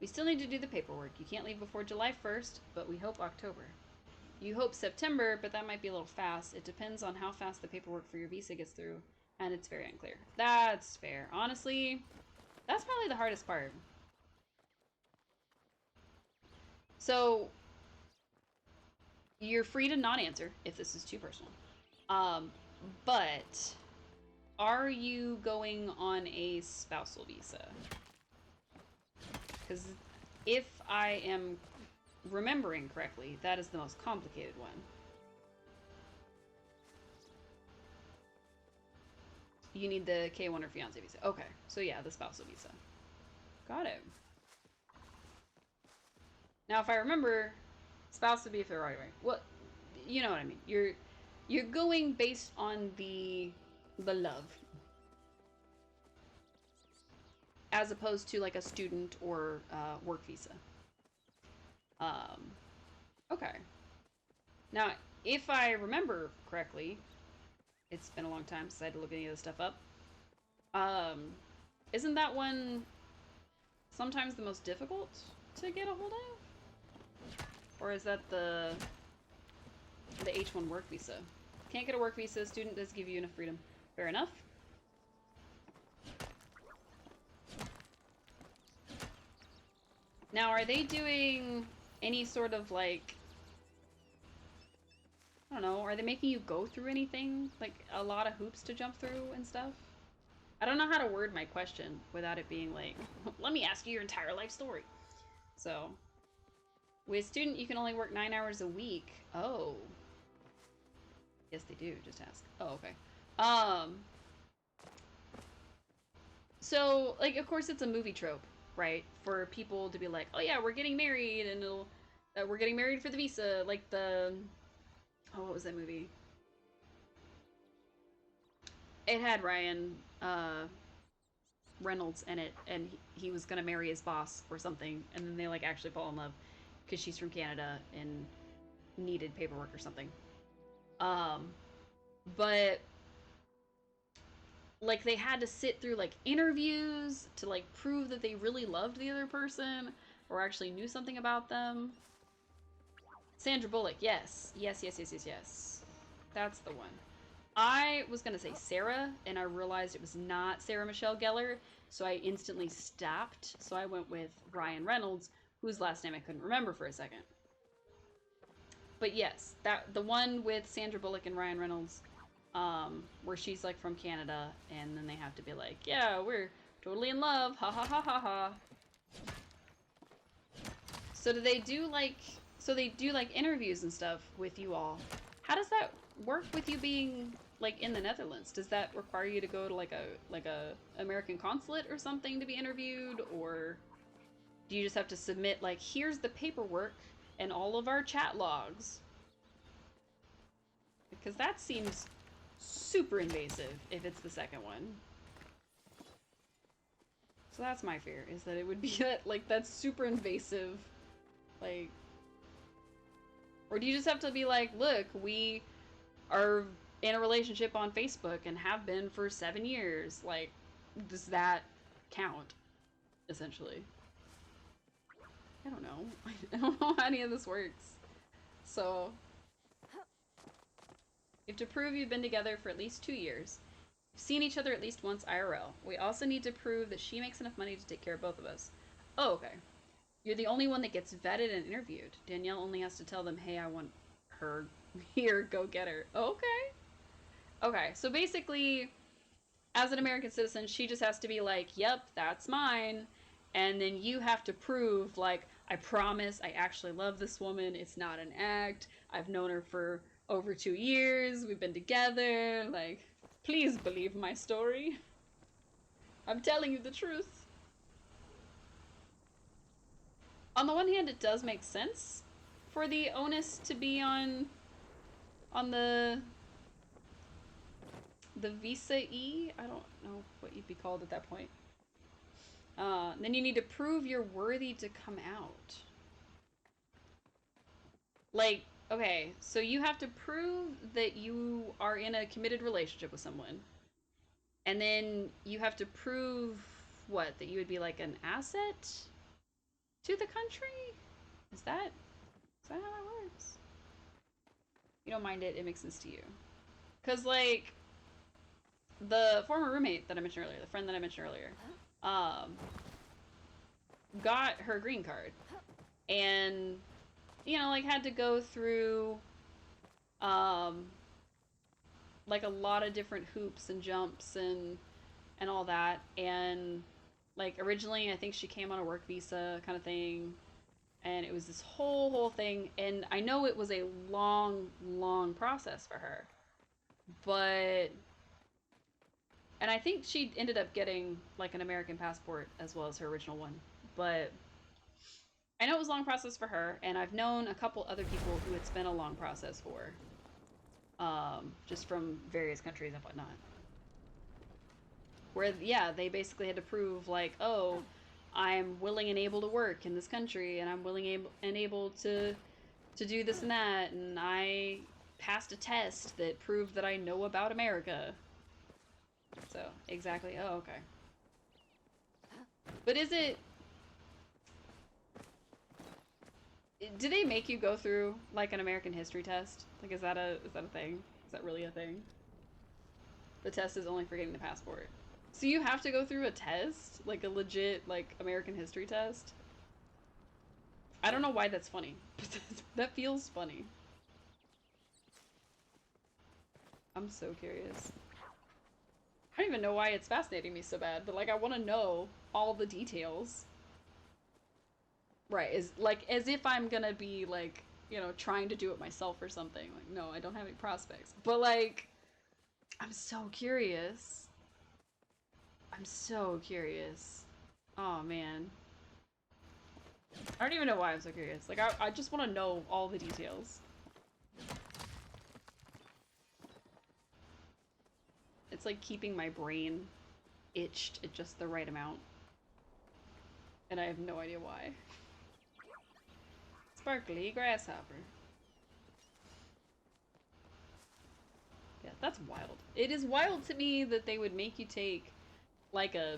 We still need to do the paperwork. You can't leave before July 1st, but we hope October. You hope September, but that might be a little fast. It depends on how fast the paperwork for your visa gets through, and it's very unclear. That's fair. Honestly, that's probably the hardest part. So, you're free to not answer if this is too personal. But are you going on a spousal visa? Because if I am remembering correctly, that is the most complicated one. You need the K1 or fiance visa. Okay, so yeah, the spousal visa. Got it. Now, if I remember, spouse would be if they're right. Well, you know what I mean. You're going based on the love, as opposed to like a student or work visa. Um, okay. Now, if I remember correctly, it's been a long time since I had to look any of this stuff up. Um, isn't that one sometimes the most difficult to get a hold of? Or is that the H1 work visa? Can't get a work visa, student does give you enough freedom. Fair enough. Now, are they doing any sort of like, I don't know, are they making you go through anything? Like a lot of hoops to jump through and stuff? I don't know how to word my question without it being like, let me ask you your entire life story. So, with student, you can only work 9 hours a week. Oh. Yes, they do. Just ask. Oh, okay. So, like, of course it's a movie trope, right? For people to be like, oh yeah, we're getting married and it'll, we're getting married for the visa. Like the, oh, what was that movie? It had Ryan, Reynolds in it, and he was gonna marry his boss or something, and then they like actually fall in love because she's from Canada and needed paperwork or something. Um, but like they had to sit through like interviews to like prove that they really loved the other person or actually knew something about them. Sandra Bullock, yes. Yes, yes, yes, yes, yes. That's the one. I was gonna say Sarah, and I realized it was not Sarah Michelle Gellar, so I instantly stopped. So I went with Ryan Reynolds, whose last name I couldn't remember for a second. But yes, that the one with Sandra Bullock and Ryan Reynolds, where she's like from Canada, and then they have to be like, yeah, we're totally in love, ha ha ha ha ha. So do they do like, so they do like interviews and stuff with you all. How does that work with you being like in the Netherlands? Does that require you to go to like a American consulate or something to be interviewed, or do you just have to submit like, here's the paperwork and all of our chat logs? Because that seems super invasive if it's the second one. So that's my fear, is that it would be that, like, that's super invasive. Like, or do you just have to be like, look, we are in a relationship on Facebook and have been for 7 years. Like, does that count, essentially? I don't know. I don't know how any of this works. So, you have to prove you've been together for at least 2 years. You've seen each other at least once IRL. We also need to prove that she makes enough money to take care of both of us. Oh, okay. You're the only one that gets vetted and interviewed. Danielle only has to tell them, hey, I want her here, go get her. Okay. Okay, so basically, as an American citizen, she just has to be like, yep, that's mine. And then you have to prove, like, I promise I actually love this woman. It's not an act. I've known her for over 2 years. We've been together. Like, please believe my story. I'm telling you the truth. On the one hand, it does make sense for the onus to be on the visa E. I don't know what you'd be called at that point. Then you need to prove you're worthy to come out. Like, okay, so you have to prove that you are in a committed relationship with someone. And then you have to prove, what, that you would be like an asset to the country? Is that how that works? You don't mind it, it makes sense to you. Because, like, the former roommate that I mentioned earlier, the friend that I mentioned earlier, got her green card. And, you know, like, had to go through, like, a lot of different hoops and jumps and all that. And, like, originally, I think she came on a work visa kind of thing. And it was this whole thing. And I know it was a long process for her. But And I think she ended up getting like an American passport as well as her original one. But I know it was a long process for her, and I've known a couple other people who it's been a long process for. Just from various countries and whatnot. Where, yeah, they basically had to prove, like, oh, I'm willing and able to work in this country, and I'm willing and able to do this and that, and I passed a test that proved that I know about America. So, exactly. Oh, okay. But is it... Do they make you go through, like, an American history test? Like, is that a thing? Is that really a thing? The test is only for getting the passport. So you have to go through a test? Like a legit, like, American history test? I don't know why that's funny. That feels funny. I'm so curious. I don't even know why it's fascinating me so bad, but, like, I want to know all the details. Right, is like, as if I'm gonna be, like, you know, trying to do it myself or something. Like, no, I don't have any prospects. But, like, I'm so curious. I'm so curious. Oh, man. I don't even know why I'm so curious. Like, I just want to know all the details. It's like keeping my brain itched at just the right amount. And I have no idea why. Sparkly grasshopper. Yeah, that's wild. It is wild to me that they would make you take, like, a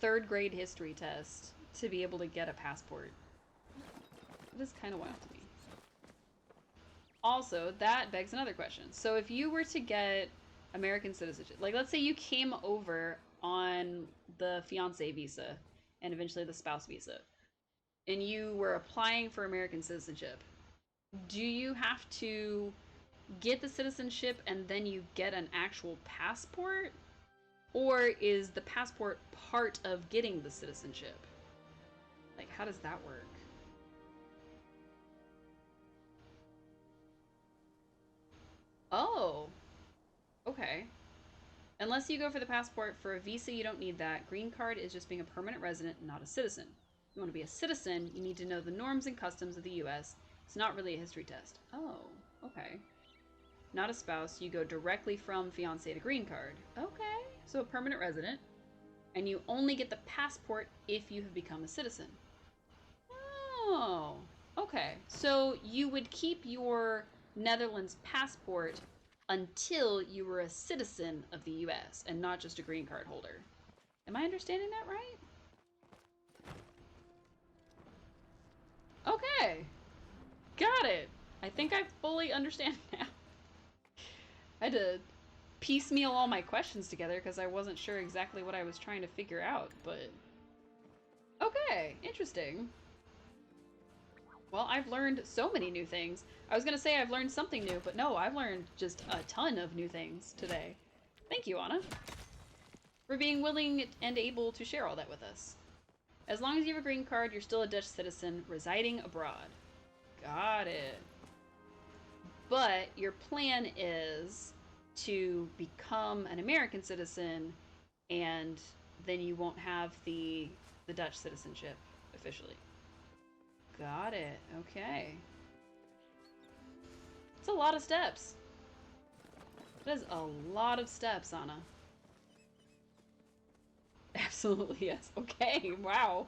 3rd grade history test to be able to get a passport. It is kind of wild to me. Also, that begs another question. So if you were to get American citizenship, like, let's say you came over on the fiance visa and eventually the spouse visa, and you were applying for American citizenship, do you have to get the citizenship and then you get an actual passport? Or is the passport part of getting the citizenship? Like, how does that work? Oh, okay. Unless you go for the passport, for a visa, you don't need that. Green card is just being a permanent resident, not a citizen. If you want to be a citizen, you need to know the norms and customs of the US. It's not really a history test. Oh, okay. Not a spouse, you go directly from fiance to green card. Okay, so a permanent resident. And you only get the passport if you have become a citizen. Oh, okay. So you would keep your Netherlands passport until you were a citizen of the US and not just a green card holder. Am I understanding that right? Okay. Got it. I think I fully understand now. I had to piecemeal all my questions together because I wasn't sure exactly what I was trying to figure out, but... Okay, interesting. Well, I've learned so many new things. I was gonna say I've learned something new, but no, I've learned just a ton of new things today. Thank you, Anna, for being willing and able to share all that with us. As long as you have a green card, you're still a Dutch citizen residing abroad. Got it. But your plan is to become an American citizen, and then you won't have the Dutch citizenship officially. Got it. Okay. It's a lot of steps. That is a lot of steps, Anna. Absolutely, yes. Okay, wow.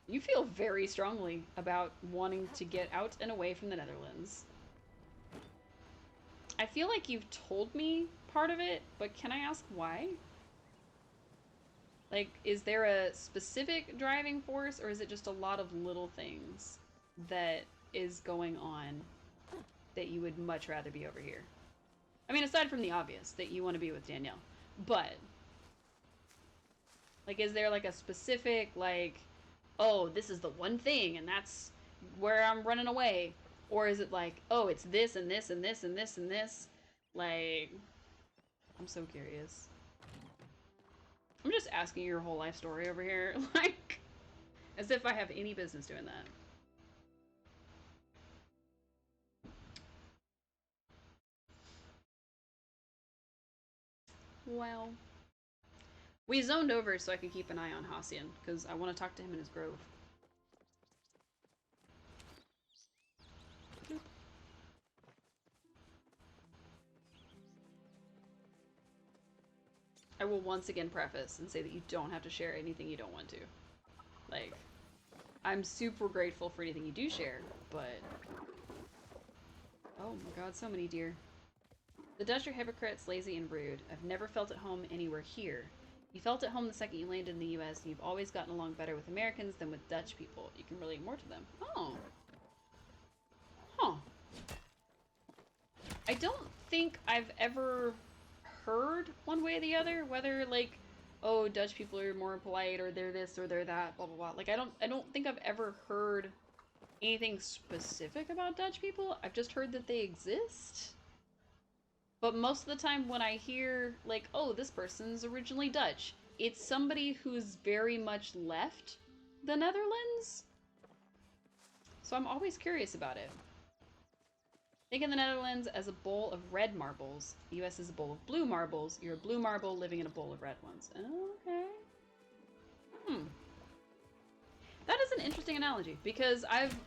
You feel very strongly about wanting to get out and away from the Netherlands. I feel like you've told me part of it, but can I ask why? Like, is there a specific driving force, or is it just a lot of little things that is going on that you would much rather be over here? I mean, aside from the obvious, that you want to be with Danielle. But, like, is there, like, a specific, like, oh, this is the one thing, and that's where I'm running away? Or is it like, oh, it's this, and this, and this, and this, and this? Like, I'm so curious. I'm just asking your whole life story over here, like, as if I have any business doing that. Well, We zoned over so I could keep an eye on Hacian, because I want to talk to him in his grove. I will once again preface and say that you don't have to share anything you don't want to. Like, I'm super grateful for anything you do share, but... Oh my god, so many deer. The Dutch are hypocrites, lazy, and rude. I've never felt at home anywhere here. You felt at home the second you landed in the US, and you've always gotten along better with Americans than with Dutch people. You can relate more to them. Oh. Huh. I don't think I've ever heard one way or the other, whether, like, oh, Dutch people are more polite, or they're this, or they're that, blah, blah, blah. Like, I don't think I've ever heard anything specific about Dutch people. I've just heard that they exist. But most of the time when I hear, like, oh, this person's originally Dutch, it's somebody who's very much left the Netherlands. So I'm always curious about it. Think of the Netherlands as a bowl of red marbles. The US is a bowl of blue marbles. You're a blue marble living in a bowl of red ones. Okay. That is an interesting analogy, because I've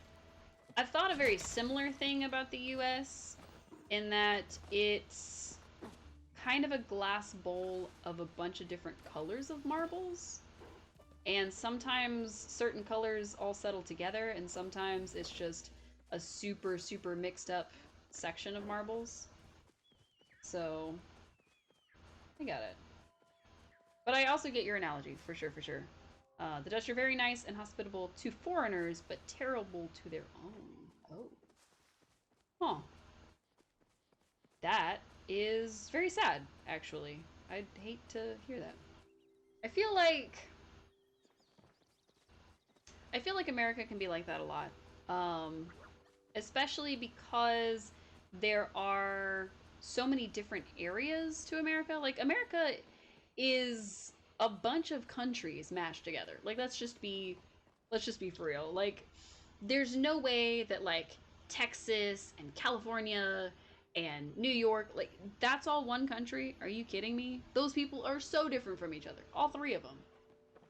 thought a very similar thing about the US, in that it's kind of a glass bowl of a bunch of different colors of marbles. And sometimes certain colors all settle together, and sometimes it's just a super, super mixed up section of marbles. So, I got it. But I also get your analogy, for sure, for sure. The Dutch are very nice and hospitable to foreigners, but terrible to their own. Oh. Huh. That is very sad, actually. I'd hate to hear that. I feel like America can be like that a lot. Especially because there are so many different areas to America. Like, America is a bunch of countries mashed together. Like, let's just be for real. Like, there's no way that, like, Texas and California and New York, like, that's all one country. Are you kidding me? Those people are so different from each other, all three of them,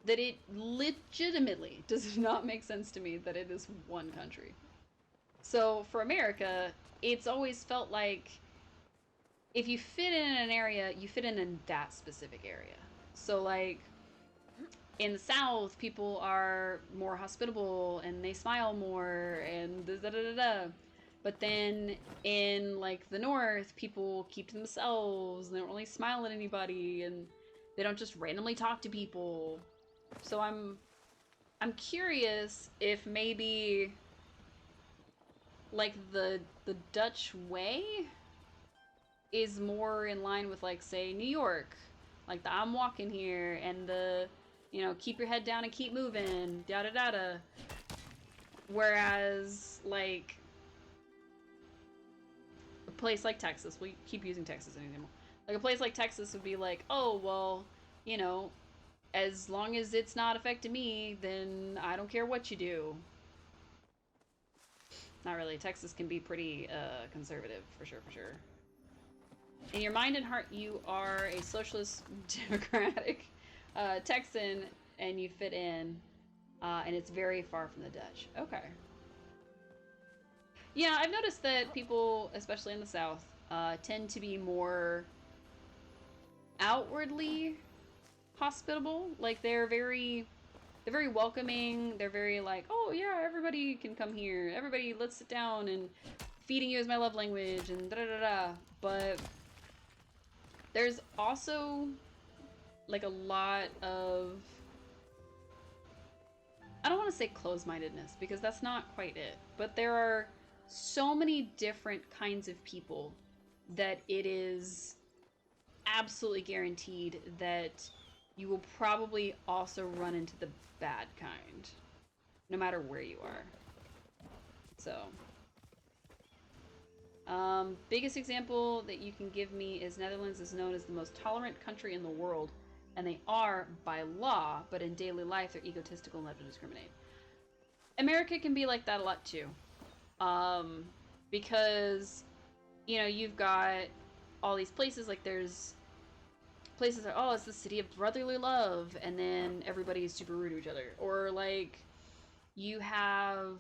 that it legitimately does not make sense to me that it is one country. So for America, it's always felt like if you fit in an area, you fit in that specific area. So, like, in the South, people are more hospitable and they smile more and da da da da. But then in, like, the North, people keep to themselves and they don't really smile at anybody and they don't just randomly talk to people. So I'm curious if maybe, like, the Dutch way is more in line with, like, say, New York. Like, the I'm walking here, and the, you know, keep your head down and keep moving, da da da da. Whereas, like, a place like Texas, we keep using Texas anymore. Like, a place like Texas would be like, oh, well, you know, as long as it's not affecting me, then I don't care what you do. Not really. Texas can be pretty conservative, for sure, for sure. In your mind and heart, you are a socialist, democratic Texan, and you fit in, and it's very far from the Dutch. Okay. Yeah, I've noticed that people, especially in the South, tend to be more outwardly hospitable. Like, they're very welcoming. They're very like, oh yeah, everybody can come here. Everybody, let's sit down, and feeding you is my love language, and da da da da. But there's also, like, a lot of, I don't want to say closed-mindedness, because that's not quite it, but there are so many different kinds of people that it is absolutely guaranteed that you will probably also run into the bad kind, no matter where you are. So, biggest example that you can give me is Netherlands is known as the most tolerant country in the world, and they are by law, but in daily life they're egotistical and love to discriminate. America can be like that a lot too, because, you know, you've got all these places, like there's places are, oh, it's the city of brotherly love, and then everybody is super rude to each other. Or like you have,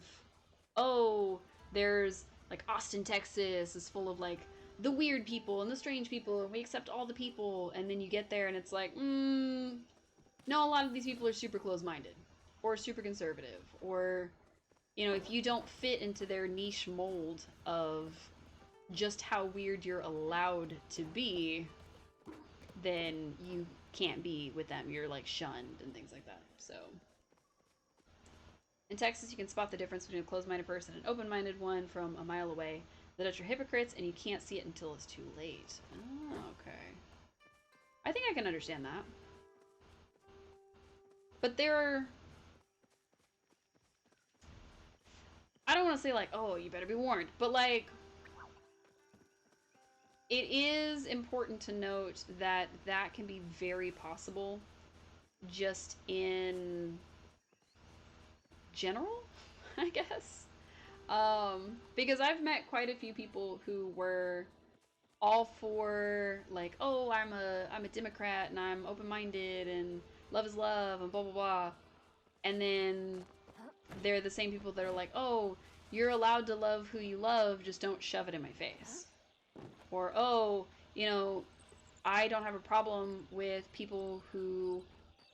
oh, there's like Austin, Texas is full of like the weird people and the strange people, and we accept all the people. And then you get there and it's like, no, a lot of these people are super close-minded or super conservative, or, you know, if you don't fit into their niche mold of just how weird you're allowed to be, then you can't be with them. You're like shunned and things like that. So in Texas, you can spot the difference between a closed-minded person and an open-minded one from a mile away. The Dutch are hypocrites, and you can't see it until it's too late. Oh, okay. I think I can understand that. But there are... I don't want to say, like, oh, you better be warned. But, like, it is important to note that that can be very possible just in general, I guess. Because I've met quite a few people who were all for like, oh, I'm a Democrat and I'm open-minded and love is love and blah blah blah, and then they're the same people that are like, oh, you're allowed to love who you love, just don't shove it in my face, or oh, you know, I don't have a problem with people who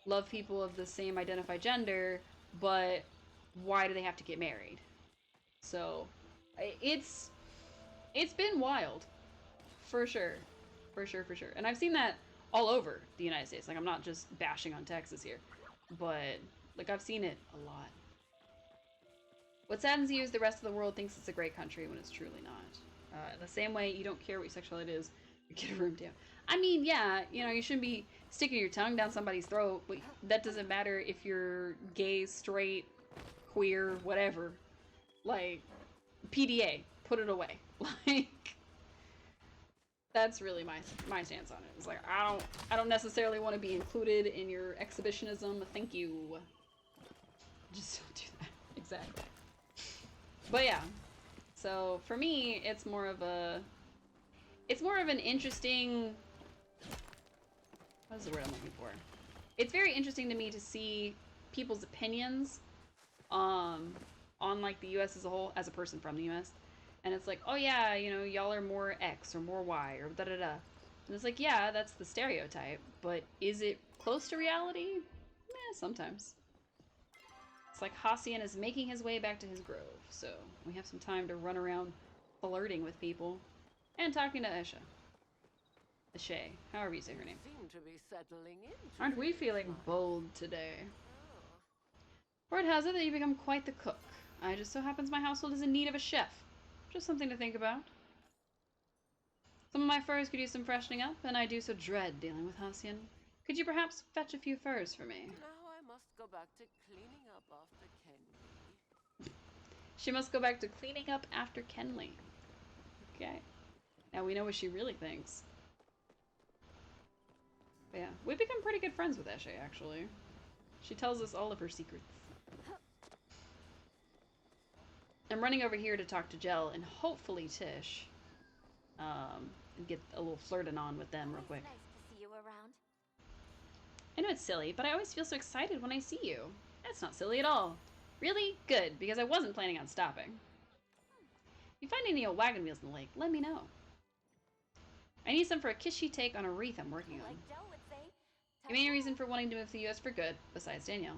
love people of the same identified gender, but why do they have to get married? So it's been wild, for sure, for sure, for sure. And I've seen that all over the United States. Like, I'm not just bashing on Texas here, but like I've seen it a lot. What saddens you is the rest of the world thinks it's a great country when it's truly not. The same way you don't care what your sexuality is, you get a room down. I mean, yeah, you know, you shouldn't be sticking your tongue down somebody's throat, but that doesn't matter if you're gay, straight, queer, whatever. Like, PDA, put it away. Like, that's really my stance on it. It's like, I don't necessarily want to be included in your exhibitionism. Thank you. Just don't do that. Exactly. But yeah. So for me, it's more of an interesting, what is the word I'm looking for? It's very interesting to me to see people's opinions on like the US as a whole, as a person from the US. And it's like, oh yeah, you know, y'all are more X or more Y or da da da. And it's like, yeah, that's the stereotype, but is it close to reality? Sometimes. It's like Hassian is making his way back to his grove, so we have some time to run around flirting with people and talking to Esha. Eshe, however you say her name. Seem to be settling in. Aren't we feeling bold today? Word has it that you become quite the cook. I just so happens my household is in need of a chef. Just something to think about. Some of my furs could use some freshening up, and I do so dread dealing with Hassian. Could you perhaps fetch a few furs for me? Now I must go back to cleaning up after Kenny. She must go back to cleaning up after Kenley. Okay. Now we know what she really thinks. But yeah, we've become pretty good friends with Eshe, actually. She tells us all of her secrets. I'm running over here to talk to Jell and hopefully Tish. And get a little flirting on with them real quick. Nice to see you around. I know it's silly, but I always feel so excited when I see you. That's not silly at all. Really? Good, because I wasn't planning on stopping. If you find any old wagon wheels in the lake, let me know. I need some for a kishy take on a wreath I'm working on. Like Joe would say. Your main reason for wanting to move to the US for good, besides Danielle,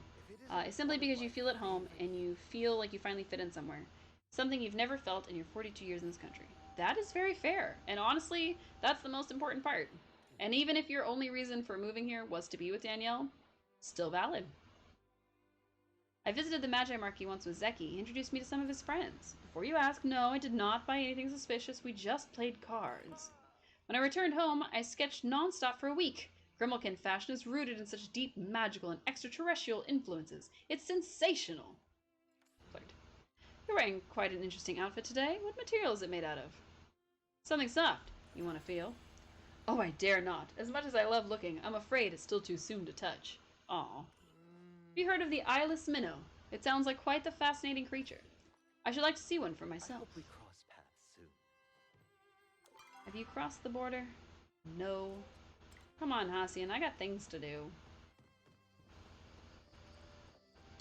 is simply because you feel at home and you feel like you finally fit in somewhere. Something you've never felt in your 42 years in this country. That is very fair, and honestly, that's the most important part. And even if your only reason for moving here was to be with Danielle, still valid. I visited the Magi Marquee once with Zeki. He introduced me to some of his friends. Before you ask, no, I did not buy anything suspicious. We just played cards. When I returned home, I sketched non-stop for a week. Grimalkin fashion is rooted in such deep magical and extraterrestrial influences. It's sensational. You're wearing quite an interesting outfit today. What material is it made out of? Something soft. You want to feel? Oh, I dare not. As much as I love looking, I'm afraid it's still too soon to touch. Aw. Have you heard of the eyeless minnow? It sounds like quite the fascinating creature. I should like to see one for myself. I hope we cross paths soon. Have you crossed the border? No. Come on, Hacian, I got things to do.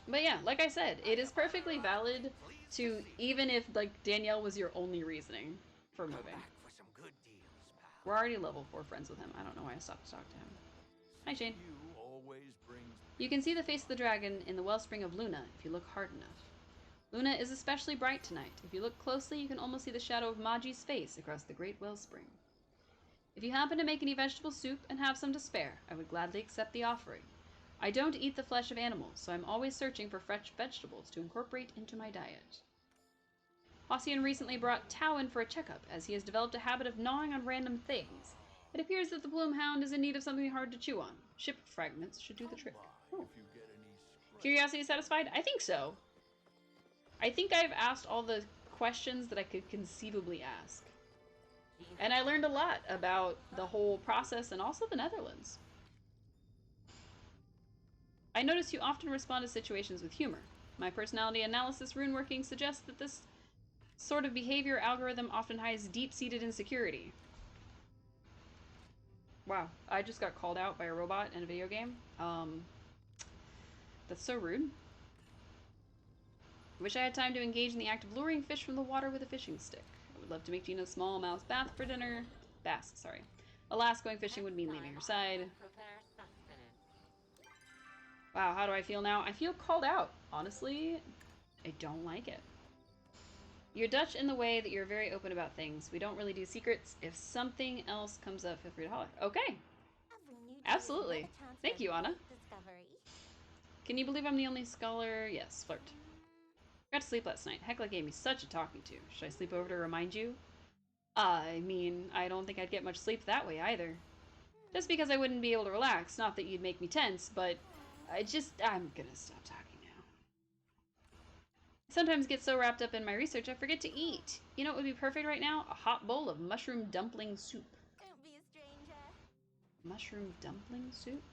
But yeah, like I said, it is perfectly valid to, even if, like, Danielle was your only reasoning for moving. Back for some good deals, pal. We're already level 4 friends with him. I don't know why I stopped to talk to him. Hi, Shane. You always brings. You can see the face of the dragon in the wellspring of Luna if you look hard enough. Luna is especially bright tonight. If you look closely, you can almost see the shadow of Maji's face across the great wellspring. If you happen to make any vegetable soup and have some to spare, I would gladly accept the offering. I don't eat the flesh of animals, so I'm always searching for fresh vegetables to incorporate into my diet. Hacian recently brought Tao in for a checkup, as he has developed a habit of gnawing on random things. It appears that the Bloomhound is in need of something hard to chew on. Ship fragments should do the trick. Oh. Curiosity satisfied? I think so. I think I've asked all the questions that I could conceivably ask. And I learned a lot about the whole process and also the Netherlands. I notice you often respond to situations with humor. My personality analysis runeworking suggests that this sort of behavior algorithm often hides deep-seated insecurity. Wow, I just got called out by a robot in a video game. That's so rude. Wish I had time to engage in the act of luring fish from the water with a fishing stick. I would love to make Gina's smallmouth bath for dinner. Bass, sorry. Alas, going fishing would mean leaving her side. Wow, how do I feel now? I feel called out. Honestly, I don't like it. You're Dutch in the way that you're very open about things. We don't really do secrets. If something else comes up, feel free to holler. Okay. Absolutely. Thank you, Anna. Can you believe I'm the only scholar? Yes, flirt. Got to sleep last night. Hecla gave me such a talking to. Should I sleep over to remind you? I mean, I don't think I'd get much sleep that way either. Just because I wouldn't be able to relax, not that you'd make me tense, but I'm gonna stop talking now. I sometimes get so wrapped up in my research I forget to eat. You know what would be perfect right now? A hot bowl of mushroom dumpling soup. Don't be a stranger. Mushroom dumpling soup?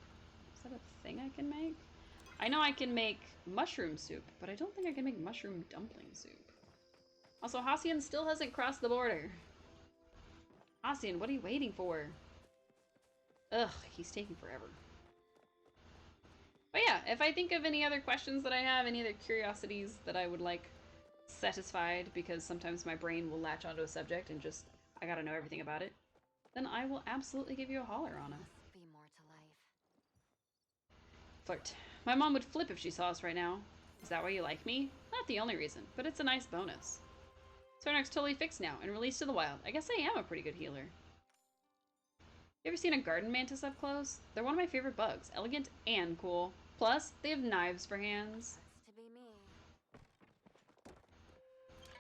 Is that a thing I can make? I know I can make mushroom soup, but I don't think I can make mushroom dumpling soup. Also, Hacian still hasn't crossed the border. Hacian, what are you waiting for? Ugh, he's taking forever. But yeah, if I think of any other questions that I have, any other curiosities that I would like satisfied, because sometimes my brain will latch onto a subject and just, I gotta know everything about it, then I will absolutely give you a holler, Anna. Must be more to life. Flirt. My mom would flip if she saw us right now. Is that why you like me? Not the only reason, but it's a nice bonus. Sarnak's totally fixed now and released to the wild. I guess I am a pretty good healer. You ever seen a garden mantis up close? They're one of my favorite bugs. Elegant and cool. Plus, they have knives for hands. Sucks to be me.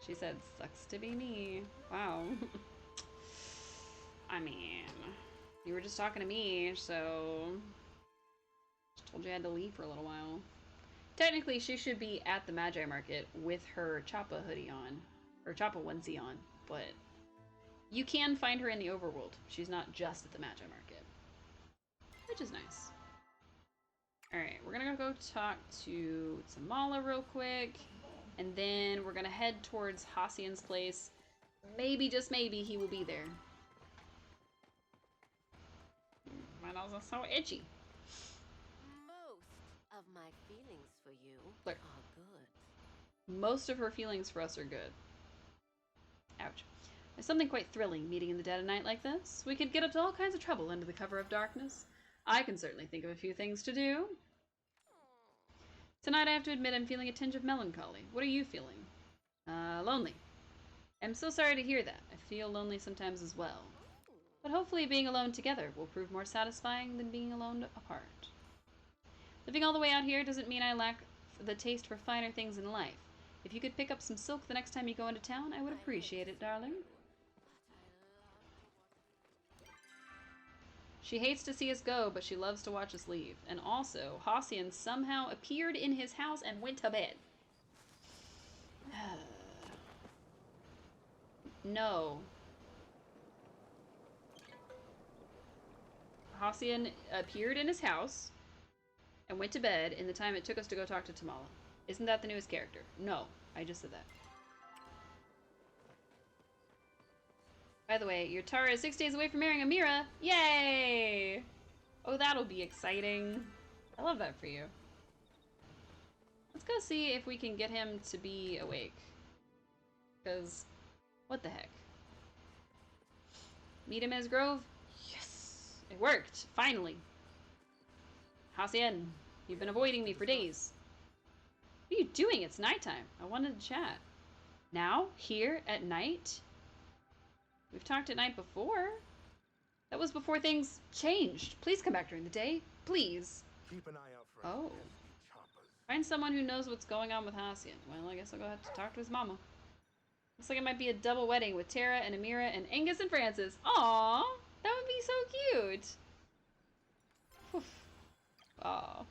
She said, sucks to be me. Wow. I mean, you were just talking to me, so... Just told you I had to leave for a little while. Technically, she should be at the Magi Market with her Choppa hoodie on. Or Choppa onesie on, but... You can find her in the overworld. She's not just at the Magi Market. Which is nice. Alright, we're gonna go talk to Tamala real quick. And then we're gonna head towards Hacian's place. Maybe, just maybe, he will be there. My nose is so itchy. Most of my feelings for you Look. are good. Most of her feelings for us are good. Ouch. There's something quite thrilling meeting in the dead of night like this. We could get up to all kinds of trouble under the cover of darkness. I can certainly think of a few things to do. Tonight I have to admit I'm feeling a tinge of melancholy. What are you feeling? Lonely. I'm so sorry to hear that. I feel lonely sometimes as well. But hopefully being alone together will prove more satisfying than being alone apart. Living all the way out here doesn't mean I lack the taste for finer things in life. If you could pick up some silk the next time you go into town, I would appreciate it, darling. She hates to see us go, but she loves to watch us leave. And also, Hacian somehow appeared in his house and went to bed. No. Hacian appeared in his house and went to bed in the time it took us to go talk to Tamala. Isn't that the newest character? No, I just said that. By the way, your Tara is 6 days away from marrying Amira. Yay! Oh, that'll be exciting. I love that for you. Let's go see if we can get him to be awake. Because, what the heck? Meet him in his grove? Yes! It worked! Finally! Hacian, you've been avoiding me for days. What are you doing? It's nighttime. I wanted to chat. Now? Here? At night? We've talked at night before. That was before things changed. Please come back during the day. Please. Keep an eye out for Oh. any pesky choppers. Find someone who knows what's going on with Hacian. Well, I guess I'll go have to talk to his mama. Looks like it might be a double wedding with Tara and Amira and Angus and Francis. Aww! That would be so cute! Aw.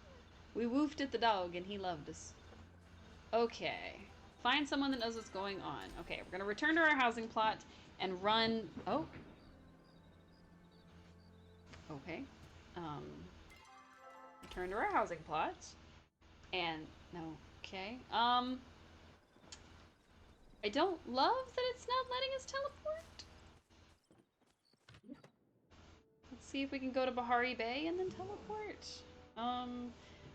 We woofed at the dog and he loved us. Okay. Find someone that knows what's going on. Okay, we're gonna return to our housing plot and run... Oh. Okay. Return to our housing plot. And... No. Okay. I don't love that it's not letting us teleport. Let's see if we can go to Bahari Bay and then teleport.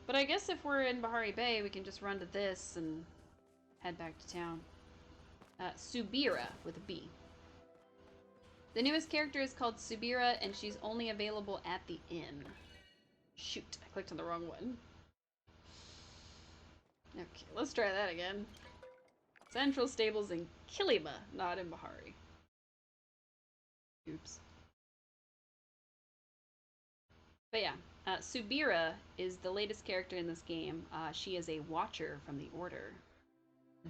But I guess if we're in Bahari Bay, we can just run to this and head back to town. Subira with a B. The newest character is called Subira, and she's only available at the inn. Shoot, I clicked on the wrong one. Okay, let's try that again. Central Stables in Kiliba, not in Bahari. Oops. But yeah, Subira is the latest character in this game. She is a Watcher from the Order.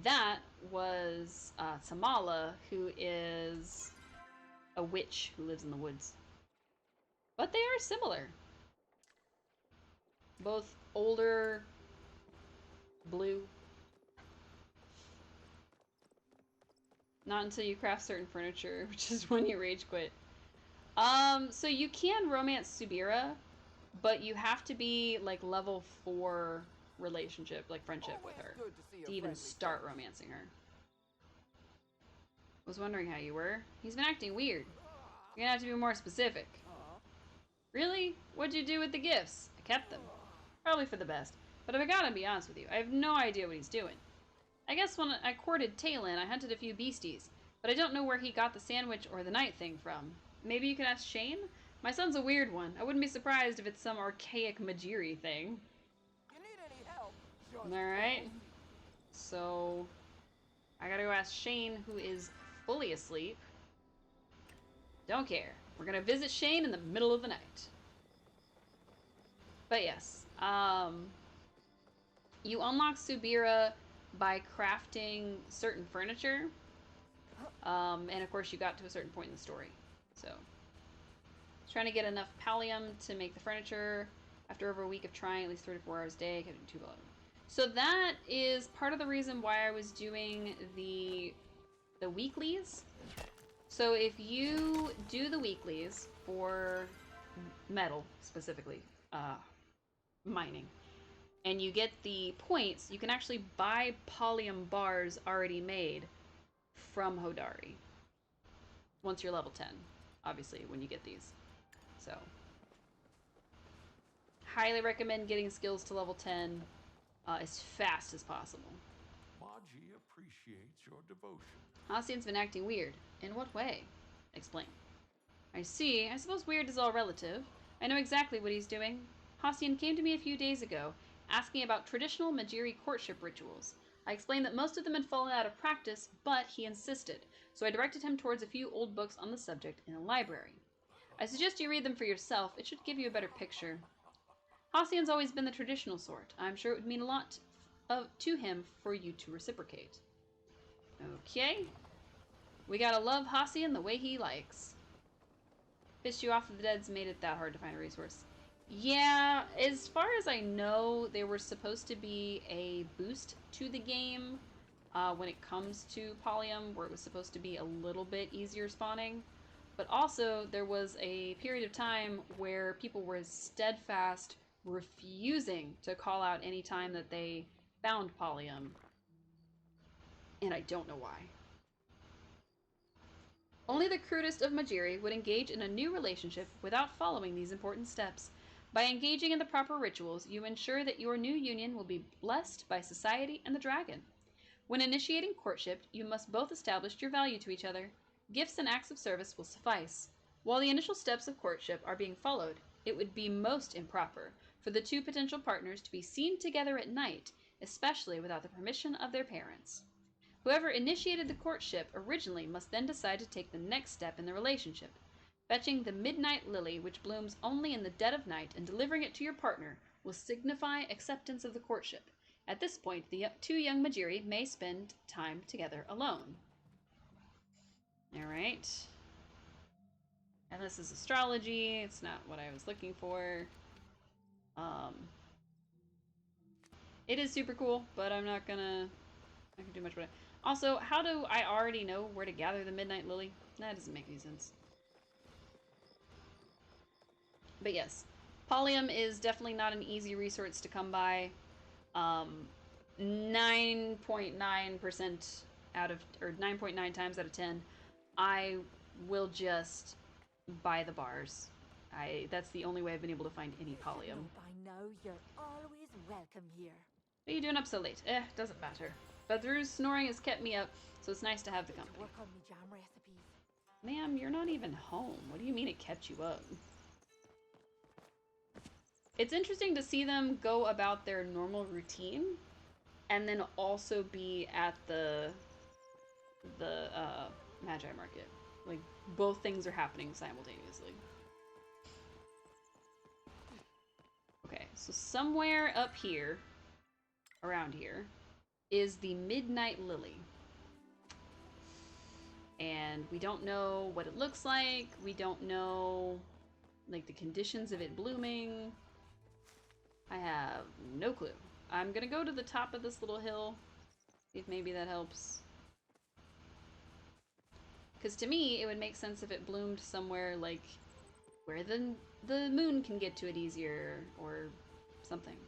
That was Tamala, who is a witch who lives in the woods. But they are similar. Both older, blue. Not until you craft certain furniture, which is when you rage quit. So you can romance Subira, but you have to be like level 4 relationship, like friendship with her, to even start romancing her. Was wondering how you were. He's been acting weird. You're gonna have to be more specific. Really? What'd you do with the gifts? I kept them. Probably for the best. But if I gotta be honest with you, I have no idea what he's doing. I guess when I courted Talon, I hunted a few beasties, but I don't know where he got the sandwich or the night thing from. Maybe you could ask Shane? My son's a weird one. I wouldn't be surprised if it's some archaic Majiri thing. You need any help? Alright. So, I gotta go ask Shane, who is fully asleep. Don't care. We're gonna visit Shane in the middle of the night. But yes, you unlock Subira by crafting certain furniture. And of course you got to a certain point in the story. So, trying to get enough pallium to make the furniture. After over a week of trying, at least 3 to 4 hours a day, getting 2 pallium. So that is part of the reason why I was doing the weeklies. So if you do the weeklies for metal, specifically, mining, and you get the points, you can actually buy pallium bars already made from Hodari. Once you're level 10, obviously, when you get these. So, highly recommend getting skills to level 10 as fast as possible. Maji appreciates your devotion. Hacian's been acting weird. In what way? Explain. I see. I suppose weird is all relative. I know exactly what he's doing. Hacian came to me a few days ago, asking about traditional Majiri courtship rituals. I explained that most of them had fallen out of practice, but he insisted, so I directed him towards a few old books on the subject in a library. I suggest you read them for yourself. It should give you a better picture. Hacian's always been the traditional sort. I'm sure it would mean a lot to him for you to reciprocate. Okay. We gotta love Hacian the way he likes. Fished you off of the dead's made it that hard to find a resource. Yeah, as far as I know, they were supposed to be a boost to the game when it comes to Pallium, where it was supposed to be a little bit easier spawning. But also, there was a period of time where people were steadfast, refusing to call out any time that they found Pallium. And I don't know why. Only the crudest of Majiri would engage in a new relationship without following these important steps. By engaging in the proper rituals, you ensure that your new union will be blessed by society and the dragon. When initiating courtship, you must both establish your value to each other. Gifts and acts of service will suffice. While the initial steps of courtship are being followed, it would be most improper for the two potential partners to be seen together at night, especially without the permission of their parents. Whoever initiated the courtship originally must then decide to take the next step in the relationship. Fetching the midnight lily, which blooms only in the dead of night, and delivering it to your partner will signify acceptance of the courtship. At this point, the two young Majiri may spend time together alone. Alright. And this is astrology. It's not what I was looking for. It is super cool, but I'm not gonna do much about it. Also, how do I already know where to gather the midnight lily? That doesn't make any sense. But yes, Pallium is definitely not an easy resource to come by. 9.9% out of, or 9.9 times out of 10, I will just buy the bars. That's the only way I've been able to find any Pallium. By now, you're always welcome here. What are you doing up so late? Doesn't matter. Badru's snoring has kept me up, so it's nice to have the company. Work on me jam recipes. Ma'am, you're not even home. What do you mean it kept you up? It's interesting to see them go about their normal routine and then also be at the Magi Market. Like, both things are happening simultaneously. Okay, so somewhere up here, around here, is the Midnight Lily. And we don't know what it looks like. We don't know, like, the conditions of it blooming. I have no clue. I'm gonna go to the top of this little hill, see if maybe that helps. Because to me, it would make sense if it bloomed somewhere, like, where the moon can get to it easier, or something.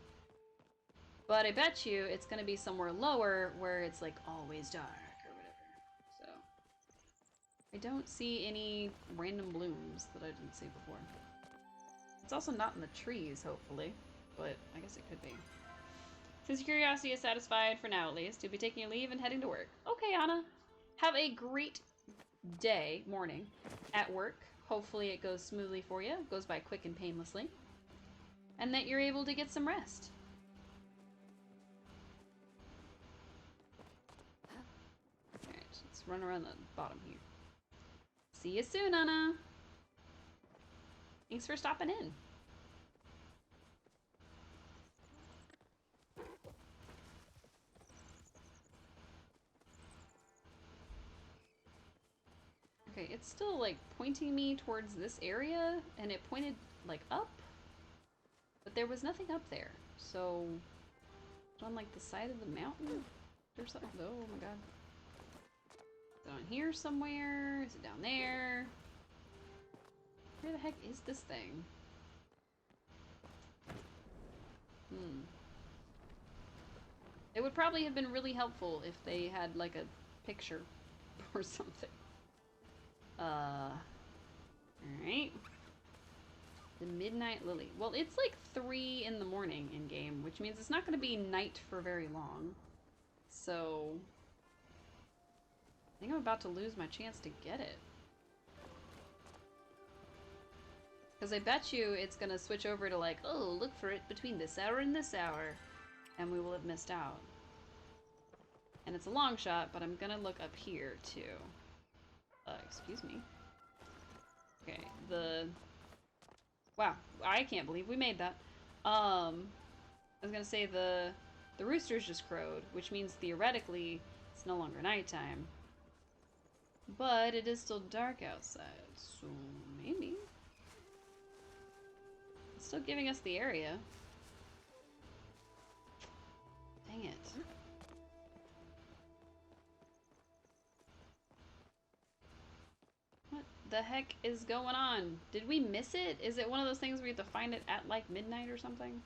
But I bet you it's gonna be somewhere lower, where it's, like, always dark, or whatever. So, I don't see any random blooms that I didn't see before. It's also not in the trees, hopefully. But I guess it could be. Since your curiosity is satisfied, for now at least, you'll be taking your leave and heading to work. Okay, Anna. Have a great morning, at work. Hopefully it goes smoothly for you, goes by quick and painlessly, and that you're able to get some rest. Alright, let's run around the bottom here. See you soon, Anna. Thanks for stopping in. Okay, it's still, like, pointing me towards this area, and it pointed, like, up? But there was nothing up there, so... on, like, the side of the mountain? Or something? Oh my god. Is it on here somewhere? Is it down there? Where the heck is this thing? It would probably have been really helpful if they had, like, a picture or something. Alright. The Midnight Lily. Well, it's like 3 in the morning in game, which means it's not going to be night for very long. So, I think I'm about to lose my chance to get it. Because I bet you it's going to switch over to like, oh, look for it between this hour and this hour. And we will have missed out. And it's a long shot, but I'm going to look up here too. Excuse me. Okay, wow, I can't believe we made that. I was gonna say the roosters just crowed, which means theoretically it's no longer nighttime. But it is still dark outside, so maybe. It's still giving us the area. Dang it. What the heck is going on? Did we miss it? Is it one of those things where you have to find it at like midnight or something?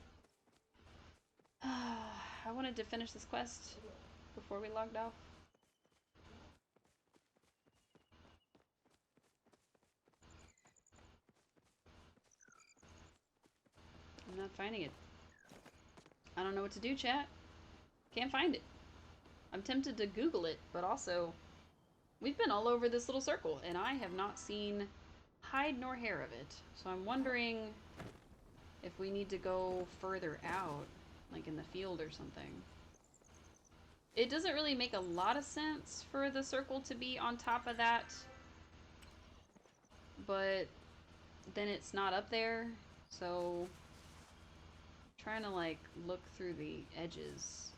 I wanted to finish this quest before we logged off. I'm not finding it. I don't know what to do, chat. Can't find it. I'm tempted to Google it, but also, we've been all over this little circle, and I have not seen hide nor hair of it. So I'm wondering if we need to go further out, like in the field or something. It doesn't really make a lot of sense for the circle to be on top of that, but then it's not up there, so I'm trying to like look through the edges.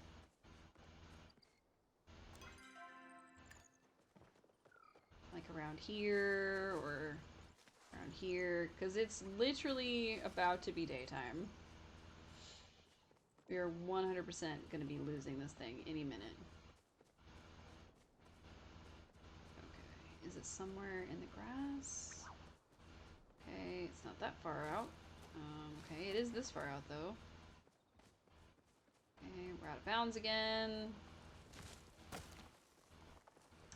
Like around here or around here, because it's literally about to be daytime. We are 100% going to be losing this thing any minute. Okay, is it somewhere in the grass? Okay, it's not that far out. Okay, it is this far out though. Okay, we're out of bounds again.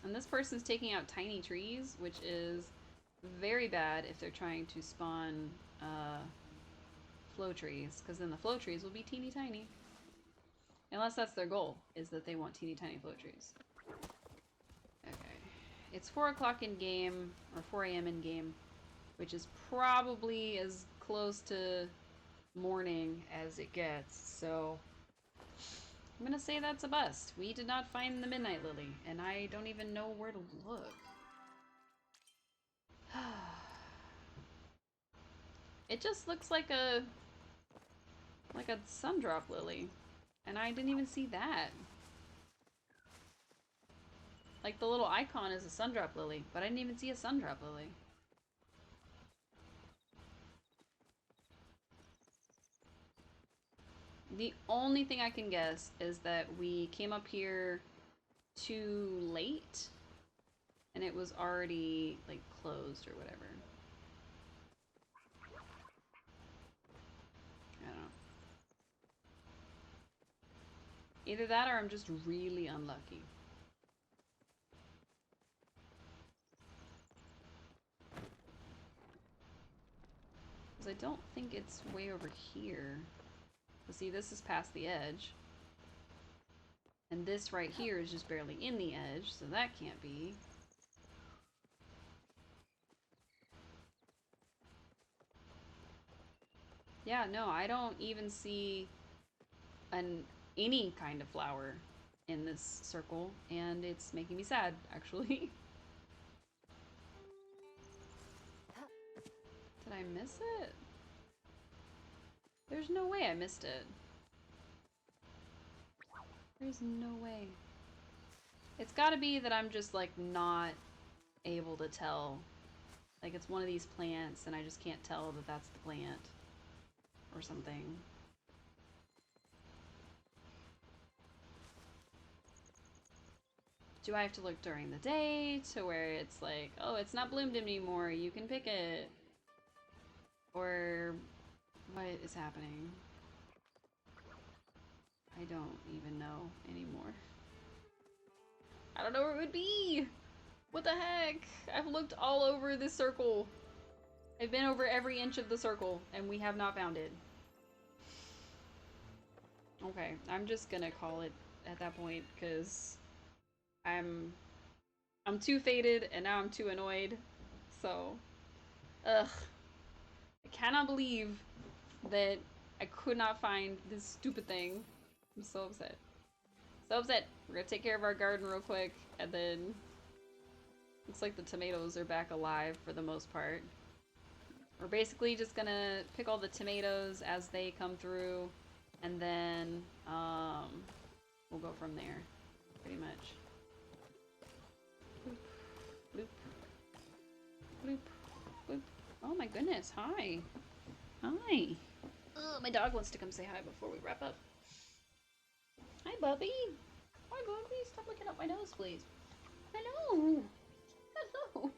And this person's taking out tiny trees, which is very bad if they're trying to spawn flow trees, because then the flow trees will be teeny tiny. Unless that's their goal, is that they want teeny tiny flow trees. Okay. It's 4 o'clock in game, or 4 a.m. in game, which is probably as close to morning as it gets, so I'm gonna say that's a bust. We did not find the Midnight Lily, and I don't even know where to look. It just looks like a sundrop lily, and I didn't even see that. Like the little icon is a sundrop lily, but I didn't even see a sundrop lily. The only thing I can guess is that we came up here too late and it was already like closed or whatever. I don't know. Either that or I'm just really unlucky. Because I don't think it's way over here. But see, this is past the edge. And this right here is just barely in the edge, so that can't be. Yeah, no, I don't even see any kind of flower in this circle, and it's making me sad, actually. Did I miss it? There's no way I missed it. There's no way. It's gotta be that I'm just, like, not able to tell. Like, it's one of these plants, and I just can't tell that that's the plant. Or something. Do I have to look during the day to where it's like, oh, it's not bloomed anymore, you can pick it? Or what is happening? I don't even know anymore. I don't know where it would be! What the heck? I've looked all over this circle. I've been over every inch of the circle, and we have not found it. Okay, I'm just gonna call it at that point, because I'm too faded, and now I'm too annoyed. So, ugh. I cannot believe that I could not find this stupid thing. I'm so upset. So upset. We're gonna take care of our garden real quick, and then looks like the tomatoes are back alive for the most part. We're basically just gonna pick all the tomatoes as they come through, and then we'll go from there, pretty much. Bloop, bloop, bloop, bloop. Oh my goodness, hi. Hi. Oh, my dog wants to come say hi before we wrap up. Hi, Bubby. Hi, Bubby. Stop looking up my nose, please. Hello. Hello.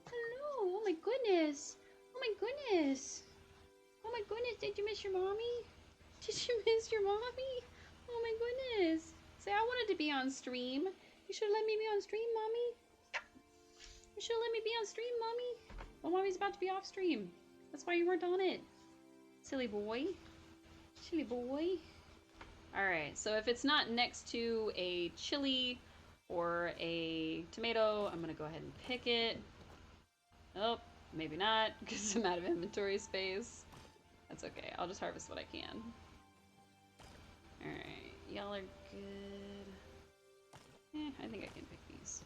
Hello. Oh my goodness. Oh my goodness. Oh my goodness. Did you miss your mommy? Did you miss your mommy? Oh my goodness. Say, I wanted to be on stream. You should let me be on stream, Mommy. You should let me be on stream, Mommy. Well, Mommy's about to be off stream. That's why you weren't on it. Silly boy. Silly boy. Alright, so if it's not next to a chili or a tomato, I'm gonna go ahead and pick it. Oh, maybe not, because I'm out of inventory space. That's okay, I'll just harvest what I can. Alright, y'all are good. I think I can pick these.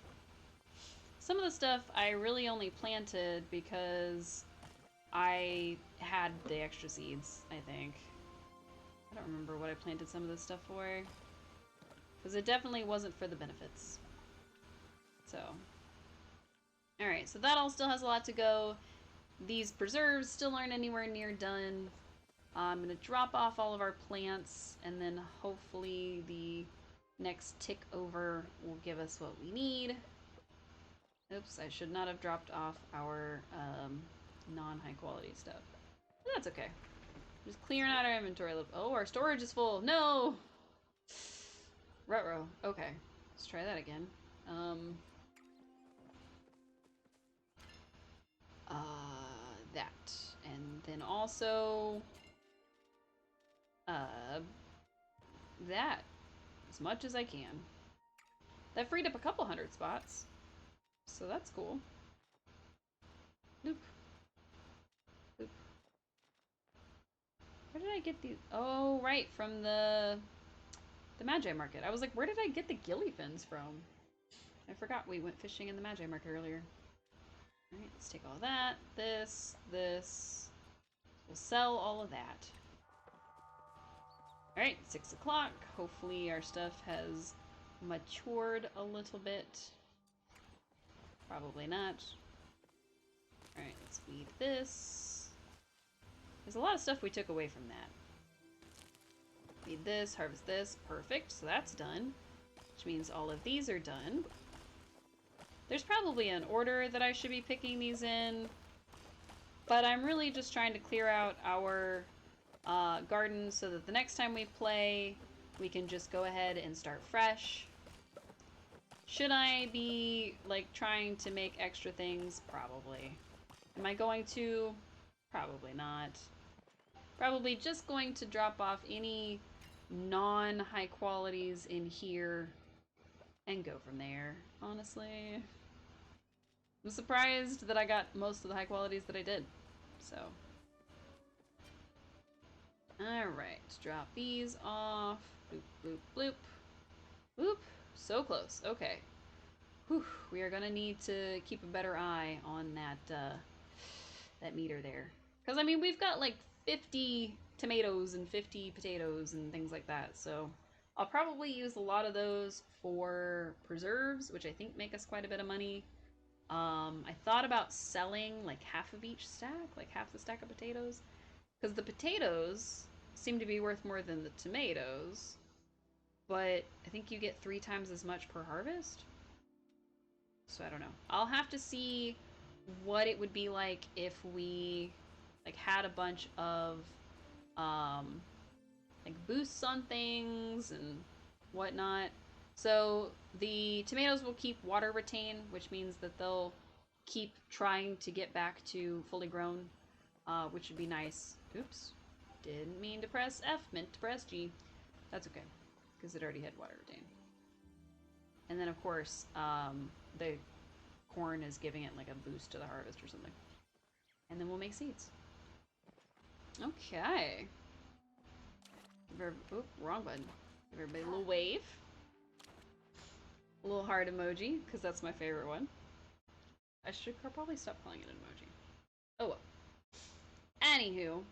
Some of the stuff I really only planted because I had the extra seeds, I think. I don't remember what I planted some of this stuff for. Because it definitely wasn't for the benefits. So. Alright, so that all still has a lot to go. These preserves still aren't anywhere near done. I'm going to drop off all of our plants, and then hopefully the next tick over will give us what we need. Oops, I should not have dropped off our non-high quality stuff. But that's okay. Just clearing out our inventory. Oh, our storage is full. No! Ruh-roh. Okay. Let's try that again. That. And then also... that. As much as I can. That freed up a couple hundred spots. So that's cool. Nope. Nope. Where did I get these? Oh, right, from the Magi Market. I was like, where did I get the gilly fins from? I forgot we went fishing in the Magi Market earlier. Alright, let's take all that. This. We'll sell all of that. Alright, 6 o'clock. Hopefully our stuff has matured a little bit. Probably not. Alright, let's feed this. There's a lot of stuff we took away from that. Feed this, harvest this. Perfect, so that's done. Which means all of these are done. There's probably an order that I should be picking these in. But I'm really just trying to clear out our garden so that the next time we play, we can just go ahead and start fresh. Should I be, like, trying to make extra things? Probably. Am I going to? Probably not. Probably just going to drop off any non-high qualities in here and go from there, honestly. I'm surprised that I got most of the high qualities that I did, so. Alright, drop these off. Bloop, bloop, bloop. Whoop, so close, okay. Whew, we are gonna need to keep a better eye on that, that meter there. Because, I mean, we've got like 50 tomatoes and 50 potatoes and things like that, so I'll probably use a lot of those for preserves, which I think make us quite a bit of money. I thought about selling like half of each stack, like half the stack of potatoes, because the potatoes seem to be worth more than the tomatoes, but I think you get 3 times as much per harvest. So I don't know. I'll have to see what it would be like if we like had a bunch of like boosts on things and whatnot. So the tomatoes will keep water retain, which means that they'll keep trying to get back to fully grown, which would be nice. Oops. Didn't mean to press F, meant to press G. That's okay, because it already had water retain. And then, of course, the corn is giving it like a boost to the harvest or something. And then we'll make seeds. Okay. Oop, wrong button. Give everybody a little wave. A little heart emoji, because that's my favorite one. I should probably stop calling it an emoji. Oh well. Anywho.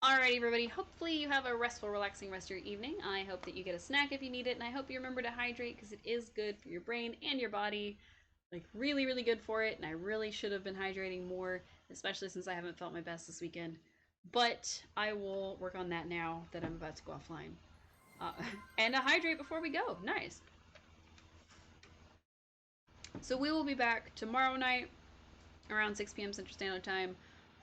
Alright, everybody. Hopefully you have a restful, relaxing rest of your evening. I hope that you get a snack if you need it, and I hope you remember to hydrate, because it is good for your brain and your body. Like, really, really good for it, and I really should have been hydrating more, especially since I haven't felt my best this weekend. But I will work on that now that I'm about to go offline. And to hydrate before we go. Nice. So we will be back tomorrow night around 6 p.m. Central Standard Time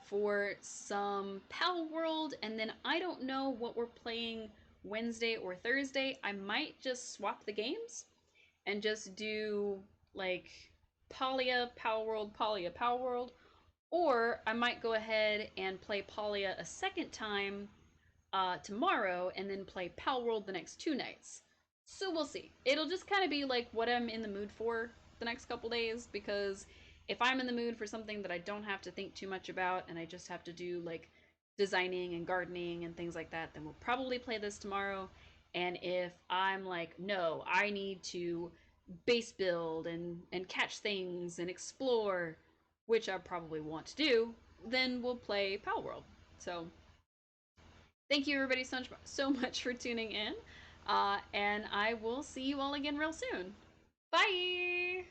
for some Pal World, and then I don't know what we're playing Wednesday or Thursday. I might just swap the games and just do like Palia, Pal World, Palia, Pal World, Or I might go ahead and play Palia a second time tomorrow and then play Pal World the next 2 nights. So we'll see. It'll just kind of be like what I'm in the mood for the next couple days, because if I'm in the mood for something that I don't have to think too much about and I just have to do like designing and gardening and things like that, then we'll probably play this tomorrow. And if I'm like, no, I need to base build and catch things and explore, which I probably want to do, then we'll play Pal World. So thank you everybody so much for tuning in, and I will see you all again real soon. Bye!